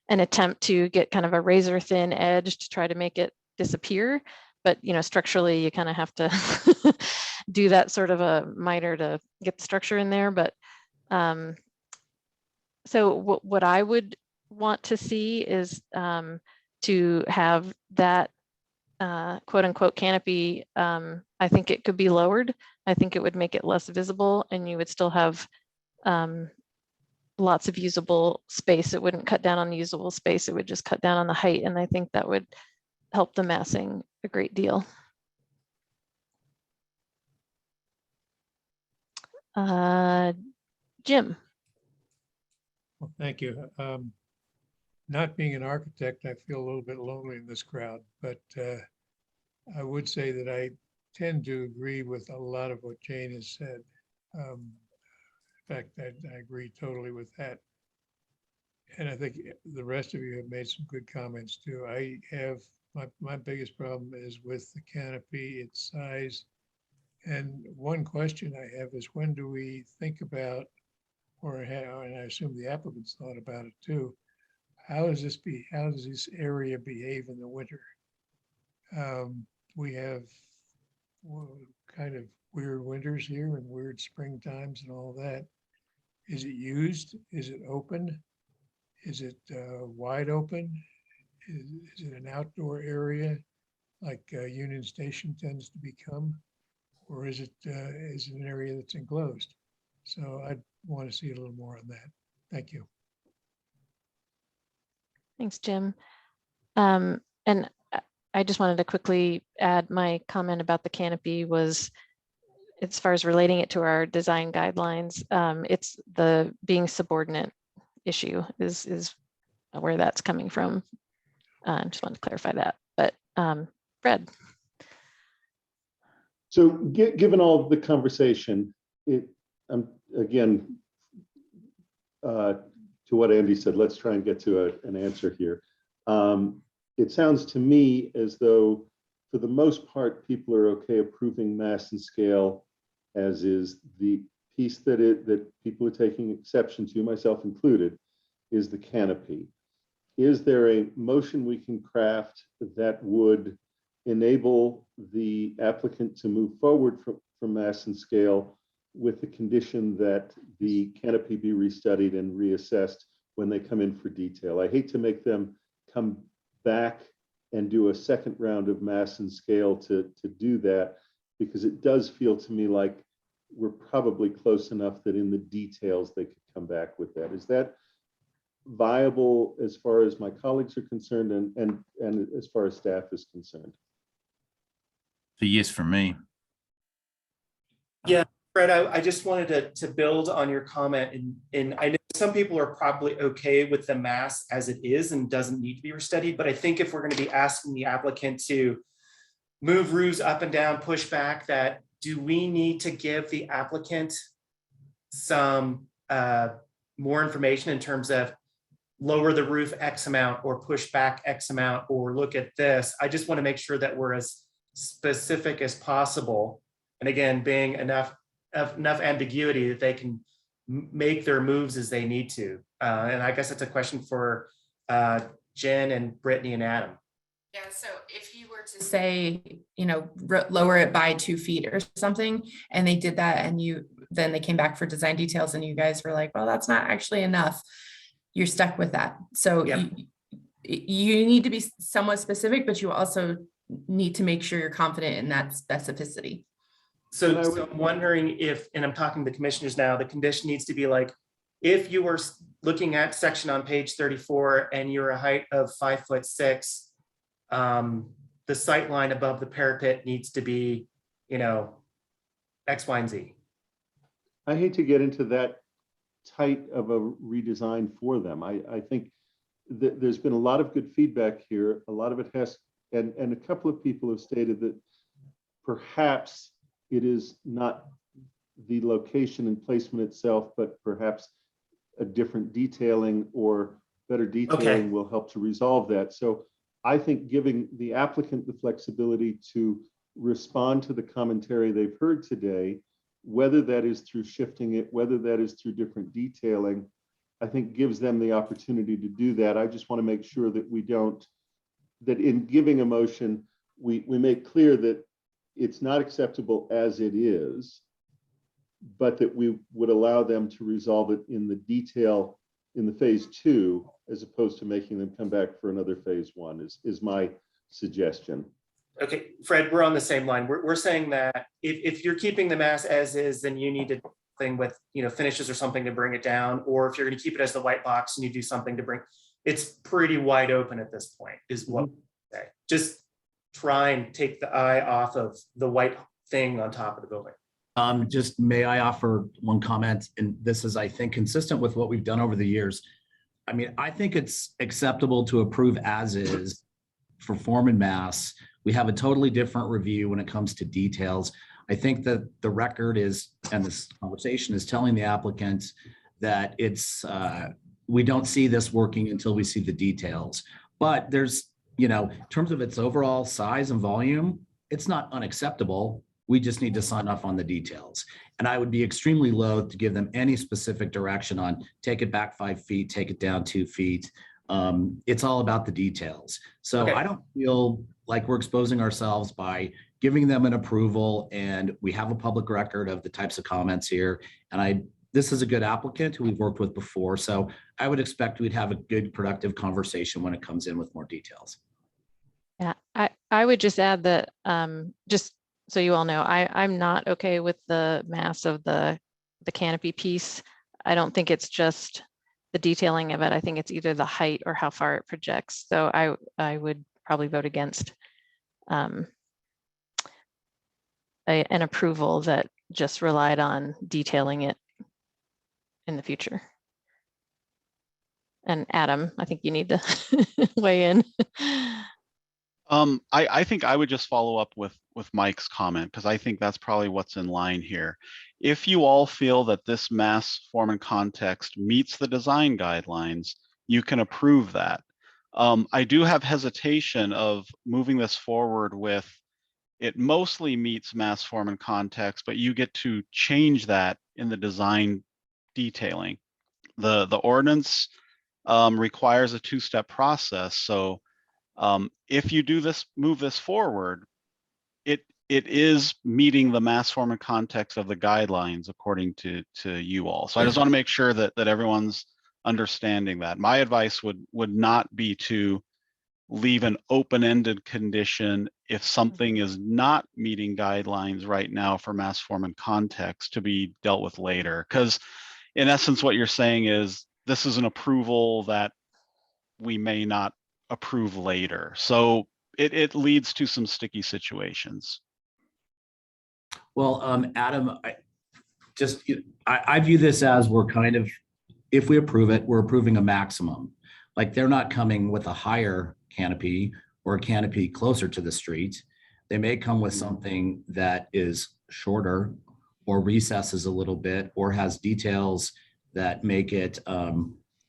attempt to get kind of a razor thin edge to try to make it disappear. But, structurally, you kind of have to do that sort of a miter to get the structure in there. But so what I would want to see is to have that quote unquote canopy. I think it could be lowered. I think it would make it less visible, and you would still have lots of usable space. It wouldn't cut down on the usable space. It would just cut down on the height. And I think that would help the massing a great deal. Jim. Well, thank you. Not being an architect, I feel a little bit lonely in this crowd, but I would say that I tend to agree with a lot of what Jane has said. In fact, I agree totally with that. And I think the rest of you have made some good comments too. I have, my biggest problem is with the canopy, its size. And one question I have is, when do we think about, and I assume the applicants thought about it too, how does this area behave in the winter? We have kind of weird winters here and weird spring times and all that. Is it used? Is it open? Is it wide open? Is it an outdoor area like Union Station tends to become? Or is it an area that's enclosed? So I'd want to see a little more on that. Thank you. Thanks, Jim. And I just wanted to quickly add my comment about the canopy was, as far as relating it to our design guidelines, it's the being subordinate issue is where that's coming from. I just wanted to clarify that. But Fred. So given all the conversation, again, to what Andy said, let's try and get to an answer here. It sounds to me as though, for the most part, people are okay approving mass and scale, as is. The piece that people are taking exception to, myself included, is the canopy. Is there a motion we can craft that would enable the applicant to move forward from mass and scale, with the condition that the canopy be restudied and reassessed when they come in for detail? I hate to make them come back and do a second round of mass and scale to do that, because it does feel to me like we're probably close enough that in the details they could come back with that. Is that viable as far as my colleagues are concerned and as far as staff is concerned? So yes, for me. Yeah, Fred, I just wanted to build on your comment, and I know some people are probably okay with the mass as it is and doesn't need to be restudied, but I think if we're going to be asking the applicant to move roofs up and down, push back, that do we need to give the applicant some more information in terms of lower the roof X amount or push back X amount or look at this? I just want to make sure that we're as specific as possible. And again, being enough ambiguity that they can make their moves as they need to. And I guess that's a question for Jen and Brittany and Adam. Yeah, so if you were to say, you know, lower it by 2 feet or something, and they did that, and then they came back for design details and you guys were like, well, that's not actually enough, you're stuck with that. So yeah. You need to be somewhat specific, but you also need to make sure you're confident in that specificity. So I'm wondering if, and I'm talking to the commissioners now, the condition needs to be like, if you were looking at section on page 34 and you're a height of 5'6", the sight line above the parapet needs to be, you know, X, Y, and Z. I hate to get into that tight of a redesign for them. I think that there's been a lot of good feedback here. A lot of it has, and a couple of people have stated that perhaps it is not the location and placement itself, but perhaps a different detailing or better detailing will help to resolve that. So I think giving the applicant the flexibility to respond to the commentary they've heard today, whether that is through shifting it, whether that is through different detailing, I think gives them the opportunity to do that. I just want to make sure that we don't, that in giving a motion, we make clear that it's not acceptable as it is, but that we would allow them to resolve it in the detail in the phase 2, as opposed to making them come back for another phase 1 is my suggestion. Okay, Fred, we're on the same line. We're saying that if you're keeping the mass as is, then you need to thing with, you know, finishes or something to bring it down, or if you're going to keep it as the white box and you do something to bring, it's pretty wide open at this point, is what we say. Just try and take the eye off of the white thing on top of the building. Just may I offer one comment? And this is, I think, consistent with what we've done over the years. I mean, I think it's acceptable to approve as is for form and mass. We have a totally different review when it comes to details. I think that the record is, and this conversation is telling the applicant that it's, we don't see this working until we see the details. But there's, you know, in terms of its overall size and volume, it's not unacceptable. We just need to sign off on the details. And I would be extremely loath to give them any specific direction on take it back 5 feet, take it down 2 feet. It's all about the details. So okay. I don't feel like we're exposing ourselves by giving them an approval, and we have a public record of the types of comments here. And this is a good applicant who we've worked with before. So I would expect we'd have a good, productive conversation when it comes in with more details. Yeah, I would just add that just so you all know, I'm not okay with the mass of the canopy piece. I don't think it's just the detailing of it. I think it's either the height or how far it projects. So I would probably vote against an approval that just relied on detailing it in the future. And Adam, I think you need to weigh in. I think I would just follow up with Mike's comment, because I think that's probably what's in line here. If you all feel that this mass form and context meets the design guidelines, you can approve that. I do have hesitation of moving this forward with it mostly meets mass form and context, but you get to change that in the design detailing. The ordinance requires a 2-step process. So if you do this, move this forward, it is meeting the mass form and context of the guidelines according to you all. So I just want to make sure that everyone's understanding that. My advice would not be to leave an open-ended condition if something is not meeting guidelines right now for mass form and context to be dealt with later. Because in essence, what you're saying is this is an approval that we may not approve later. So it leads to some sticky situations. Well, Adam, I view this as we're kind of, if we approve it, we're approving a maximum. Like they're not coming with a higher canopy or a canopy closer to the street. They may come with something that is shorter or recesses a little bit or has details that make it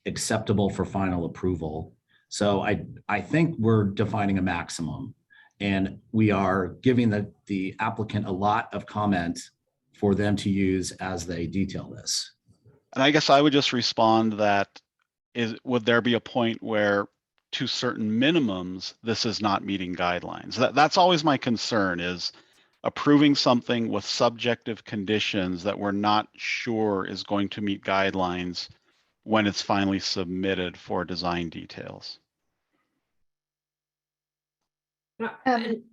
acceptable for final approval. So I think we're defining a maximum, and we are giving the applicant a lot of comment for them to use as they detail this. And I guess I would just respond that would there be a point where to certain minimums, this is not meeting guidelines? That's always my concern, is approving something with subjective conditions that we're not sure is going to meet guidelines when it's finally submitted for design details.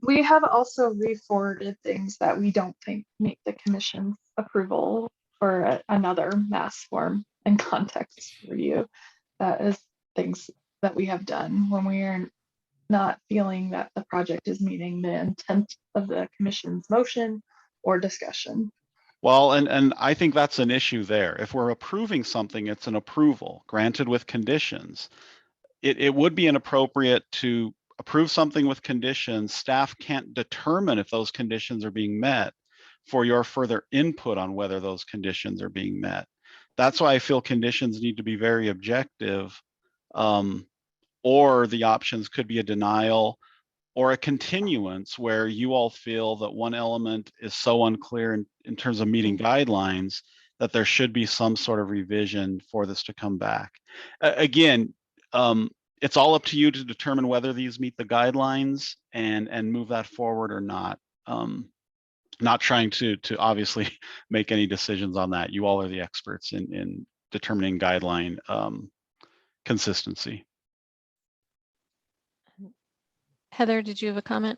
We have also re-forwarded things that we don't think meet the commission's approval for another mass form and context review. That is things that we have done when we are not feeling that the project is meeting the intent of the commission's motion or discussion. Well, and I think that's an issue there. If we're approving something, it's an approval granted with conditions. It would be inappropriate to approve something with conditions. Staff can't determine if those conditions are being met for your further input on whether those conditions are being met. That's why I feel conditions need to be very objective, or the options could be a denial or a continuance where you all feel that one element is so unclear in terms of meeting guidelines that there should be some sort of revision for this to come back. Again, it's all up to you to determine whether these meet the guidelines and move that forward or not. Not trying to obviously make any decisions on that. You all are the experts in determining guideline consistency. Heather, did you have a comment?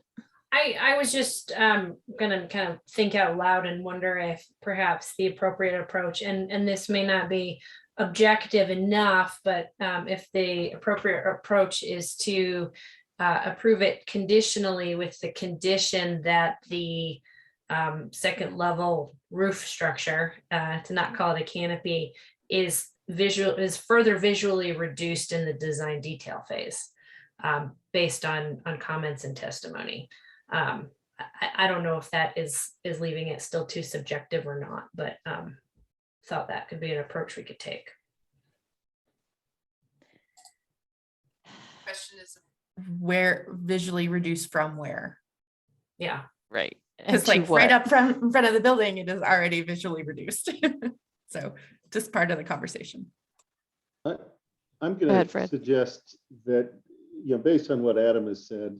I was just gonna kind of think out loud and wonder if perhaps the appropriate approach, and this may not be objective enough, but if the appropriate approach is to approve it conditionally with the condition that the second level roof structure, to not call it a canopy, is further visually reduced in the design detail phase, based on comments and testimony. I don't know if that is leaving it still too subjective or not, but thought that could be an approach we could take. Question is, where visually reduced from where? Yeah, right. Because like right up front in front of the building, it is already visually reduced. So just part of the conversation. I'm going to suggest that, based on what Adam has said,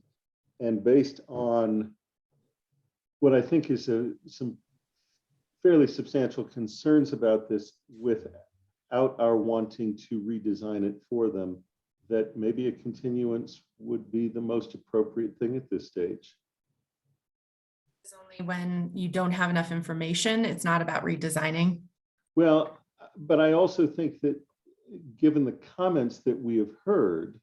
and based on what I think is some fairly substantial concerns about this without our wanting to redesign it for them, that maybe a continuance would be the most appropriate thing at this stage. It's only when you don't have enough information. It's not about redesigning. Well, but I also think that given the comments that we have heard,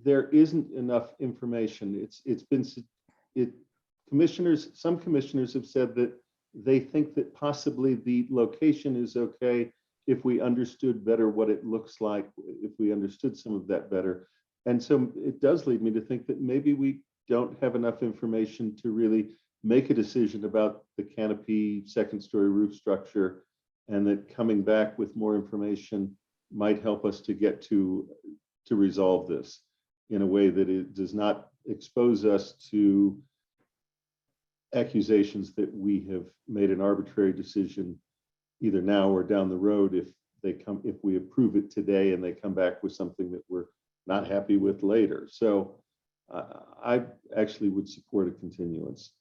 there isn't enough information. Some commissioners have said that they think that possibly the location is okay if we understood better what it looks like, if we understood some of that better. And so it does lead me to think that maybe we don't have enough information to really make a decision about the canopy second story roof structure, and that coming back with more information might help us to get to resolve this in a way that it does not expose us to accusations that we have made an arbitrary decision either now or down the road if we approve it today and they come back with something that we're not happy with later. So I actually would support a continuance.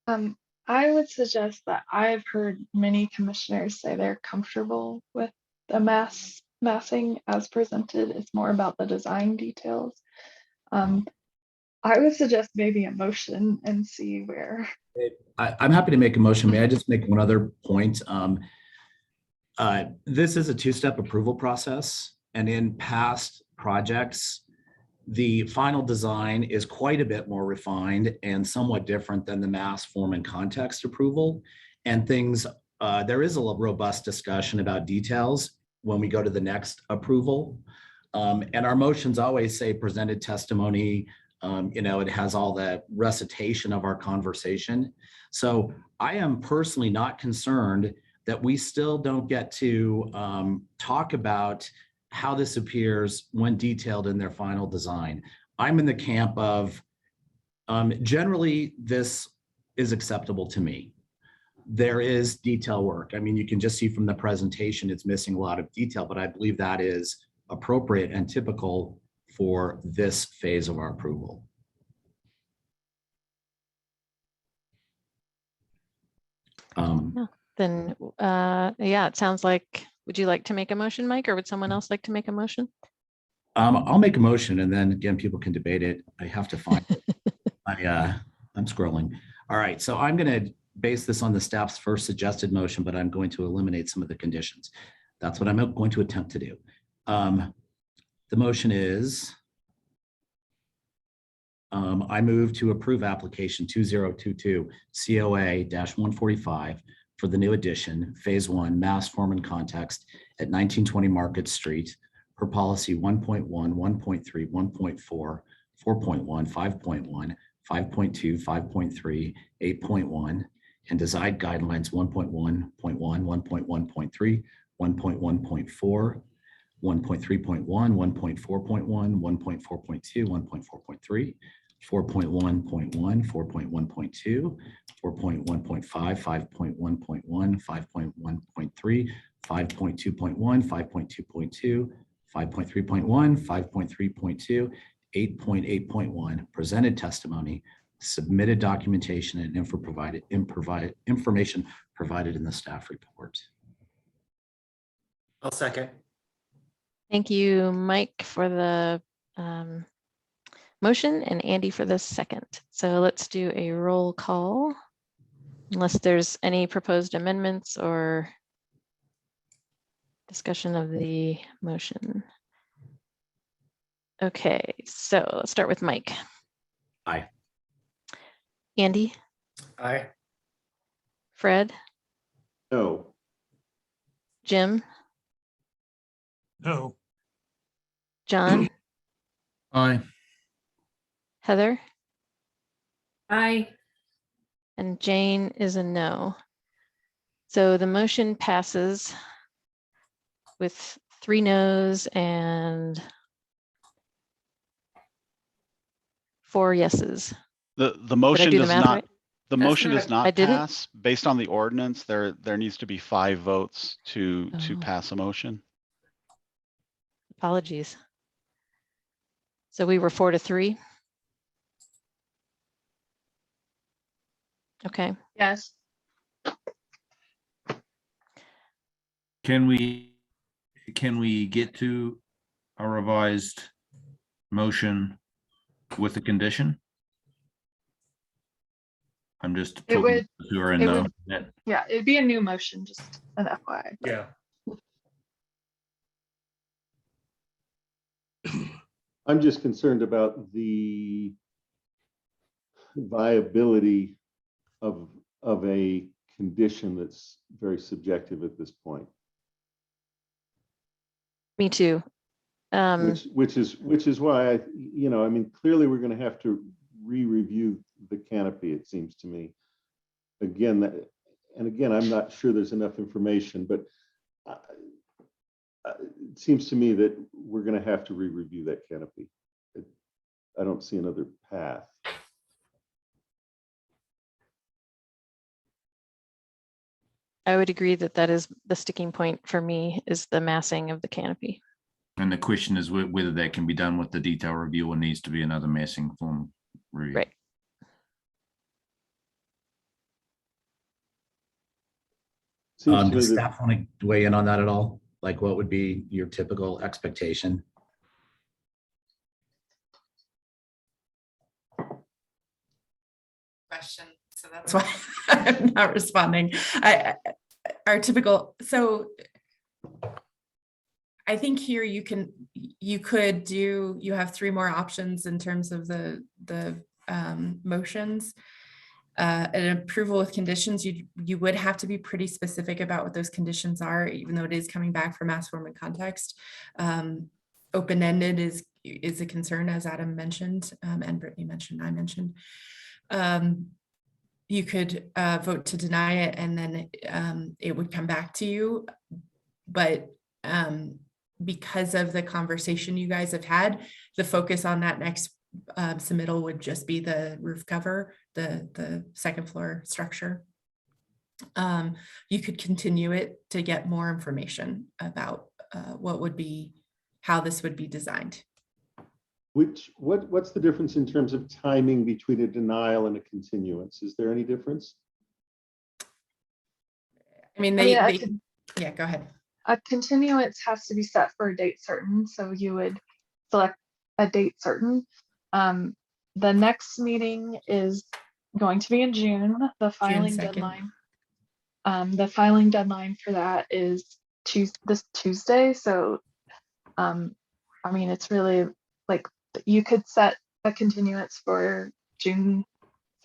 I would suggest that I've heard many commissioners say they're comfortable with the mass massing as presented. It's more about the design details. I would suggest maybe a motion and see where. I'm happy to make a motion. May I just make one other point? This is a two-step approval process, and in past projects, the final design is quite a bit more refined and somewhat different than the mass form and context approval. And things, there is a robust discussion about details when we go to the next approval. And our motions always say presented testimony. It has all the recitation of our conversation. So I am personally not concerned that we still don't get to talk about how this appears when detailed in their final design. I'm in the camp of generally this is acceptable to me. There is detail work. I mean, you can just see from the presentation, it's missing a lot of detail, but I believe that is appropriate and typical for this phase of our approval. Then, yeah, it sounds like, would you like to make a motion, Mike, or would someone else like to make a motion? I'll make a motion and then again, people can debate it. I have to find it. I'm scrolling. All right, so I'm going to base this on the staff's first suggested motion, but I'm going to eliminate some of the conditions. That's what I'm going to attempt to do. The motion is, I move to approve application 2022 COA-145 for the new addition, phase 1, mass form and context at 1920 Market Street, per policy 1.1, 1.3, 1.4, 4.1, 5.1, 5.2, 5.3, 8.1, and design guidelines 1.1.1, 1.1.3, 1.1.4, 1.3.1, 1.4.1, 1.4.2, 1.4.3, 4.1.1, 4.1.2, 4.1.5, 5.1.1, 5.1.3, 5.2.1, 5.2.2, 5.3.1, 5.3.2, 8.8.1, presented testimony, submitted documentation, and information provided in the staff report. I'll second. Thank you, Mike, for the motion and Andy for the second. So let's do a roll call, unless there's any proposed amendments or discussion of the motion. Okay, so let's start with Mike. Aye. Andy? Aye. Fred? No. Jim? No. John? Aye. Heather? Aye. And Jane is a no. So the motion passes with 3 no's and 4 yeses. The motion do the does math not, right? the That's motion does correct. I not didn't? pass. Based on the ordinance, there needs to be 5 votes to Oh. pass a motion. Apologies. So we were 4-3. Okay. Yes. Can we get to a revised motion with a condition? I'm just It talking would- to who are in it the would- net. Yeah, it'd be a new motion, just an FYI. Yeah. I'm just concerned about the viability of a condition that's very subjective at this point. Me too. Which is why I mean, clearly we're going to have to re-review the canopy, it seems to me. Again, I'm not sure there's enough information, but it seems to me that we're going to have to re-review that canopy. I don't see another path. I would agree that that is the sticking point for me, is the massing of the canopy. And the question is whether that can be done with the detail review or needs to be another massing form review. Right. Seems to me Does that staff want to weigh in on that at all? Like what would be your typical expectation? Question. So that's why I'm not responding. Our typical, so I think here you have 3 more options in terms of the motions. An approval with conditions, you would have to be pretty specific about what those conditions are, even though it is coming back from mass form and context. Open-ended is a concern, as Adam mentioned, and Brittany mentioned, I mentioned. You could vote to deny it, and then it would come back to you. But because of the conversation you guys have had, the focus on that next submittal would just be the roof cover, the second floor structure. You could continue it to get more information about how this would be designed. What's the difference in terms of timing between a denial and a continuance? Is there any difference? I mean, yeah, go ahead. A continuance has to be set for a date certain, so you would select a date certain. The next meeting is going to be in June. The filing deadline. The filing deadline for that is this Tuesday. So, I mean, it's really like you could set a continuance for June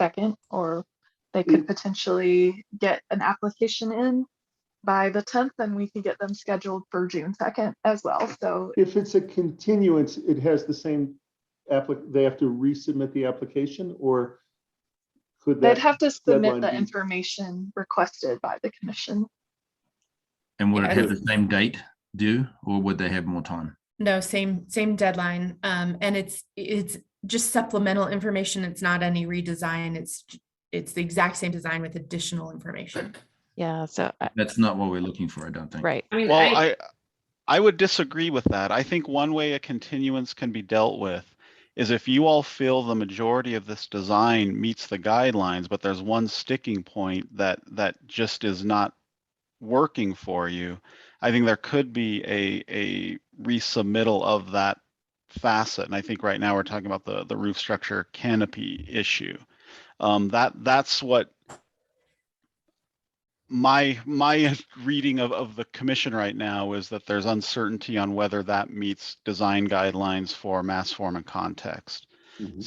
2nd, or they could potentially get an application in by the 10th, and we could get them scheduled for June 2nd as well. So if it's a continuance, it has the same they have to resubmit the application, or could they'd have to submit the information requested by the commission. And would it have the same date due, or would they have more time? No, same deadline. And it's just supplemental information. It's not any redesign. It's the exact same design with additional information. Yeah, so that's not what we're looking for, I don't think. Right. I mean, well, I would disagree with that. I think one way a continuance can be dealt with is if you all feel the majority of this design meets the guidelines, but there's one sticking point that just is not working for you. I think there could be a resubmittal of that facet. And I think right now we're talking about the roof structure canopy issue. That's what my reading of the commission right now is, that there's uncertainty on whether that meets design guidelines for mass form and context. Mm-hmm.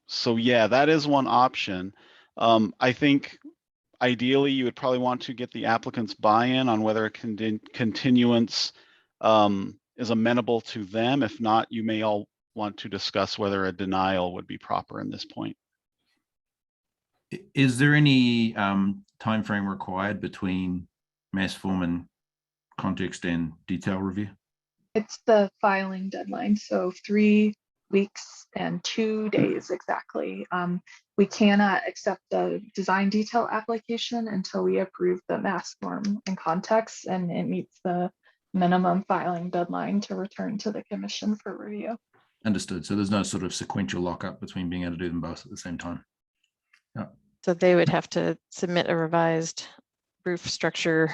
So yeah, that is one option. I think ideally you would probably want to get the applicant's buy-in on whether a continuance is amenable to them. If not, you may all want to discuss whether a denial would be proper in this point. Is there any time frame required between mass form and context and detail review? It's the filing deadline, so 3 weeks and 2 days exactly. We cannot accept the design detail application until we approve the mass form and context, and it meets the minimum filing deadline to return to the commission for review. Understood. So there's no sort of sequential lockup between being able to do them both at the same time. Yeah. So they would have to submit a revised roof structure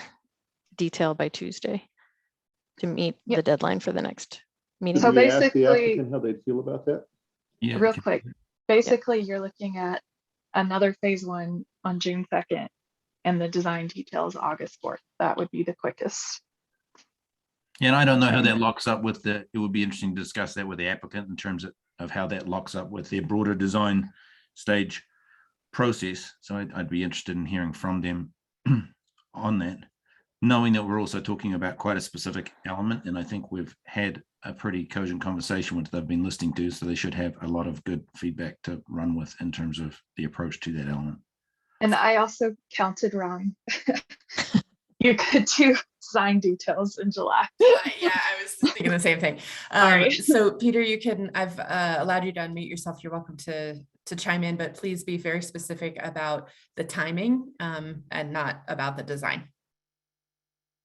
detail by Tuesday to meet the deadline for the next meeting. So basically, ask the applicant how they feel about that? Yeah. Real quick, basically you're looking at another phase 1 on June 2nd, and the design details August 4th. That would be the quickest. And I don't know how that locks up with it would be interesting to discuss that with the applicant in terms of how that locks up with their broader design stage process. So I'd be interested in hearing from them on that, knowing that we're also talking about quite a specific element. And I think we've had a pretty cogent conversation which they've been listening to, so they should have a lot of good feedback to run with in terms of the approach to that element. And I also counted wrong. You could do design details in July. Yeah, I was thinking the same thing. So Peter, I've allowed you to unmute yourself. You're welcome to chime in, but please be very specific about the timing and not about the design.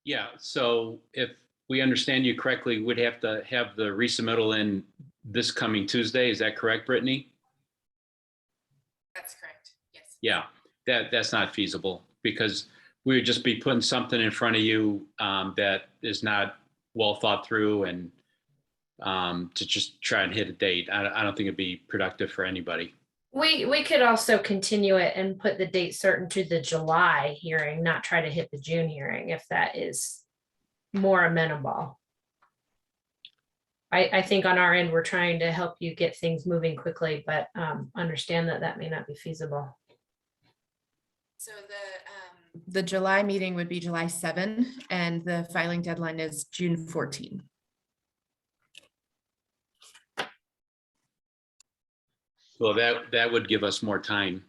Yeah, so if we understand you correctly, we'd have to have the resubmittal in this coming Tuesday. Is that correct, Brittany? That's correct. Yes. Yeah, that's not feasible, because we would just be putting something in front of you that is not well thought through and to just try and hit a date. I don't think it'd be productive for anybody. We could also continue it and put the date certain to the July hearing, not try to hit the June hearing if that is more amenable. I think on our end, we're trying to help you get things moving quickly, but understand that that may not be feasible. So the July meeting would be July 7, and the filing deadline is June 14. Well, that would give us more time.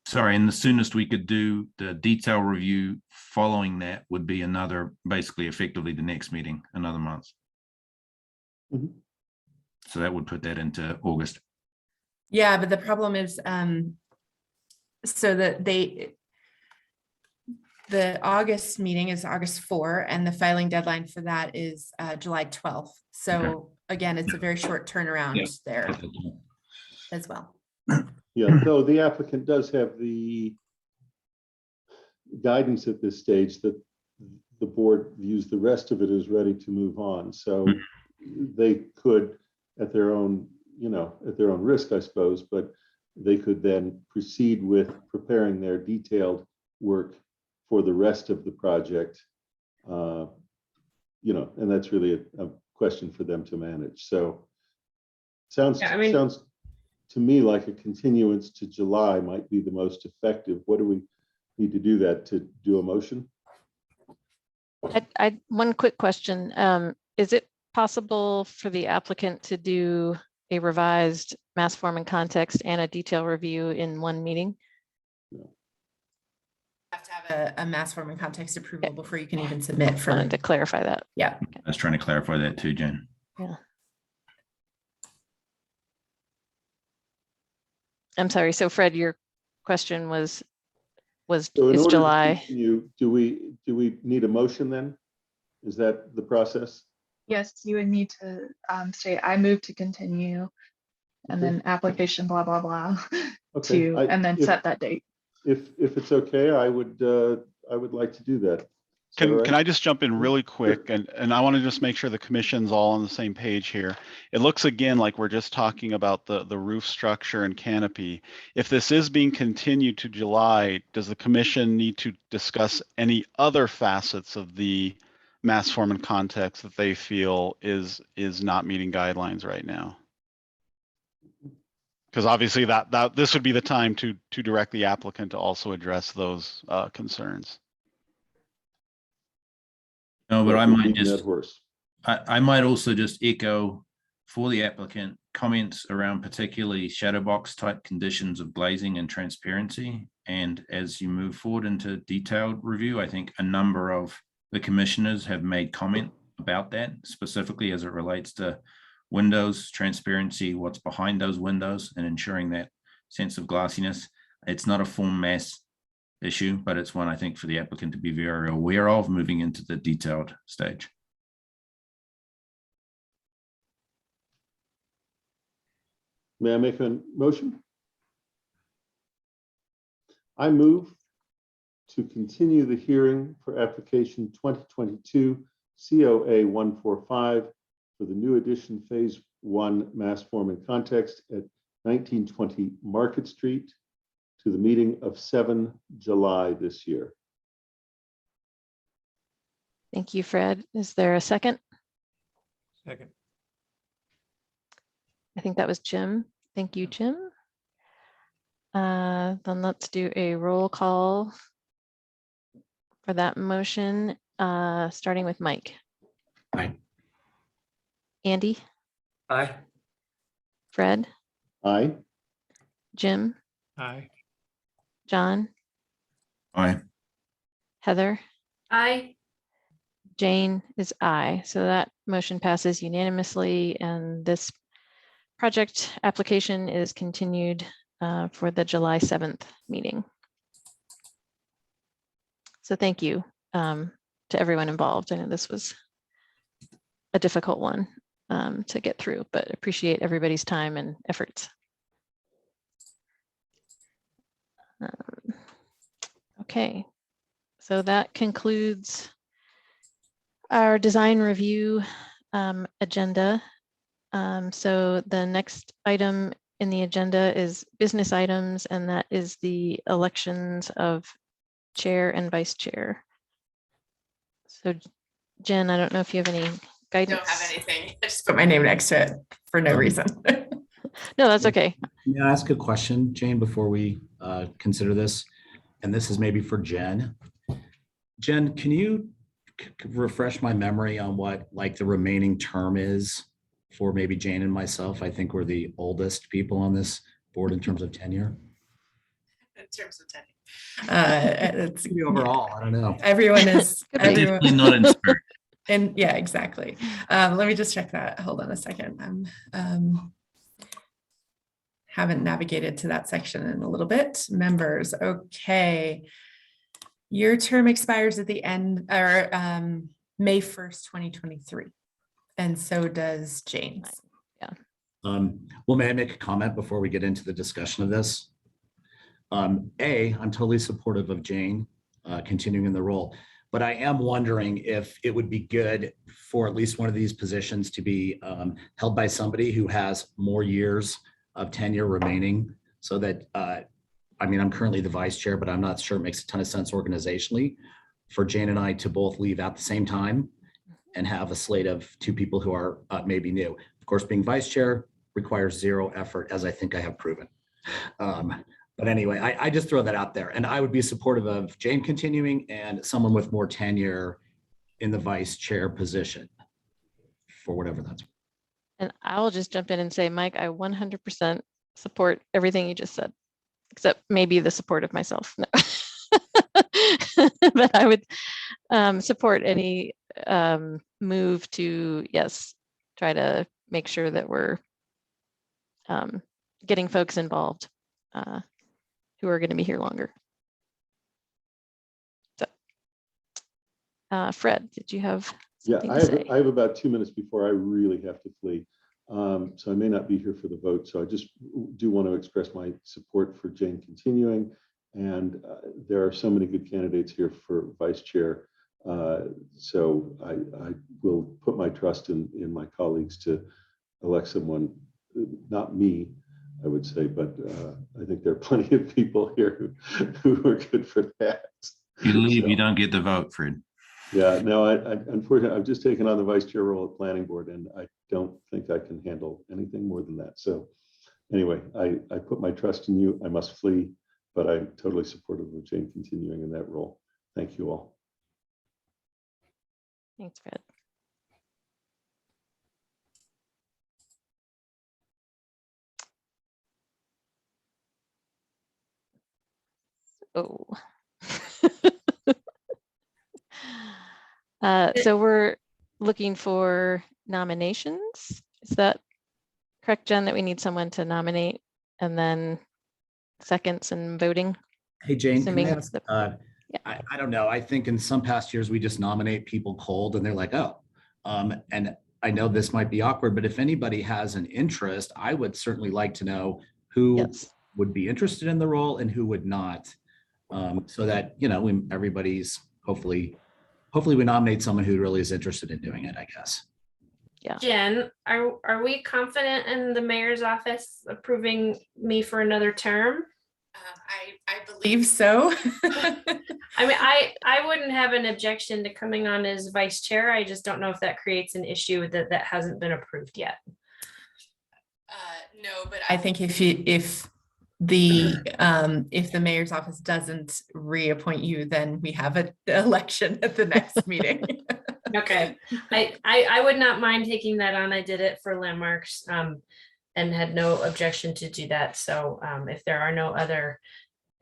Sorry, and the soonest we could do the detail review following that would be another, basically effectively the next meeting, another month. Mhm. So that would put that into August. Yeah, but the problem is, so that the August meeting is August 4, and the filing deadline for that is July 12th. So again, it's a very short turnaround there as well. Yeah, though the applicant does have the guidance at this stage that the board views the rest of it as ready to move on. So they could, at their own, at their own risk, I suppose, but they could then proceed with preparing their detailed work for the rest of the project, and that's really a question for them to manage. So sounds to me like a continuance to July might be the most effective. What do we need to do that to do a motion? One quick question. Is it possible for the applicant to do a revised mass form and context and a detail review in one meeting? You have to have a mass form and context approval before you can even submit for. To clarify that. Yeah. I was trying to clarify that too, Jen. Yeah. I'm sorry. So Fred, your question was So in is order to July? continue, do we need a motion then? Is that the process? Yes, you would need to say, I move to continue, and then application, blah, blah, blah, Okay. and then set that date. If it's okay, I would like to do that. Can I just jump in really quick? And I want to just make sure the commission's all on the same page here. It looks again like we're just talking about the roof structure and canopy. If this is being continued to July, does the commission need to discuss any other facets of the mass form and context that they feel is not meeting guidelines right now? Because obviously that this would be the time to direct the applicant to also address those concerns. No, but I might just, horse. I might also just echo for the applicant comments around particularly shadow box type conditions of glazing and transparency. And as you move forward into detailed review, I think a number of the commissioners have made comment about that, specifically as it relates to windows, transparency, what's behind those windows, and ensuring that sense of glassiness. It's not a form mass issue, but it's one I think for the applicant to be very aware of moving into the detailed stage. May I make a motion? I move to continue the hearing for application 2022 COA 145 for the new addition phase 1 mass form and context at 1920 Market Street to the meeting of 7 July this year. Thank you, Fred. Is there a second? Second. I think that was Jim. Thank you, Jim. Then let's do a roll call for that motion, starting with Mike. Aye. Andy? Aye. Fred? Aye. Jim? Aye. John? Aye. Heather? Aye. Jane is aye. So that motion passes unanimously, and this project application is continued for the July 7th meeting. So thank you to everyone involved. I know this was a difficult one to get through, but appreciate everybody's time and efforts. Okay. So that concludes our design review agenda. So the next item in the agenda is business items, and that is the elections of chair and vice chair. So Jen, I don't know if you have any guidance. Don't have anything. I just put my name next to it for no reason. No, that's okay. May I ask a question, Jane, before we consider this? And this is maybe for Jen. Jen, can you refresh my memory on what like the remaining term is for maybe Jane and myself? I think we're the oldest people on this board in terms of tenure. In terms of tenure. It's Maybe overall, I don't know. everyone is Definitely not in spirit. and yeah, exactly. Let me just check that. Hold on a second. Haven't navigated to that section in a little bit. Members, okay. Your term expires at the end or May 1st, 2023. And so does Jane's. Yeah. Well, may I make a comment before we get into the discussion of this? I'm totally supportive of Jane continuing in the role, but I am wondering if it would be good for at least one of these positions to be held by somebody who has more years of tenure remaining, so that, I mean, I'm currently the vice chair, but I'm not sure it makes a ton of sense organizationally for Jane and I to both leave at the same time and have a slate of two people who are maybe new. Of course, being vice chair requires zero effort, as I think I have proven. But anyway, I just throw that out there, and I would be supportive of Jane continuing and someone with more tenure in the vice chair position for whatever that's. And I'll just jump in and say, Mike, I 100% support everything you just said, except maybe the support of myself. No. But I would support any move to, yes, try to make sure that we're getting folks involved who are going to be here longer. So, Fred, did you have something to say? I have about 2 minutes before I really have to flee. So I may not be here for the vote. So I just do want to express my support for Jane continuing. And there are so many good candidates here for vice chair. So I will put my trust in my colleagues to elect someone, not me, I would say, but I think there are plenty of people here who are good for that. You leave, So, you don't get the vote, Fred. yeah, no, I unfortunately, I've just taken on the vice chair role at planning board, and I don't think I can handle anything more than that. So anyway, I put my trust in you. I must flee, but I'm totally supportive of Jane continuing in that role. Thank you all. Thanks, Fred. Oh. So we're looking for nominations. Is that correct, Jen, that we need someone to nominate and then seconds and voting? Hey, Jane, can I Assuming ask, yeah. I don't know. I think in some past years, we just nominate people cold and they're like, oh, and I know this might be awkward, but if anybody has an interest, I would certainly like to know who Yes. would be interested in the role and who would not. So that, you know, everybody's hopefully we nominate someone who really is interested in doing it, I guess. Yeah. Jen, are we confident in the mayor's office approving me for another term? I believe so. I mean, I wouldn't have an objection to coming on as vice chair. I just don't know if that creates an issue that hasn't been approved yet. No, but I think if the mayor's office doesn't reappoint you, then we have an election at the next meeting. Okay, I would not mind taking that on. I did it for landmarks and had no objection to do that. So if there are no other,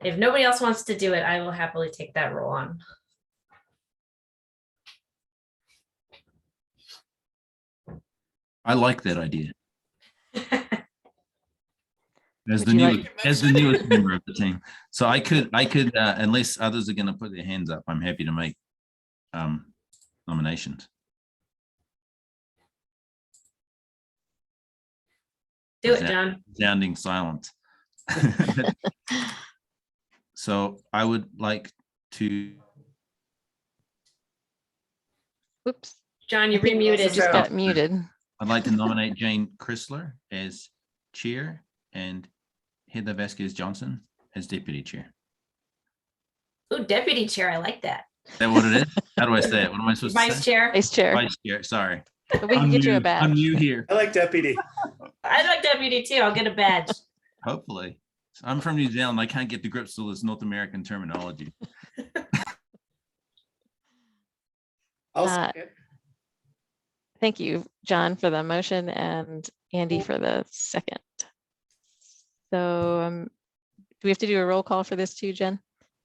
if nobody else wants to do it, I will happily take that role on. I like that idea. As Would the you new, like- as the newest member of the team, so I could, unless others are going to put their hands up, I'm happy to make nominations. Do it, John. Sounding silent. So I would like to Oops, John, you I think remuted. just got muted. I'd like to nominate Jane Chrysler as chair and Heather Vasquez Johnson as deputy chair. Ooh, deputy chair. I like that. Is that what it is? How do I say it? What am I supposed to Vice say? chair. Vice chair. Vice chair. Sorry. But we can get you a badge. I'm new here. I like deputy. I like deputy too. I'll get a badge. Hopefully. I'm from New Zealand. I can't get to grips with this North American terminology. I'll second. Thank you, John, for the motion and Andy for the second. So do we have to do a roll call for this too, Jen?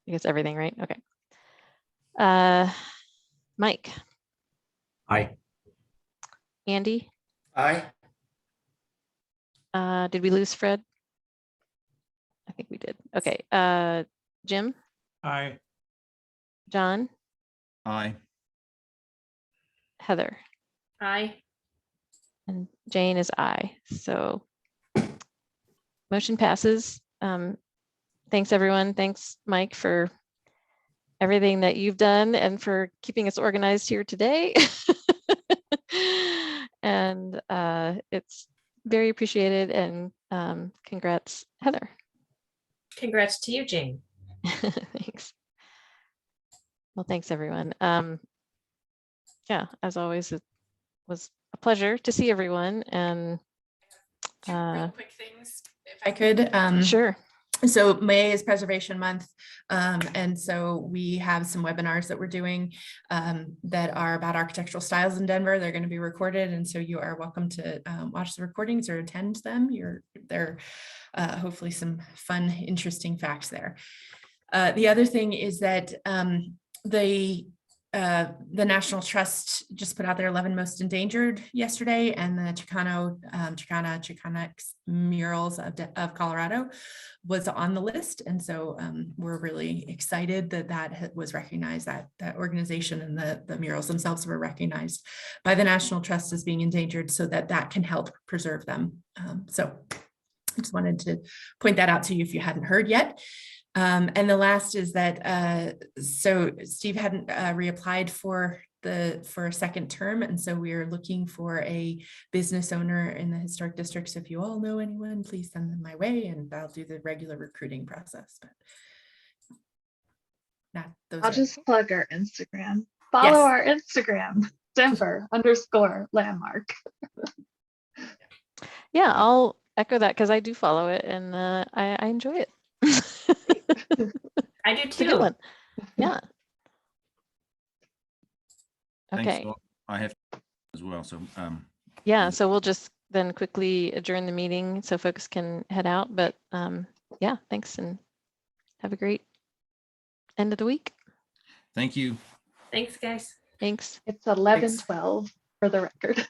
I guess everything, right? Okay. Mike. Aye. Andy. Aye. Did we lose Fred? I think we did. Okay. Jim. Aye. John. Aye. Heather. Aye. And Jane is aye. So motion passes. Thanks, everyone. Thanks, Mike, for everything that you've done and for keeping us organized here today. And it's very appreciated. And congrats, Heather. Congrats to you, Jane. Thanks. Well, thanks, everyone. Yeah, as always, it was a pleasure to see everyone. And Real quick things, if I could. Sure. So May is Preservation Month. And so we have some webinars that we're doing that are about architectural styles in Denver. They're going to be recorded. And so you are welcome to watch the recordings or attend them. There hopefully some fun, interesting facts there. The other thing is that the National Trust just put out their 11 most endangered yesterday, and the Chicanx murals of Colorado was on the list. And so we're really excited that was recognized, that organization and the murals themselves were recognized by the National Trust as being endangered, so that can help preserve them. So I just wanted to point that out to you if you hadn't heard yet. And the last is that so Steve hadn't reapplied for a second term, and so we are looking for a business owner in the historic district. So if you all know anyone, please send them my way, and I'll do the regular recruiting process. But I'll just plug our Instagram. Follow our Instagram, Denver_landmark. Yeah, I'll echo that because I do follow it and I enjoy it. I do It's a good one. too. Yeah. Thanks. Okay. I have as well. So Yeah, so we'll just then quickly adjourn the meeting so folks can head out. But yeah, thanks and have a great end of the week. thank you. Thanks, guys. Thanks. It's 11:12 for the record.